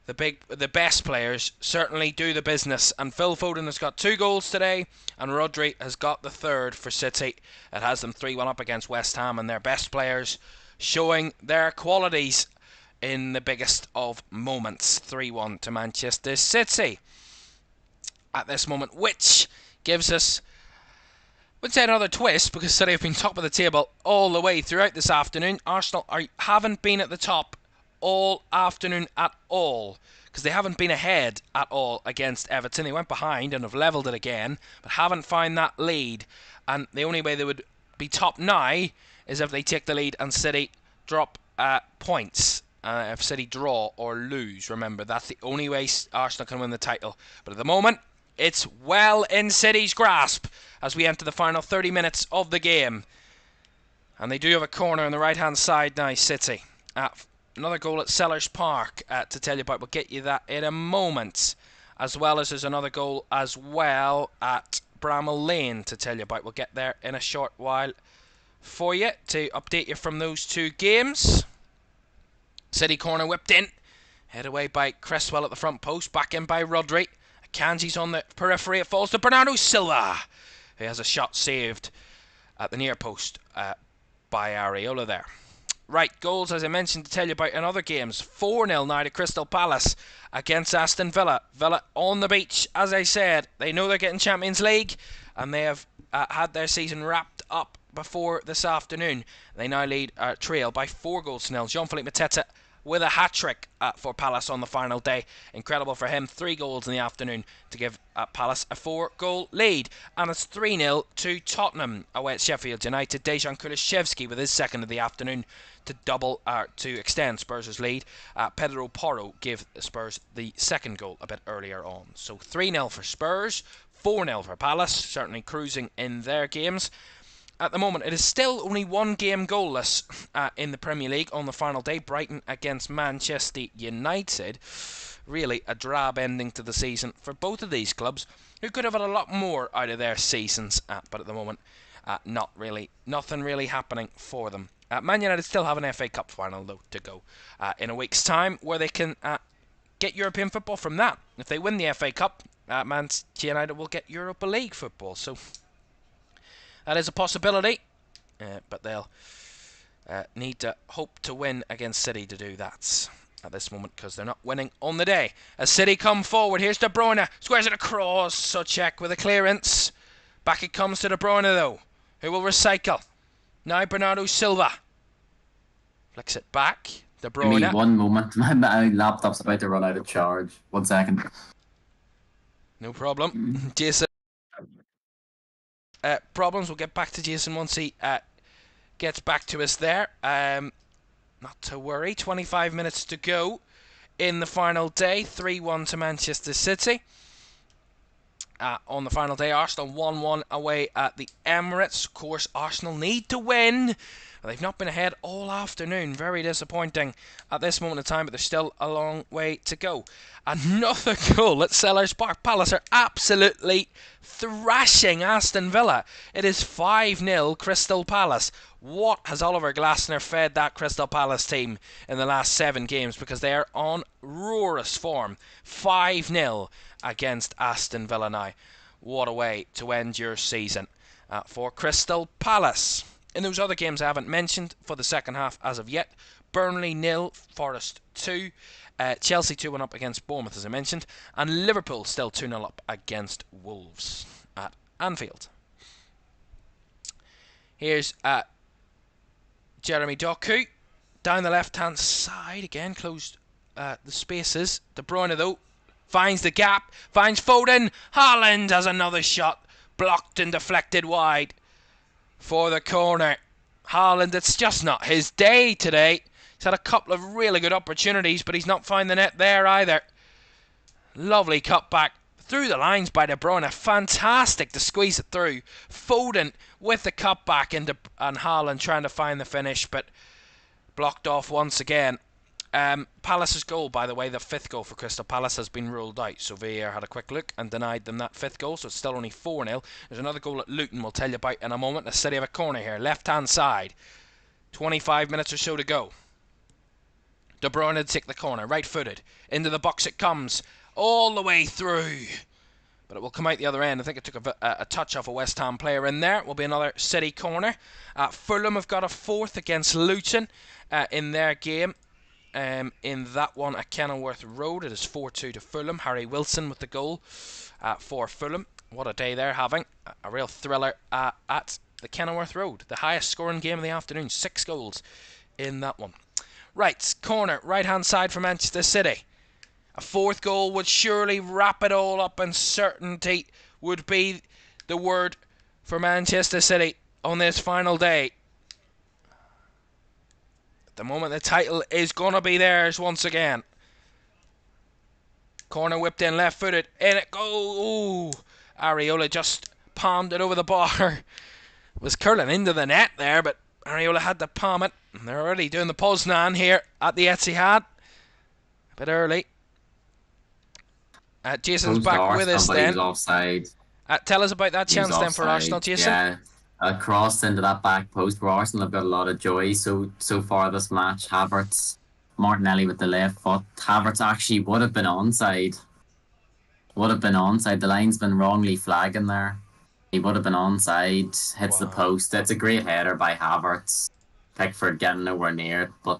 the best players certainly do the business, and Phil Foden has got 2 goals today, and Rodri has got the third for City. It has them 3-1 up against West Ham, and their best players showing their qualities in the biggest of moments. 3-1 to Manchester City at this moment, which gives us, would say, another twist, because City have been top of the table all the way throughout this afternoon. Arsenal haven't been at the top all afternoon at all, because they haven't been ahead at all against Everton. They went behind and have levelled it again, but haven't found that lead. And the only way they would be top now is if they take the lead and City drop points. If City draw or lose, remember, that's the only way Arsenal can win the title. But at the moment, it's well in City's grasp as we enter the final 30 minutes of the game. And they do have a corner on the right-hand side now, City. Another goal at Sellers Park to tell you about. We'll get you that in a moment. As well as there's another goal as well at Bramall Lane to tell you about. We'll get there in a short while for you to update you from those two games. City corner whipped in. Head away by Cresswell at the front post. Back in by Rodri. Akanji's on the periphery. It falls to Bernardo Silva, who has a shot saved at the near post by Areola there. Right, goals, as I mentioned, to tell you about in other games. 4-0 now to Crystal Palace against Aston Villa. Villa on the beach, as I said. They know they're getting Champions League, and they have had their season wrapped up before this afternoon. They now lead trail by 4-0. Jean-Philippe Mateta with a hat-trick for Palace on the final day. Incredible for him. 3 goals in the afternoon to give Palace a 4-goal lead. And it's 3-0 to Tottenham away at Sheffield United. Dejan Kulusevski with his second of the afternoon to extend Spurs' lead. Pedro Porro gave Spurs the second goal a bit earlier on. So 3-0 for Spurs, 4-0 for Palace, certainly cruising in their games. At the moment, it is still only one game goalless in the Premier League on the final day. Brighton against Manchester United. Really a drab ending to the season for both of these clubs, who could have had a lot more out of their seasons. But at the moment, nothing really happening for them. Man United still have an FA Cup final, though, to go in a week's time, where they can get European football from that. If they win the FA Cup, Manchester United will get Europa League football. So that is a possibility, but they'll need to hope to win against City to do that at this moment, because they're not winning on the day. As City come forward, here's De Bruyne, squares it across, so check with a clearance. Back it comes to De Bruyne, though, who will recycle. Now Bernardo Silva flicks it back. De Bruyne. Give me one moment. My laptop's about to run out of charge. 1 second. No problem. Jason. Problems. We'll get back to Jason once he gets back to us there. Not to worry. 25 minutes to go in the final day. 3-1 to Manchester City. On the final day, Arsenal 1-1 away at the Emirates. Of course, Arsenal need to win. They've not been ahead all afternoon. Very disappointing at this moment in time, but there's still a long way to go. Another goal at Sellers Park. Palace are absolutely thrashing Aston Villa. It is 5-0 Crystal Palace. What has Oliver Glasner fed that Crystal Palace team in the last 7 games? Because they are on roarous form. 5-0 against Aston Villa now. What a way to end your season for Crystal Palace. In those other games I haven't mentioned for the second half as of yet, Burnley 0, Forest 2, Chelsea 2-1 up against Bournemouth, as I mentioned, and Liverpool still 2-0 up against Wolves at Anfield. Here's Jeremy Doku down the left-hand side again, closed the spaces. De Bruyne, though, finds the gap, finds Foden. Haaland has another shot, blocked and deflected wide for the corner. Haaland, it's just not his day today. He's had a couple of really good opportunities, but he's not found the net there either. Lovely cut back through the lines by De Bruyne. Fantastic to squeeze it through. Foden with the cut back, and Haaland trying to find the finish, but blocked off once again. Palace's goal, by the way, the 5th goal for Crystal Palace, has been ruled out. So VAR had a quick look and denied them that 5th goal, so it's still only 4-0. There's another goal at Luton we'll tell you about in a moment. The City have a corner here, left-hand side. 25 minutes or so to go. De Bruyne to take the corner, right-footed. Into the box it comes, all the way through. But it will come out the other end. I think it took a touch off a West Ham player in there. It will be another City corner. Fulham have got a 4th against Luton in their game. In that one at Kenilworth Road, it is 4-2 to Fulham. Harry Wilson with the goal for Fulham. What a day they're having. A real thriller at the Kenilworth Road. The highest scoring game of the afternoon. 6 goals in that one. Right, corner, right-hand side for Manchester City. A fourth goal would surely wrap it all up, and certainty would be the word for Manchester City on this final day. At the moment, the title is going to be theirs once again. Corner whipped in, left-footed, in it goes. Areola just palmed it over the bar. Was curling into the net there, but Areola had to palm it. And they're already doing the Poznan here at the Etihad. A bit early. Jason's back with us then. Offside. Tell us about that chance then for Arsenal, Jason. Yeah, a cross into that back post where Arsenal have got a lot of joy so far this match. Havertz, Martinelli with the left foot. Havertz actually would have been onside. The line's been wrongly flagging there. He would have been onside. Hits the post. It's a great header by Havertz. Pickford getting nowhere near it, but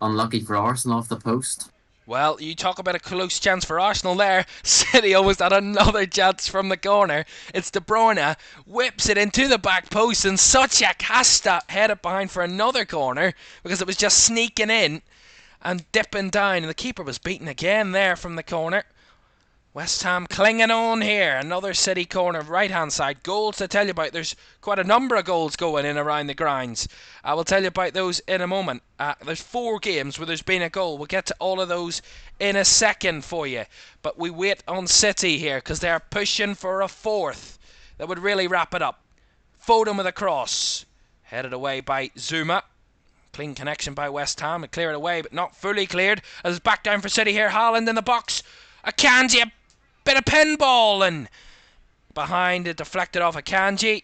unlucky for Arsenal off the post. Well, you talk about a close chance for Arsenal there. City almost had another chance from the corner. It's De Bruyne, whips it into the back post, and Souček has to head it behind for another corner because it was just sneaking in and dipping down, and the keeper was beaten again there from the corner. West Ham clinging on here. Another City corner, right-hand side. Goals to tell you about. There's quite a number of goals going in around the grinds. I will tell you about those in a moment. There's 4 games where there's been a goal. We'll get to all of those in a second for you. But we wait on City here because they're pushing for a 4th. That would really wrap it up. Foden with a cross. Headed away by Zuma. Clean connection by West Ham. It cleared away, but not fully cleared. As it's back down for City here. Haaland in the box. Akanji, a bit of pinball, and behind it, deflected off Akanji.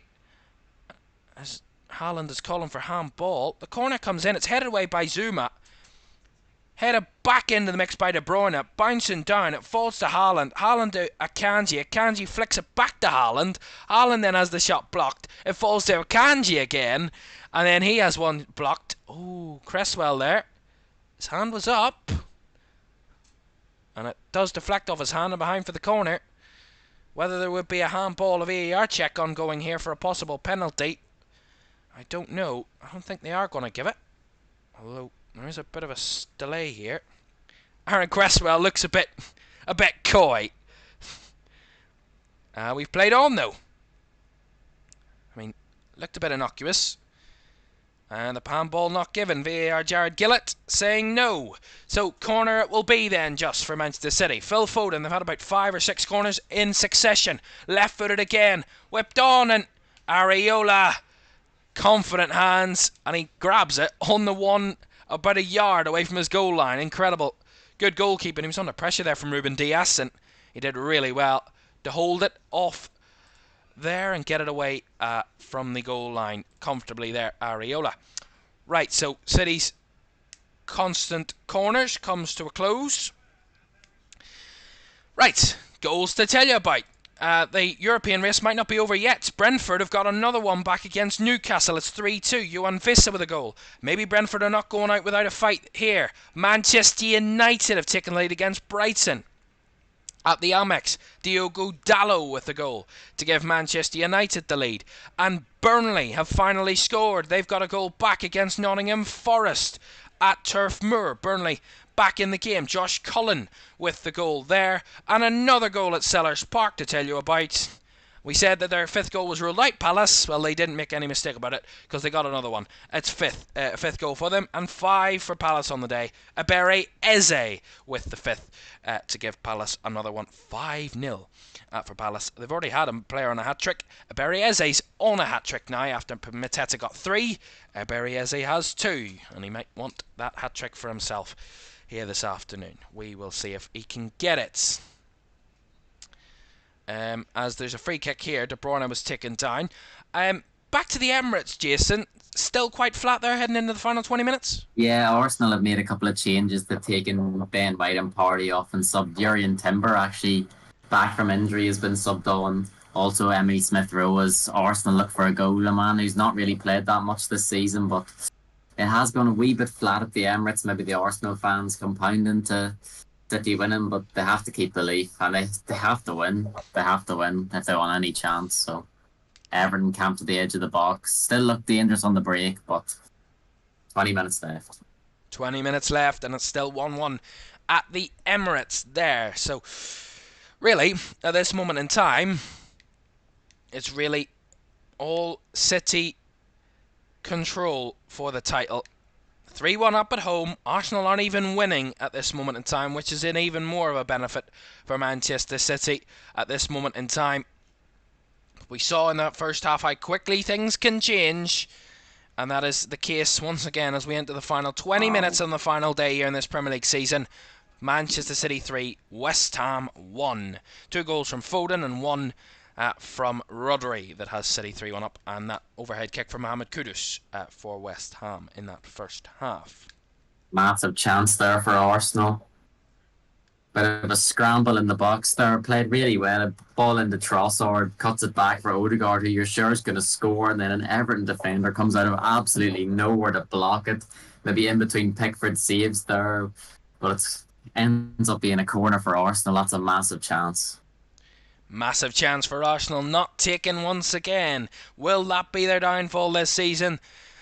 As Haaland is calling for handball. The corner comes in. It's headed away by Zuma. Headed back into the mix by De Bruyne. Bouncing down. It falls to Haaland. Haaland to Akanji. Akanji flicks it back to Haaland. Haaland then has the shot blocked. It falls to Akanji again. And then he has one blocked. Oh, Cresswell there. His hand was up. And it does deflect off his hand and behind for the corner. Whether there would be a handball of VAR check ongoing here for a possible penalty, I don't know. I don't think they are going to give it. Although there is a bit of a delay here. Aaron Cresswell looks a bit coy. We've played on though. I mean, looked a bit innocuous. And the handball not given. VAR Jared Gillett saying no. So corner it will be then just for Manchester City. Phil Foden, they've had about 5 or 6 corners in succession. Left footed again. Whipped on, and Areola. Confident hands, and he grabs it on the one about a yard away from his goal line. Incredible. Good goalkeeping. He was under pressure there from Ruben Dias, and he did really well to hold it off there and get it away from the goal line comfortably there, Areola. Right, so City's constant corners comes to a close. Right, goals to tell you about. The European race might not be over yet. Brentford have got another one back against Newcastle. It's 3-2. Johan Vissa with a goal. Maybe Brentford are not going out without a fight here. Manchester United have taken lead against Brighton. At the Amex, Diogo Dalot with the goal to give Manchester United the lead. And Burnley have finally scored. They've got a goal back against Nottingham Forest at Turf Moor. Burnley back in the game. Josh Cullen with the goal there. And another goal at Sellers Park to tell you about. We said that their 5th goal was ruled out, Palace. Well, they didn't make any mistake about it because they got another one. It's 5th goal for them, and 5 for Palace on the day. Ebere Eze with the 5th to give Palace another one. 5-0 for Palace. They've already had a player on a hat-trick. Ebere Eze's on a hat-trick now after Mateta got 3. Ebere Eze has 2, and he might want that hat-trick for himself here this afternoon. We will see if he can get it. As there's a free kick here, De Bruyne was taken down. Back to the Emirates, Jason. Still quite flat there heading into the final 20 minutes? Yeah, Arsenal have made a couple of changes. They've taken Ben White and Party off and subbed Jurgen Timber, actually back from injury, has been subbed on. Also, Emily Smith-Rowe as Arsenal look for a goal. A man who's not really played that much this season, but it has gone a wee bit flat at the Emirates. Maybe the Arsenal fans compounding to City winning, but they have to keep belief and they have to win. They have to win if they want any chance. So Everton camped at the edge of the box. Still look dangerous on the break, but 20 minutes left. 20 minutes left, and it's still 1-1 at the Emirates there. So, really, at this moment in time, it's really all City control for the title. 3-1 up at home. Arsenal aren't even winning at this moment in time, which is an even more of a benefit for Manchester City at this moment in time. We saw in that first half how quickly things can change, and that is the case once again as we enter the final 20 minutes on the final day here in this Premier League season. Manchester City 3, West Ham 1. 2 goals from Foden and 1 from Rodri that has City 3-1 up, and that overhead kick from Mohamed Kudus for West Ham in that first half. Massive chance there for Arsenal. Bit of a scramble in the box there, played really well. A ball into Trossard, cuts it back for Odegaard, who you're sure is going to score, and then an Everton defender comes out of absolutely nowhere to block it. Maybe in between Pickford saves there, but it ends up being a corner for Arsenal. That's a massive chance. Massive chance for Arsenal, not taken once again. Will that be their downfall this season?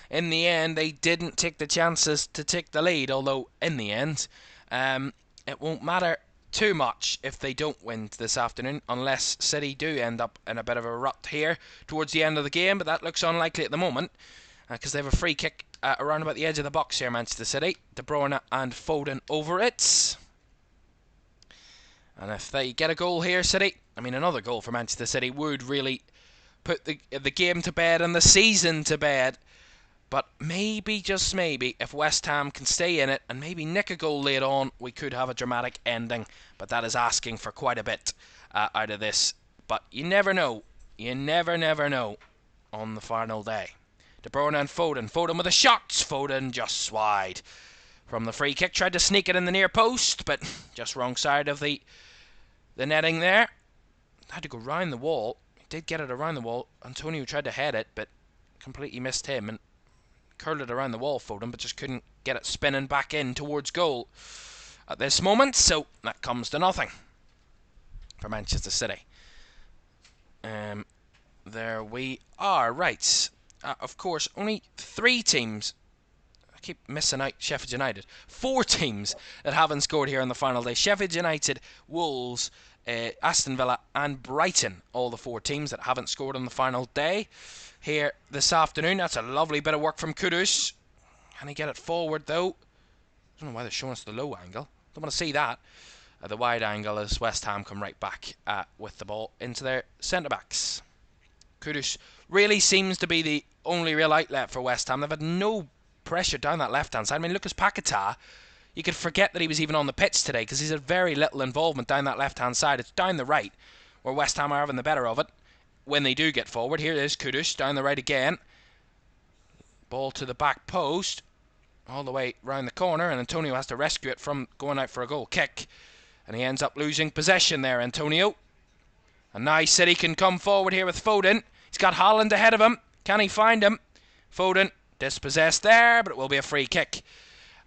In the end, they didn't take the chances to take the lead, although in the end, it won't matter too much if they don't win this afternoon, unless City do end up in a bit of a rut here towards the end of the game, but that looks unlikely at the moment, because they have a free kick around about the edge of the box here, Manchester City. De Bruyne and Foden over it. And if they get a goal here, City, I mean another goal for Manchester City would really put the game to bed and the season to bed. But maybe, just maybe, if West Ham can stay in it and maybe nick a goal late on, we could have a dramatic ending. But that is asking for quite a bit out of this. But you never know. You never know on the final day. De Bruyne and Foden. Foden with a shot. Foden just wide. From the free kick, tried to sneak it in the near post, but just wrong side of the netting there. Had to go round the wall. He did get it around the wall. Antonio tried to head it, but completely missed him and curled it around the wall, Foden, but just couldn't get it spinning back in towards goal at this moment. So that comes to nothing for Manchester City. There we are. Right. Of course, only 3 teams. I keep missing out Sheffield United. 4 teams that haven't scored here on the final day. Sheffield United, Wolves, Aston Villa and Brighton. All the 4 teams that haven't scored on the final day here this afternoon. That's a lovely bit of work from Kudus. Can he get it forward though? I don't know why they're showing us the low angle. Don't want to see that. The wide angle as West Ham come right back with the ball into their centre-backs. Kudus really seems to be the only real outlet for West Ham. They've had no pressure down that left-hand side. I mean, Lucas Paquetá, you could forget that he was even on the pitch today because he's had very little involvement down that left-hand side. It's down the right where West Ham are having the better of it when they do get forward. Here is Kudus down the right again. Ball to the back post. All the way round the corner, and Antonio has to rescue it from going out for a goal kick. And he ends up losing possession there, Antonio. And now City can come forward here with Foden. He's got Haaland ahead of him. Can he find him? Foden dispossessed there, but it will be a free kick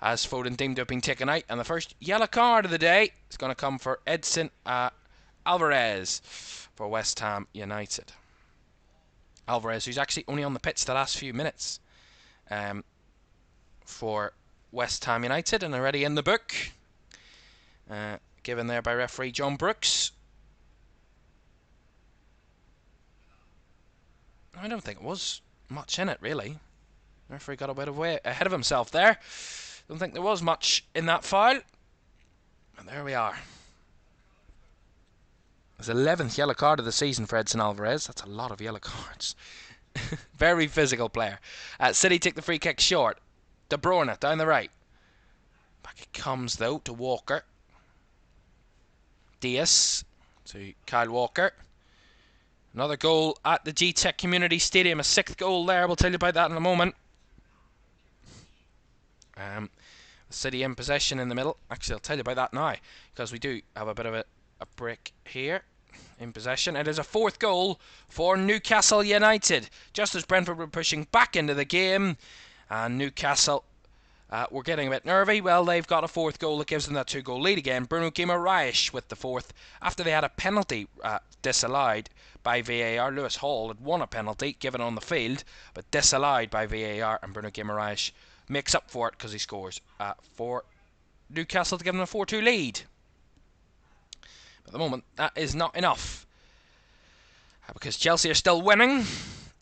as Foden deemed to have been taken out. And the first yellow card of the day is going to come for Edson Alvarez for West Ham United. Alvarez, who's actually only on the pitch the last few minutes for West Ham United and already in the book. Given there by referee John Brooks. I don't think it was much in it, really. The referee got a bit ahead of himself there. Don't think there was much in that foul. And there we are. His 11th yellow card of the season for Edson Alvarez. That's a lot of yellow cards. Very physical player. City take the free kick short. De Bruyne down the right. Back it comes, though, to Walker. Diaz to Kyle Walker. Another goal at the G-Tech Community Stadium. A 6th goal there. We'll tell you about that in a moment. City in possession in the middle. Actually, I'll tell you about that now, because we do have a bit of a break here. In possession. It is a 4th goal for Newcastle United. Just as Brentford were pushing back into the game. And Newcastle We're getting a bit nervy. Well, they've got a fourth goal that gives them that 2-goal lead again. Bruno Guimaraes with the fourth after they had a penalty disallowed by VAR. Lewis Hall had won a penalty given on the field, but disallowed by VAR, and Bruno Guimaraes makes up for it because he scores for Newcastle to give them a 4-2 lead. But at the moment, that is not enough because Chelsea are still winning,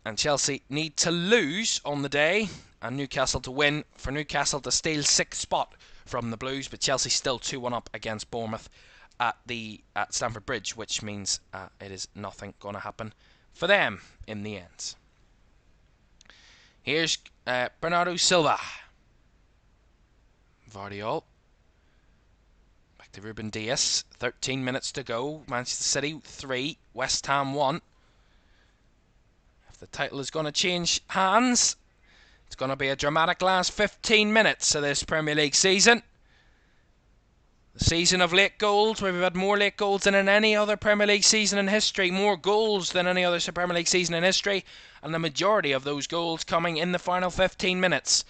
and Chelsea need to lose on the day and Newcastle to win for Newcastle to steal 6th spot from the Blues. But Chelsea still 2-1 up against Bournemouth at Stamford Bridge, which means it is nothing going to happen for them in the end. Here's Bernardo Silva. Vardiol. Back to Ruben Dias. 13 minutes to go. Manchester City 3, West Ham 1. If the title is going to change hands, it's going to be a dramatic last 15 minutes of this Premier League season. The season of late goals, where we've had more late goals than in any other Premier League season in history, more goals than any other Premier League season in history, and the majority of those goals coming in the final 15 minutes.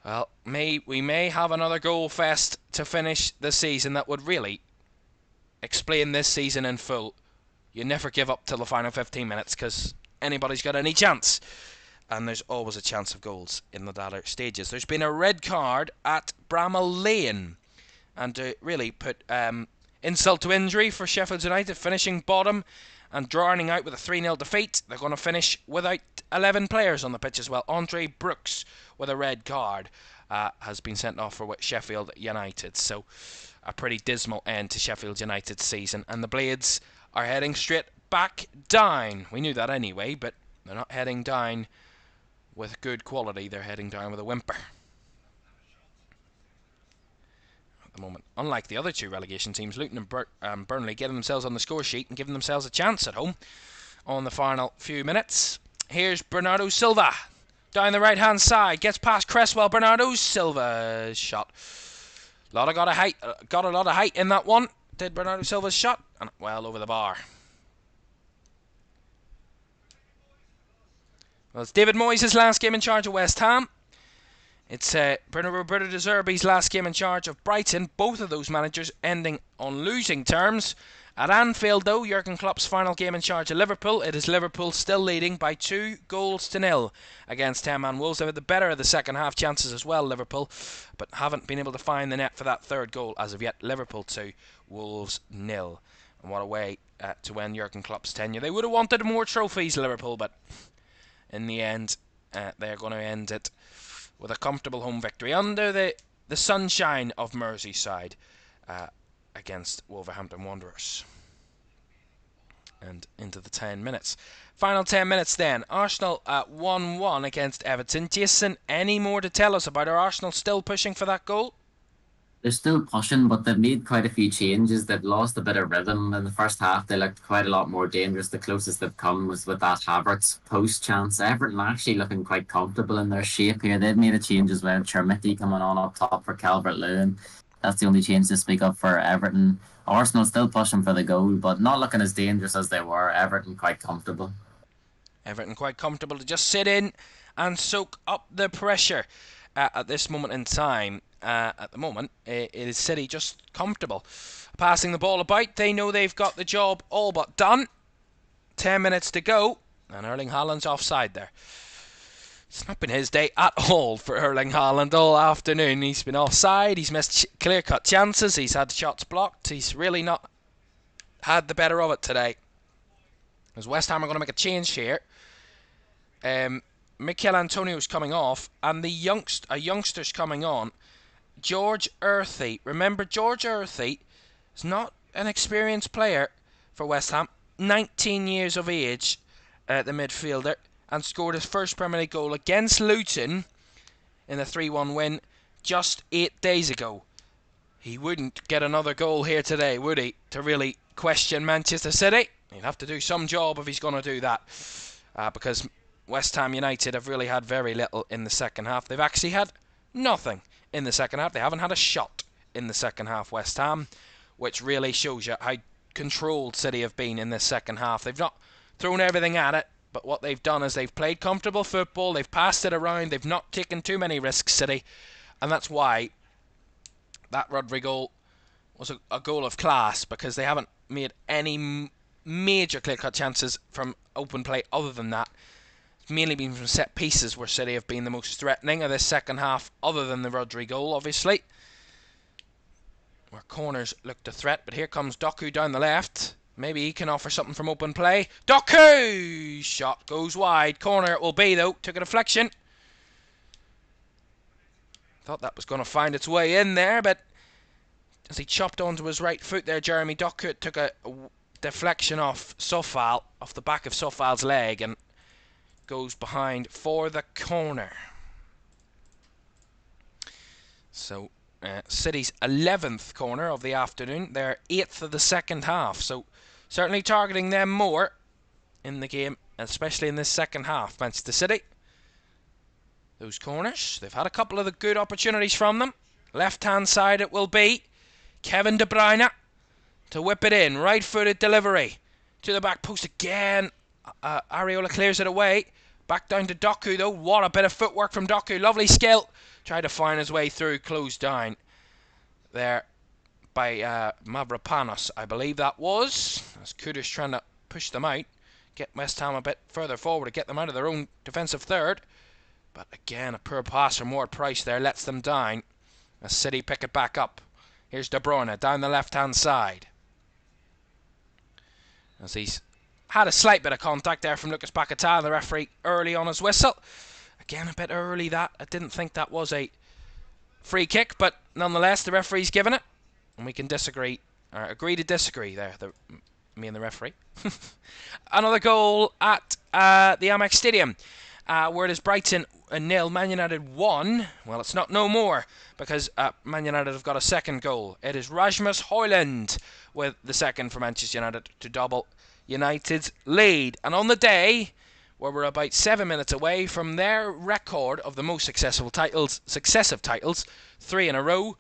Well, we may have another goal fest to finish the season that would really explain this season in full. You never give up till the final 15 minutes because anybody's got any chance. And there's always a chance of goals in the latter stages. There's been a red card at Bramall Lane. And to really put insult to injury for Sheffield United, finishing bottom and drowning out with a 3-0 defeat. They're going to finish without 11 players on the pitch as well. Andre Brooks with a red card has been sent off for Sheffield United. So a pretty dismal end to Sheffield United's season. And the Blades are heading straight back down. We knew that anyway, but they're not heading down with good quality. They're heading down with a whimper at the moment. Unlike the other two relegation teams, Luton and Burnley getting themselves on the score sheet and giving themselves a chance at home on the final few minutes. Here's Bernardo Silva down the right hand side, gets past Cresswell. Bernardo Silva's shot. Got a lot of height in that one. Did Bernardo Silva's shot, and well over the bar. Well, it's David Moyes' last game in charge of West Ham. It's Roberto De Zerbi's last game in charge of Brighton. Both of those managers ending on losing terms. At Anfield, though, Jurgen Klopp's final game in charge of Liverpool. It is Liverpool still leading by 2-0 against 10-man Wolves. They've had the better of the second half chances as well, Liverpool, but haven't been able to find the net for that third goal as of yet. Liverpool 2, Wolves 0. And what a way to end Jurgen Klopp's tenure. They would have wanted more trophies, Liverpool, but in the end, they're going to end it with a comfortable home victory under the sunshine of Merseyside against Wolverhampton Wanderers. And into the 10 minutes. Final 10 minutes then. Arsenal at 1-1 against Everton. Jason, any more to tell us about? Are Arsenal still pushing for that goal? They're still pushing, but they've made quite a few changes. They've lost a bit of rhythm in the first half. They looked quite a lot more dangerous. The closest they've come was with that Havertz post chance. Everton actually looking quite comfortable in their shape here. They've made a change as well. Chermiti coming on up top for Calvert-Lewin. That's the only change to speak of for Everton. Arsenal still pushing for the goal, but not looking as dangerous as they were. Everton quite comfortable. Everton quite comfortable to just sit in and soak up the pressure at this moment in time. At the moment, it is City just comfortable passing the ball about. They know they've got the job all but done. 10 minutes to go, and Erling Haaland's offside there. It's not been his day at all for Erling Haaland all afternoon. He's been offside, he's missed clear-cut chances, he's had shots blocked. He's really not had the better of it today. As West Ham are going to make a change here. Mikel Antonio's coming off, and a youngster's coming on. George Earthy. Remember, George Earthy is not an experienced player for West Ham. 19 years of age, the midfielder, and scored his first Premier League goal against Luton in a 3-1 win just 8 days ago. He wouldn't get another goal here today, would he, to really question Manchester City? He'd have to do some job if he's going to do that, because West Ham United have really had very little in the second half. They've actually had nothing in the second half. They haven't had a shot in the second half, West Ham, which really shows you how controlled City have been in this second half. They've not thrown everything at it, but what they've done is they've played comfortable football, they've passed it around, they've not taken too many risks, City, And that's why that Rodri goal was a goal of class, because they haven't made any major clear-cut chances from open play other than that. It's mainly been from set pieces where City have been the most threatening of this second half, other than the Rodri goal, obviously, where corners looked a threat. But here comes Doku down the left. Maybe he can offer something from open play. Doku! Shot goes wide. Corner it will be, though. Took a deflection. Thought that was going to find its way in there, but as he chopped onto his right foot there, Jeremy Doku took a deflection off Sofal, off the back of Sofal's leg, and goes behind for the corner. So City's 11th corner of the afternoon, their 8th of the second half, so certainly targeting them more in the game, especially in this second half. Manchester City, those corners, they've had a couple of the good opportunities from them. Left hand side it will be. Kevin De Bruyne to whip it in. Right-footed delivery to the back post again. Areola clears it away. Back down to Doku, though. What a bit of footwork from Doku. Lovely skill. Tried to find his way through. Closed down there by Mavropanos, I believe that was. As Kudus trying to push them out. Get West Ham a bit further forward to get them out of their own defensive third. But again, a poor pass from Ward Price there lets them down. As City pick it back up. Here's De Bruyne down the left-hand side. As he's had a slight bit of contact there from Lucas Paquetá, the referee early on his whistle. Again, a bit early that. I didn't think that was a free kick, but nonetheless, the referee's given it. And we can disagree, or agree to disagree there, me and the referee. Another goal at the Amex Stadium, where it is Brighton 0, Man United 1. Well, it's not no more, because Man United have got a second goal. It is Rasmus Højlund with the second for Manchester United to double United's lead. And on the day where we're about 7 minutes away from their record of the most successive titles, 3 in a row,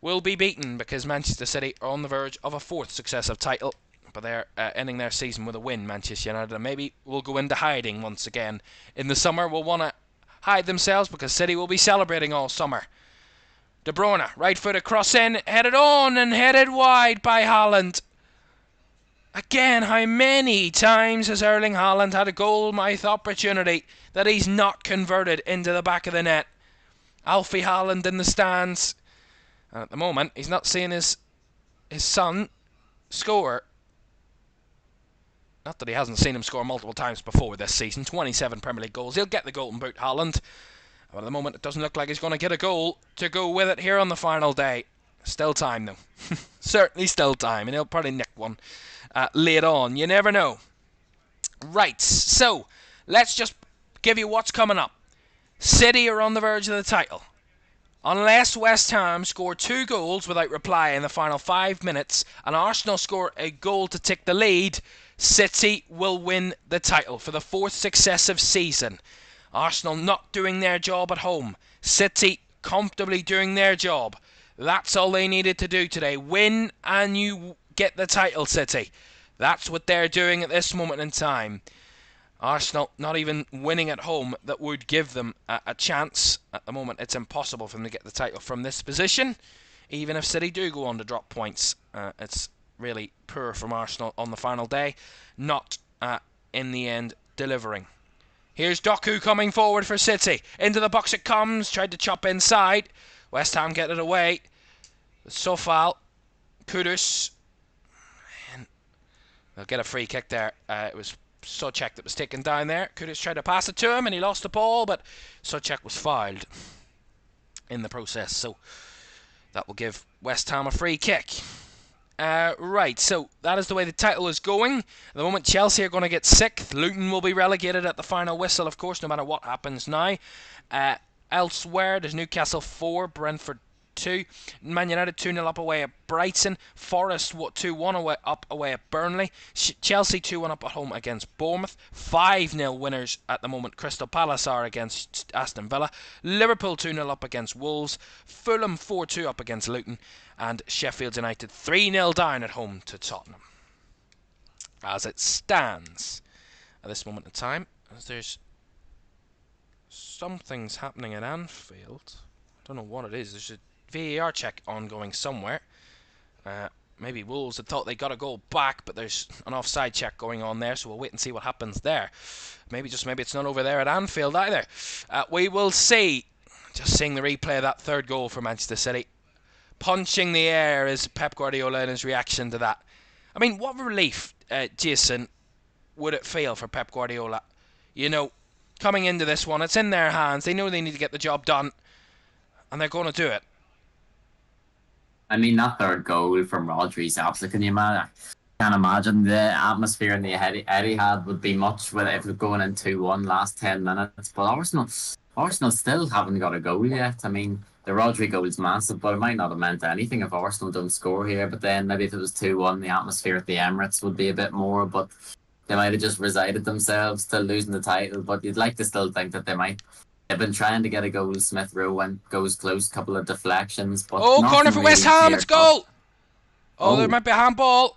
will be beaten, because Manchester City are on the verge of a 4th successive title. But they're ending their season with a win, Manchester United, and maybe will go into hiding once again. In the summer, will want to hide themselves, because City will be celebrating all summer. De Bruyne, right-footed cross in, headed on and headed wide by Haaland. Again, how many times has Erling Haaland had a goal-mouth opportunity that he's not converted into the back of the net? Alfie Haaland in the stands. And at the moment, he's not seeing his son score. Not that he hasn't seen him score multiple times before this season. 27 Premier League goals. He'll get the golden boot, Haaland. But at the moment, it doesn't look like he's going to get a goal to go with it here on the final day. Still time, though. Certainly still time. And he'll probably nick one later on. You never know. Right, so let's just give you what's coming up. City are on the verge of the title. Unless West Ham score 2 goals without reply in the final 5 minutes, and Arsenal score a goal to take the lead, City will win the title for the 4th successive season. Arsenal not doing their job at home. City comfortably doing their job. That's all they needed to do today. Win and you get the title, City. That's what they're doing at this moment in time. Arsenal not even winning at home that would give them a chance. At the moment, it's impossible for them to get the title from this position. Even if City do go on to drop points, it's really poor from Arsenal on the final day. Not in the end delivering. Here's Doku coming forward for City. Into the box it comes. Tried to chop inside. West Ham get it away. Sofal. Kudus. And they'll get a free kick there. It was Souček that was taken down there. Kudus tried to pass it to him and he lost the ball, but Souček was fouled in the process. So that will give West Ham a free kick. Right, so that is the way the title is going. At the moment, Chelsea are going to get 6th. Luton will be relegated at the final whistle, of course, no matter what happens now. Elsewhere, there's Newcastle 4, Brentford 2. Man United 2-0 up away at Brighton. Forest 2-1 up away at Burnley. Chelsea 2-1 up at home against Bournemouth. 5-0 winners at the moment. Crystal Palace are against Aston Villa. Liverpool 2-0 up against Wolves. Fulham 4-2 up against Luton. And Sheffield United 3-0 down at home to Tottenham. As it stands at this moment in time, as there's some things happening at Anfield. Don't know what it is. There's a VAR check ongoing somewhere. Maybe Wolves had thought they got a goal back, but there's an offside check going on there, so we'll wait and see what happens there. Maybe it's not over there at Anfield either. We will see. Just seeing the replay of that third goal for Manchester City. Punching the air is Pep Guardiola in his reaction to that. I mean, what relief, Jason, would it feel for Pep Guardiola? You know, coming into this one, it's in their hands. They know they need to get the job done, and they're going to do it. I mean, that third goal from Rodri's absolutely. Can you imagine? I can't imagine the atmosphere in the Etihad would be much with it if it was going in 2-1 last 10 minutes. But Arsenal still haven't got a goal yet. I mean, the Rodri goal is massive, but it might not have meant anything if Arsenal don't score here. But then maybe if it was 2-1, the atmosphere at the Emirates would be a bit more. But they might have just resigned themselves to losing the title. But you'd like to still think that they might. They've been trying to get a goal. Smith Rowe goes close, couple of deflections. But corner for West Ham, it's goal! There might be a handball.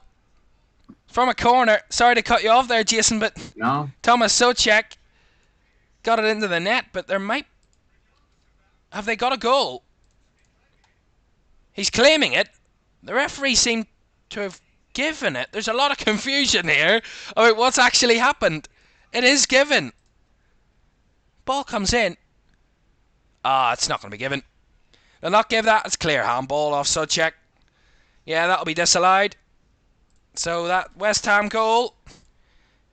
From a corner. Sorry to cut you off there, Jason, but no. Thomas Souček got it into the net, but there might... Have they got a goal? He's claiming it. The referee seemed to have given it. There's a lot of confusion here about what's actually happened. It is given. Ball comes in. It's not going to be given. They'll not give that. It's clear handball off Souček. Yeah, that'll be disallowed. So that West Ham goal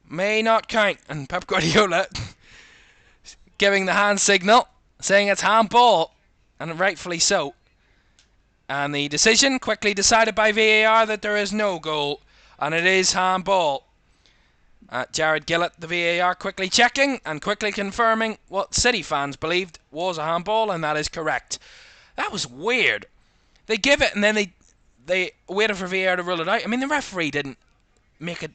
may not count. And Pep Guardiola giving the hand signal, saying it's handball, and rightfully so. And the decision quickly decided by VAR that there is no goal, and it is handball. Jared Gillett, the VAR, quickly checking and quickly confirming what City fans believed was a handball, and that is correct. That was weird. They give it, and then they waited for VAR to rule it out. I mean, the referee didn't make it.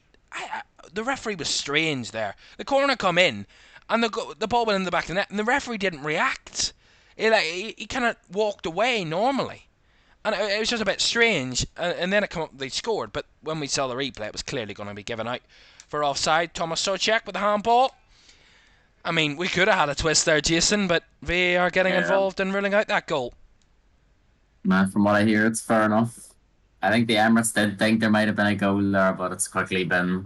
The referee was strange there. The corner come in, and the ball went in the back of the net, and the referee didn't react. He kind of walked away normally. And it was just a bit strange. And then they scored, but when we saw the replay, it was clearly going to be given out for offside. Thomas Souček with the handball. I mean, we could have had a twist there, Jason, but VAR getting involved and ruling out that goal. Man, from what I hear, it's fair enough. I think the Emirates did think there might have been a goal there, but it's quickly been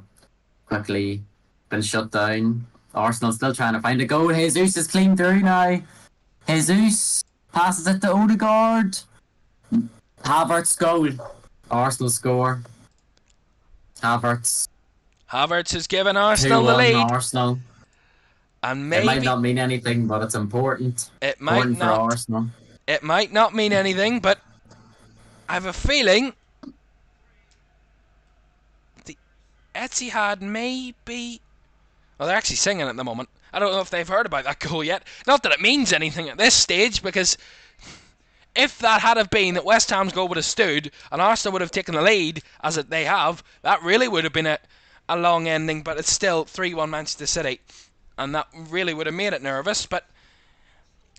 shut down. Arsenal still trying to find a goal. Jesus is clean through now. Jesus passes it to Odegaard. Havertz goal. Arsenal score. Havertz has given Arsenal the lead. Arsenal. And maybe it might not mean anything, but it's important. It might important not. For Arsenal. It might not mean anything, but I have a feeling the Etihad may be... Well, they're actually singing at the moment. I don't know if they've heard about that goal yet. Not that it means anything at this stage, because if that had have been that West Ham's goal would have stood and Arsenal would have taken the lead, as they have, that really would have been a long ending, but it's still 3-1 Manchester City. And that really would have made it nervous, but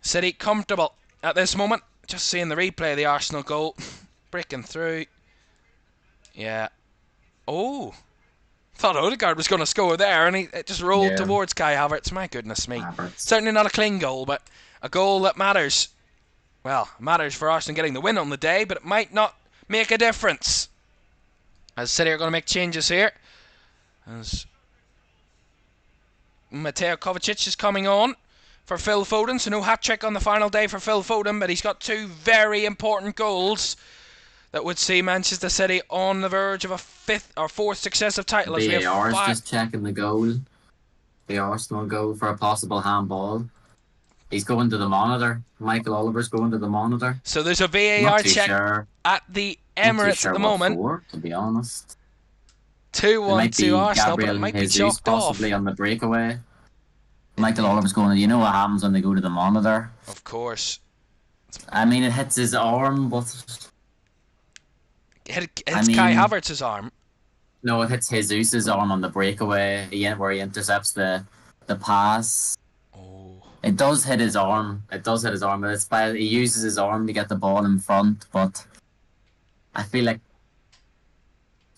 City comfortable at this moment. Just seeing the replay of the Arsenal goal. Breaking through. Yeah. Oh. Thought Odegaard was going to score there, and it just rolled towards Kai Havertz. My goodness me. Certainly not a clean goal, but a goal that matters. Well, matters for Arsenal getting the win on the day, but it might not make a difference. As City are going to make changes here. As Mateo Kovacic is coming on for Phil Foden. So no hat-trick on the final day for Phil Foden, but he's got two very important goals that would see Manchester City on the verge of a fifth or fourth successive title. VAR is just checking the goal. The Arsenal goal for a possible handball. He's going to the monitor. Michael Oliver's going to the monitor. So there's a VAR check at the Emirates at the moment. To be honest. 2-1 to Arsenal, but it might be chalked possibly off. On the breakaway. Michael Oliver's going, you know what happens when they go to the monitor? Of course. I mean, it hits his arm, but... It hits Kai Havertz's arm. No, it hits Jesus' arm on the breakaway, where he intercepts the pass. Oh. It does hit his arm. But he uses his arm to get the ball in front, but I feel like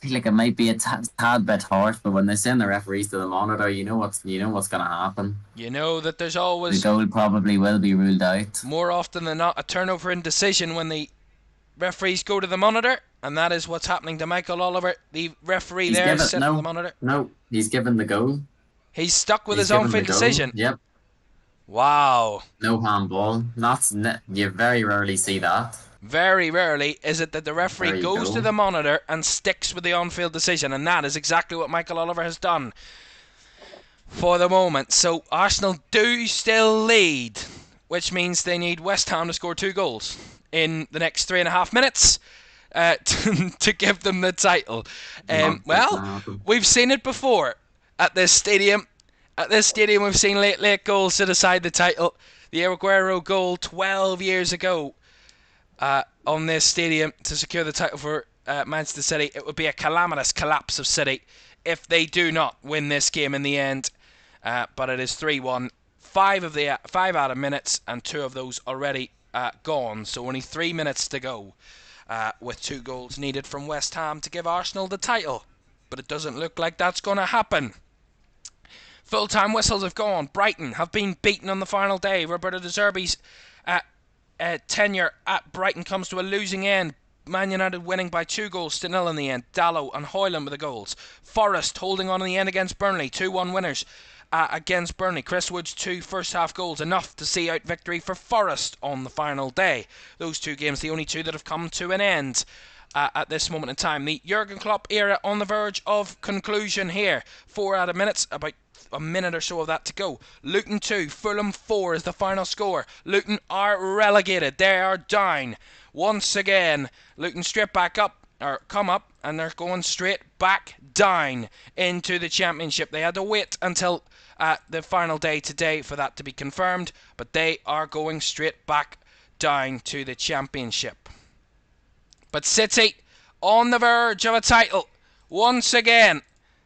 feel like it might be a tad bit harsh, but when they send the referees to the monitor, you know what's going to happen. You know that there's The always, goal probably will be ruled out. more often than not, a turnover in decision when the referees go to the monitor, and that is what's happening to Michael Oliver, the referee He's there given sitting on the monitor. no. He's given the goal. He's stuck with He's his given on-field the goal. decision. Yep. Wow. No handball. You very rarely see that. Very rarely is it that the There referee you goes go. to the monitor and sticks with the on-field decision, and that is exactly what Michael Oliver has done for the moment. So Arsenal do still lead, which means they need West Ham to score 2 goals in the next 3.5 minutes to give them the title. Well, we've seen it before at this stadium. At this stadium, we've seen late goals to decide the title. The Aguero goal 12 years ago on this stadium to secure the title for Manchester City. It would be a calamitous collapse of City if they do not win this game in the end. But it is 3-1. 5 out of minutes, and 2 of those already gone. So only 3 minutes to go, with 2 goals needed from West Ham to give Arsenal the title. But it doesn't look like that's going to happen. Full-time whistles have gone. Brighton have been beaten on the final day. Roberto De Zerbi's tenure at Brighton comes to a losing end. Man United winning by 2-0 in the end. Dalot and Hoyland with the goals. Forest holding on in the end against Burnley. 2-1 winners against Burnley. Chris Wood's 2 first-half goals, enough to see out victory for Forest on the final day. Those 2 games, the only 2 that have come to an end at this moment in time. The Jurgen Klopp era on the verge of conclusion here. 4 out of minutes, about a minute or so of that to go. Luton 2, Fulham 4 is the final score. Luton are relegated. They are down. Once again, Luton straight back up, or come up, and they're going straight back down into the Championship. They had to wait until the final day today for that to be confirmed, but they are going straight back down to the Championship. But City on the verge of a title once again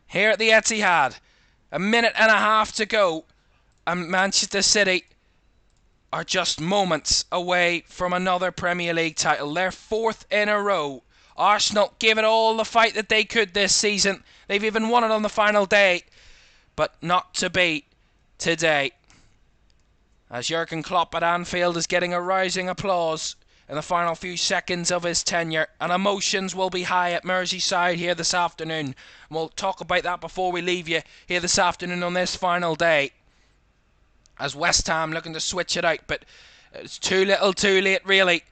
here at the Etihad. A minute and a half to go, and Manchester City are just moments away from another Premier League title. Their 4th in a row. Arsenal gave it all the fight that they could this season. They've even won it on the final day, but not to be today. As Jurgen Klopp at Anfield is getting a rousing applause in the final few seconds of his tenure, and emotions will be high at Merseyside here this afternoon. And we'll talk about that before we leave you here this afternoon on this final day, as West Ham looking to switch it out, but it's too little too late really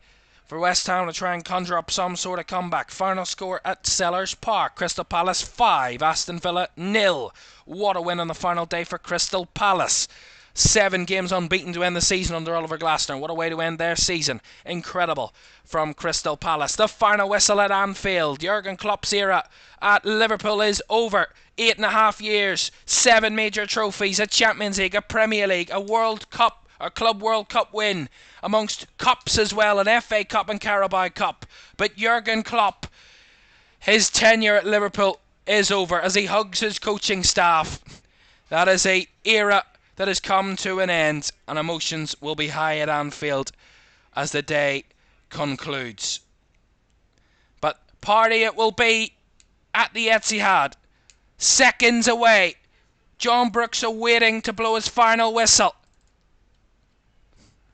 for West Ham to try and conjure up some sort of comeback. Final score at Sellers Park: Crystal Palace 5, Aston Villa 0. What a win on the final day for Crystal Palace. 7 games unbeaten to end the season under Oliver Glasner. What a way to end their season. Incredible from Crystal Palace. The final whistle at Anfield. Jurgen Klopp's era at Liverpool is over. 8.5 years, 7 major trophies, a Champions League, a Premier League, a World Cup, a Club World Cup win, amongst cups as well, an FA Cup and Carabao Cup. But Jurgen Klopp, his tenure at Liverpool is over as he hugs his coaching staff. That is a era that has come to an end, and emotions will be high at Anfield as the day concludes. But party it will be at the Etihad. Seconds away. John Brooks awaiting to blow his final whistle.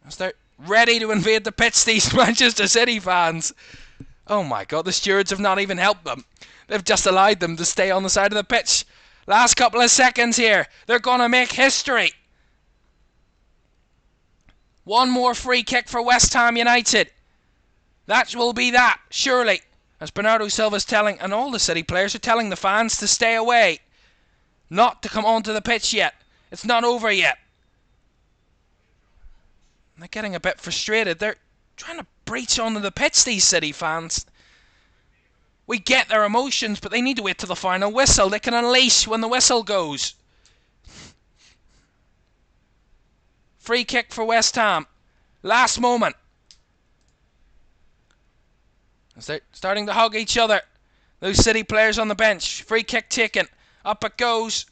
As they're ready to invade the pitch, these Manchester City fans. Oh my God, the stewards have not even helped them. They've just allowed them to stay on the side of the pitch. Last couple of seconds here. They're going to make history. One more free kick for West Ham United. That will be that, surely. As Bernardo Silva's telling, and all the City players are telling the fans to stay away. Not to come onto the pitch yet. It's not over yet. They're getting a bit frustrated. They're trying to breach onto the pitch, these City fans. We get their emotions, but they need to wait till the final whistle. They can unleash when the whistle goes. Free kick for West Ham. Last moment. As they're starting to hug each other. Those City players on the bench. Free kick taken. Up it goes.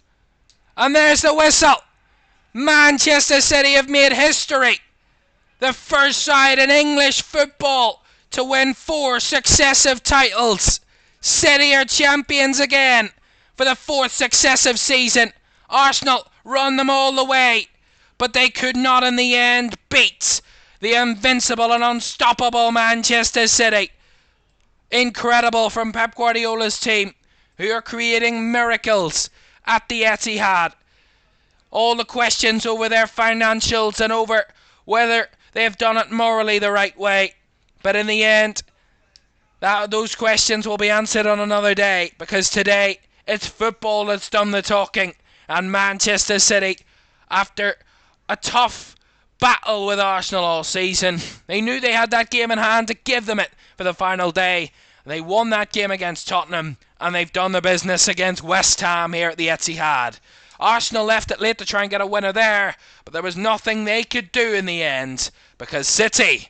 And there's the whistle. Manchester City have made history. The first side in English football to win 4 successive titles. City are champions again for the 4th successive season. Arsenal run them all the way, but they could not in the end beat the invincible and unstoppable Manchester City. Incredible from Pep Guardiola's team, who are creating miracles at the Etihad. All the questions over their financials and over whether they've done it morally the right way. But in the end, those questions will be answered on another day, because today it's football that's done the talking. And Manchester City, after a tough battle with Arsenal all season, they knew they had that game in hand to give them it for the final day. They won that game against Tottenham, and they've done the business against West Ham here at the Etihad. Arsenal left it late to try and get a winner there, but there was nothing they could do in the end, because City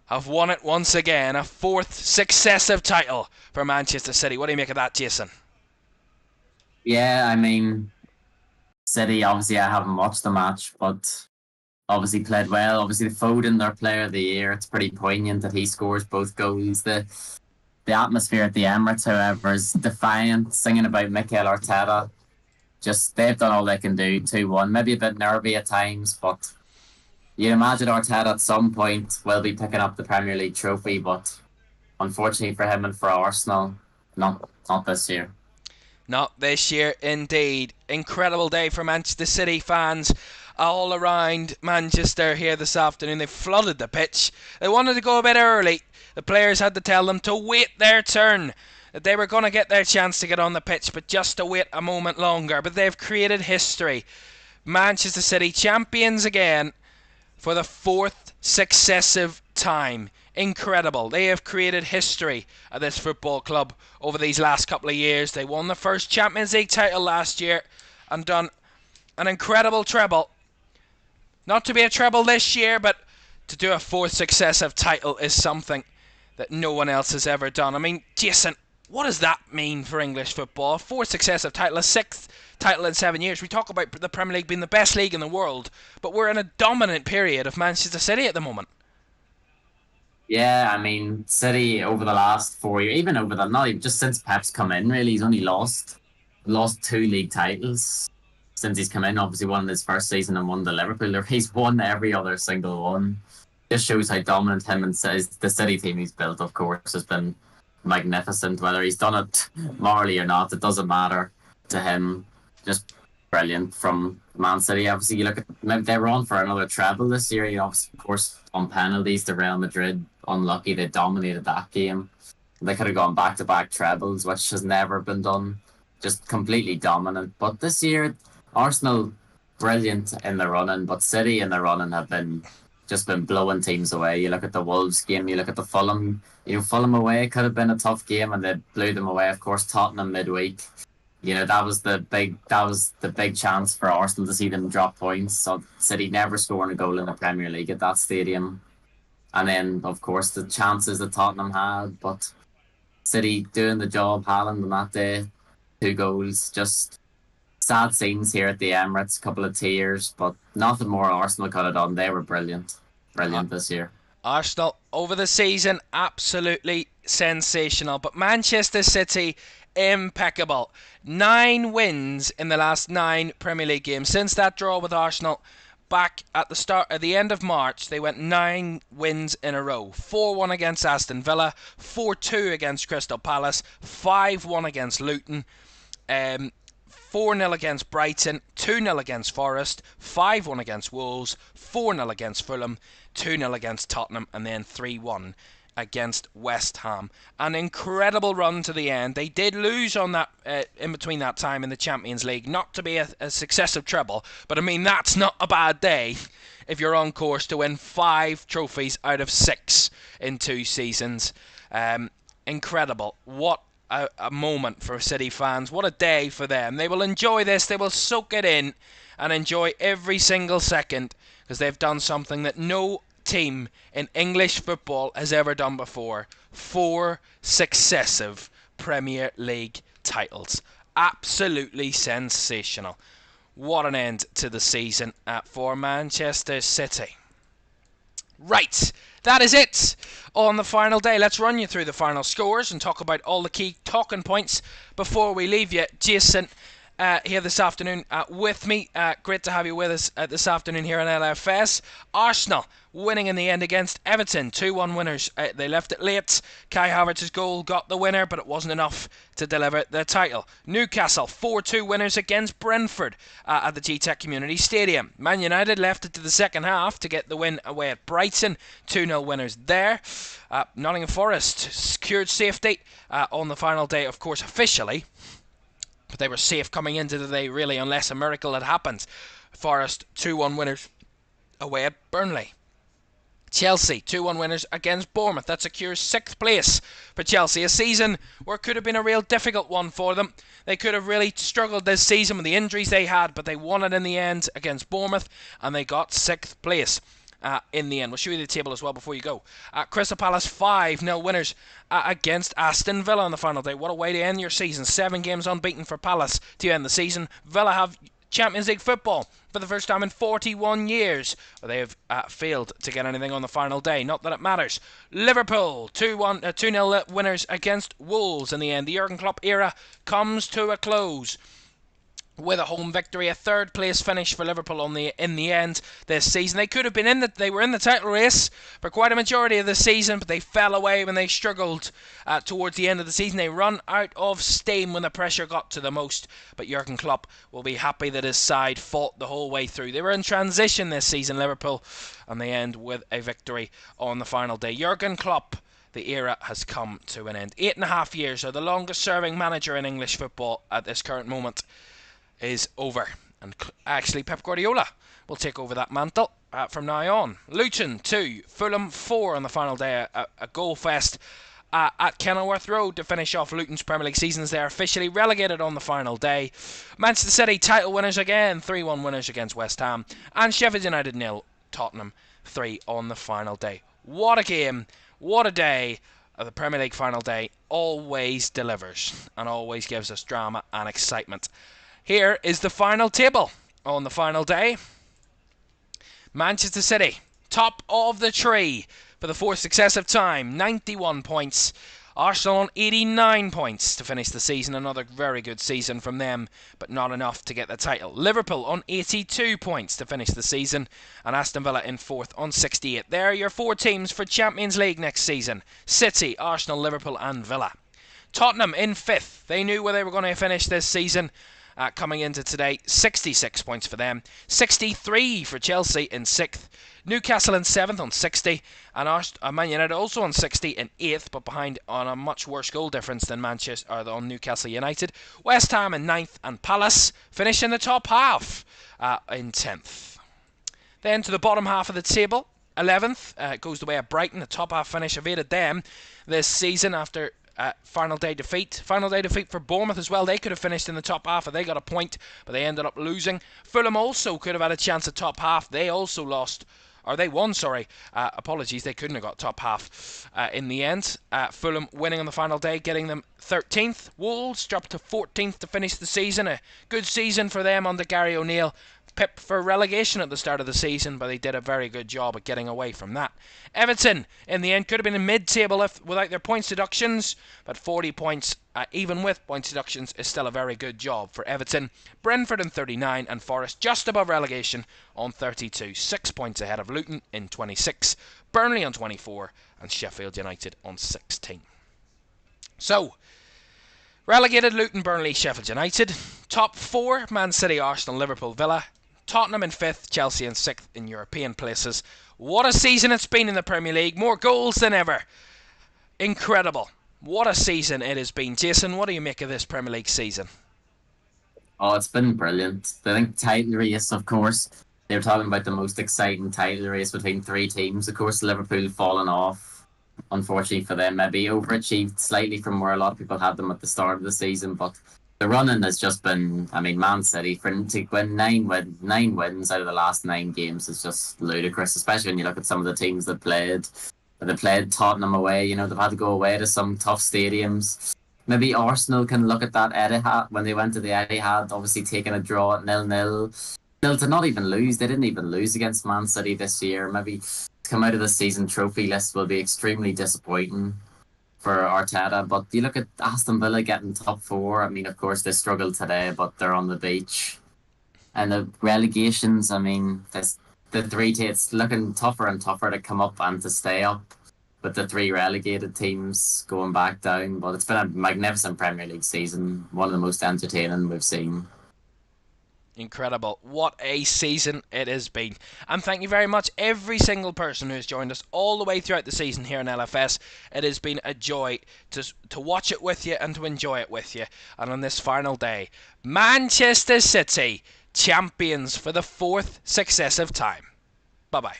have won it once again, a 4th successive title for Manchester City. What do you make of that, Jason? Yeah, I mean, City, obviously I haven't watched the match, but obviously played well. Obviously Foden, their player of the year, it's pretty poignant that he scores both goals. The atmosphere at the Emirates, however, is defiant, singing about Mikel Arteta. Just, they've done all they can do, 2-1. Maybe a bit nervy at times, but you'd imagine Arteta at some point will be picking up the Premier League trophy, but unfortunately for him and for Arsenal, not this year. Not this year, indeed. Incredible day for Manchester City fans all around Manchester here this afternoon. They flooded the pitch. They wanted to go a bit early. The players had to tell them to wait their turn, that they were going to get their chance to get on the pitch, but just to wait a moment longer. But they've created history. Manchester City champions again for the 4th successive time. Incredible. They have created history at this football club over these last couple of years. They won the first Champions League title last year and done an incredible treble. Not to be a treble this year, but to do a 4th successive title is something that no one else has ever done. I mean, Jason, what does that mean for English football? 4th successive title, a 6th title in 7 years. We talk about the Premier League being the best league in the world, but we're in a dominant period of Manchester City at the moment. Yeah, I mean, City over the last 4 years, even over the, not even just since Pep's come in, really, he's only lost 2 league titles since he's come in. Obviously won his first season and won the Liverpool. He's won every other single one. Just shows how dominant him and the City team he's built, of course, has been magnificent. Whether he's done it morally or not, it doesn't matter to him. Just brilliant from Man City. Obviously, you look at, maybe they were on for another treble this year. You know, of course, on penalties to Real Madrid, unlucky they dominated that game. They could have gone back-to-back trebles, which has never been done. Just completely dominant. But this year, Arsenal brilliant in the running, but City in the running have been blowing teams away. You look at the Wolves game, you look at the Fulham. You know, Fulham away could have been a tough game, and they blew them away. Of course, Tottenham midweek. You know, that was the big chance for Arsenal to see them drop points. So City never scoring a goal in the Premier League at that stadium. And then, of course, the chances that Tottenham had, but City doing the job. Haaland on that day, 2 goals. Just sad scenes here at the Emirates, couple of tears, but nothing more Arsenal could have done. They were brilliant this year. Arsenal over the season, absolutely sensational. But Manchester City, impeccable. 9 wins in the last 9 Premier League games. Since that draw with Arsenal back at the end of March, they went 9 wins in a row. 4-1 against Aston Villa, 4-2 against Crystal Palace, 5-1 against Luton, 4-0 against Brighton, 2-0 against Forest, 5-1 against Wolves, 4-0 against Fulham, 2-0 against Tottenham, and then 3-1 against West Ham. An incredible run to the end. They did lose on that in between that time in the Champions League, not to be a successive treble, but I mean, that's not a bad day if you're on course to win 5 trophies out of 6 in 2 seasons. Incredible. What a moment for City fans. What a day for them. They will enjoy this. They will soak it in and enjoy every single second, because they've done something that no team in English football has ever done before. 4 successive Premier League titles. Absolutely sensational. What an end to the season for Manchester City. Right, That is it on the final day. Let's run you through the final scores and talk about all the key talking points before we leave you. Jason, here this afternoon with me. Great to have you with us this afternoon here on LFS. Arsenal winning in the end against Everton. 2-1 winners. They left it late. Kai Havertz's goal got the winner, but it wasn't enough to deliver the title. Newcastle 4-2 winners against Brentford at the G-Tech Community Stadium. Man United left it to the second half to get the win away at Brighton. 2-0 winners there. Nottingham Forest secured safety on the final day, of course, officially. But they were safe coming into the day, really, unless a miracle had happened. Forest 2-1 winners away at Burnley. Chelsea 2-1 winners against Bournemouth. That secures 6th place for Chelsea. A season where it could have been a real difficult one for them. They could have really struggled this season with the injuries they had, but they won it in the end against Bournemouth, and they got 6th place. In the end. We'll show you the table as well before you go. Crystal Palace 5-0 winners against Aston Villa on the final day. What a way to end your season. 7 games unbeaten for Palace to end the season. Villa have Champions League football for the first time in 41 years. But they have failed to get anything on the final day. Not that it matters. Liverpool 2-0 winners against Wolves in the end. The Jurgen Klopp era comes to a close with a home victory, a 3rd place finish for Liverpool in the end this season. They could have been they were in the title race for quite a majority of the season, but they fell away when they struggled towards the end of the season. They run out of steam when the pressure got to the most, but Jurgen Klopp will be happy that his side fought the whole way through. They were in transition this season, Liverpool, and they end with a victory on the final day. Jurgen Klopp, the era has come to an end. 8.5 years, are the longest serving manager in English football at this current moment, is over, and actually Pep Guardiola will take over that mantle from now on. Luton 2, Fulham 4 on the final day, a goal fest at Kenilworth Road to finish off Luton's Premier League seasons. They are officially relegated on the final day. Manchester City title winners again, 3-1 winners against West Ham, and Sheffield United 0, Tottenham 3 on the final day. What a game, what a day. The Premier League final day always delivers and always gives us drama and excitement. Here is the final table on the final day. Manchester City, top of the tree for the 4th successive time, 91 points. Arsenal on 89 points to finish the season. Another very good season from them, but not enough to get the title. Liverpool on 82 points to finish the season, and Aston Villa in 4th on 68. There are your 4 teams for Champions League next season. City, Arsenal, Liverpool and Villa. Tottenham in 5th. They knew where they were going to finish this season. Coming into today, 66 points for them, 63 for Chelsea in 6th, Newcastle in 7th on 60, and Man United also on 60 in 8th, but behind on a much worse goal difference than on Newcastle United. West Ham in 9th, and Palace finish in the top half in 10th. Then to the bottom half of the table, 11th goes the way of Brighton. The top half finish evaded them this season after final day defeat for Bournemouth as well. They could have finished in the top half, and they got a point, but they ended up losing. Fulham also could have had a chance at top half. They also lost, or they won, sorry. Apologies, they couldn't have got top half in the end. Fulham winning on the final day, getting them 13th. Wolves dropped to 14th to finish the season. A good season for them under Gary O'Neill. Pipped for relegation at the start of the season, but they did a very good job at getting away from that. Everton, in the end, could have been in mid-table without their points deductions, but 40 points, even with points deductions, is still a very good job for Everton. Brentford in 39, and Forest just above relegation on 32, 6 points ahead of Luton in 26, Burnley on 24, and Sheffield United on 16. So, relegated Luton, Burnley, Sheffield United. Top 4, Man City, Arsenal, Liverpool, Villa. Tottenham in 5th, Chelsea in 6th in European places. What a season it's been in the Premier League. More goals than ever. Incredible. What a season it has been. Jason, what do you make of this Premier League season? Oh, it's been brilliant. I think title race, of course. They were talking about the most exciting title race between 3 teams. Of course, Liverpool fallen off. Unfortunately for them, maybe overachieved slightly from where a lot of people had them at the start of the season, but the running has just been, Man City, to win 9 wins out of the last 9 games is just ludicrous, especially when you look at some of the teams that played. They played Tottenham away, they've had to go away to some tough stadiums. Maybe Arsenal can look at that Etihad, when they went to the Etihad, obviously taking a draw at 0-0. Still to not even lose, they didn't even lose against Man City this year. Maybe it's come out of the season trophyless will be extremely disappointing for Arteta. But you look at Aston Villa getting top four. I mean, of course, they struggled today, but they're on the beach. And the relegations, I mean, it's looking tougher and tougher to come up and to stay up with the three relegated teams going back down. But it's been a magnificent Premier League season, one of the most entertaining we've seen. Incredible. What a season it has been. And thank you very much, every single person who has joined us all the way throughout the season here in LFS. It has been a joy to watch it with you and to enjoy it with you. And on this final day, Manchester City, champions for the 4th successive time. Bye-bye.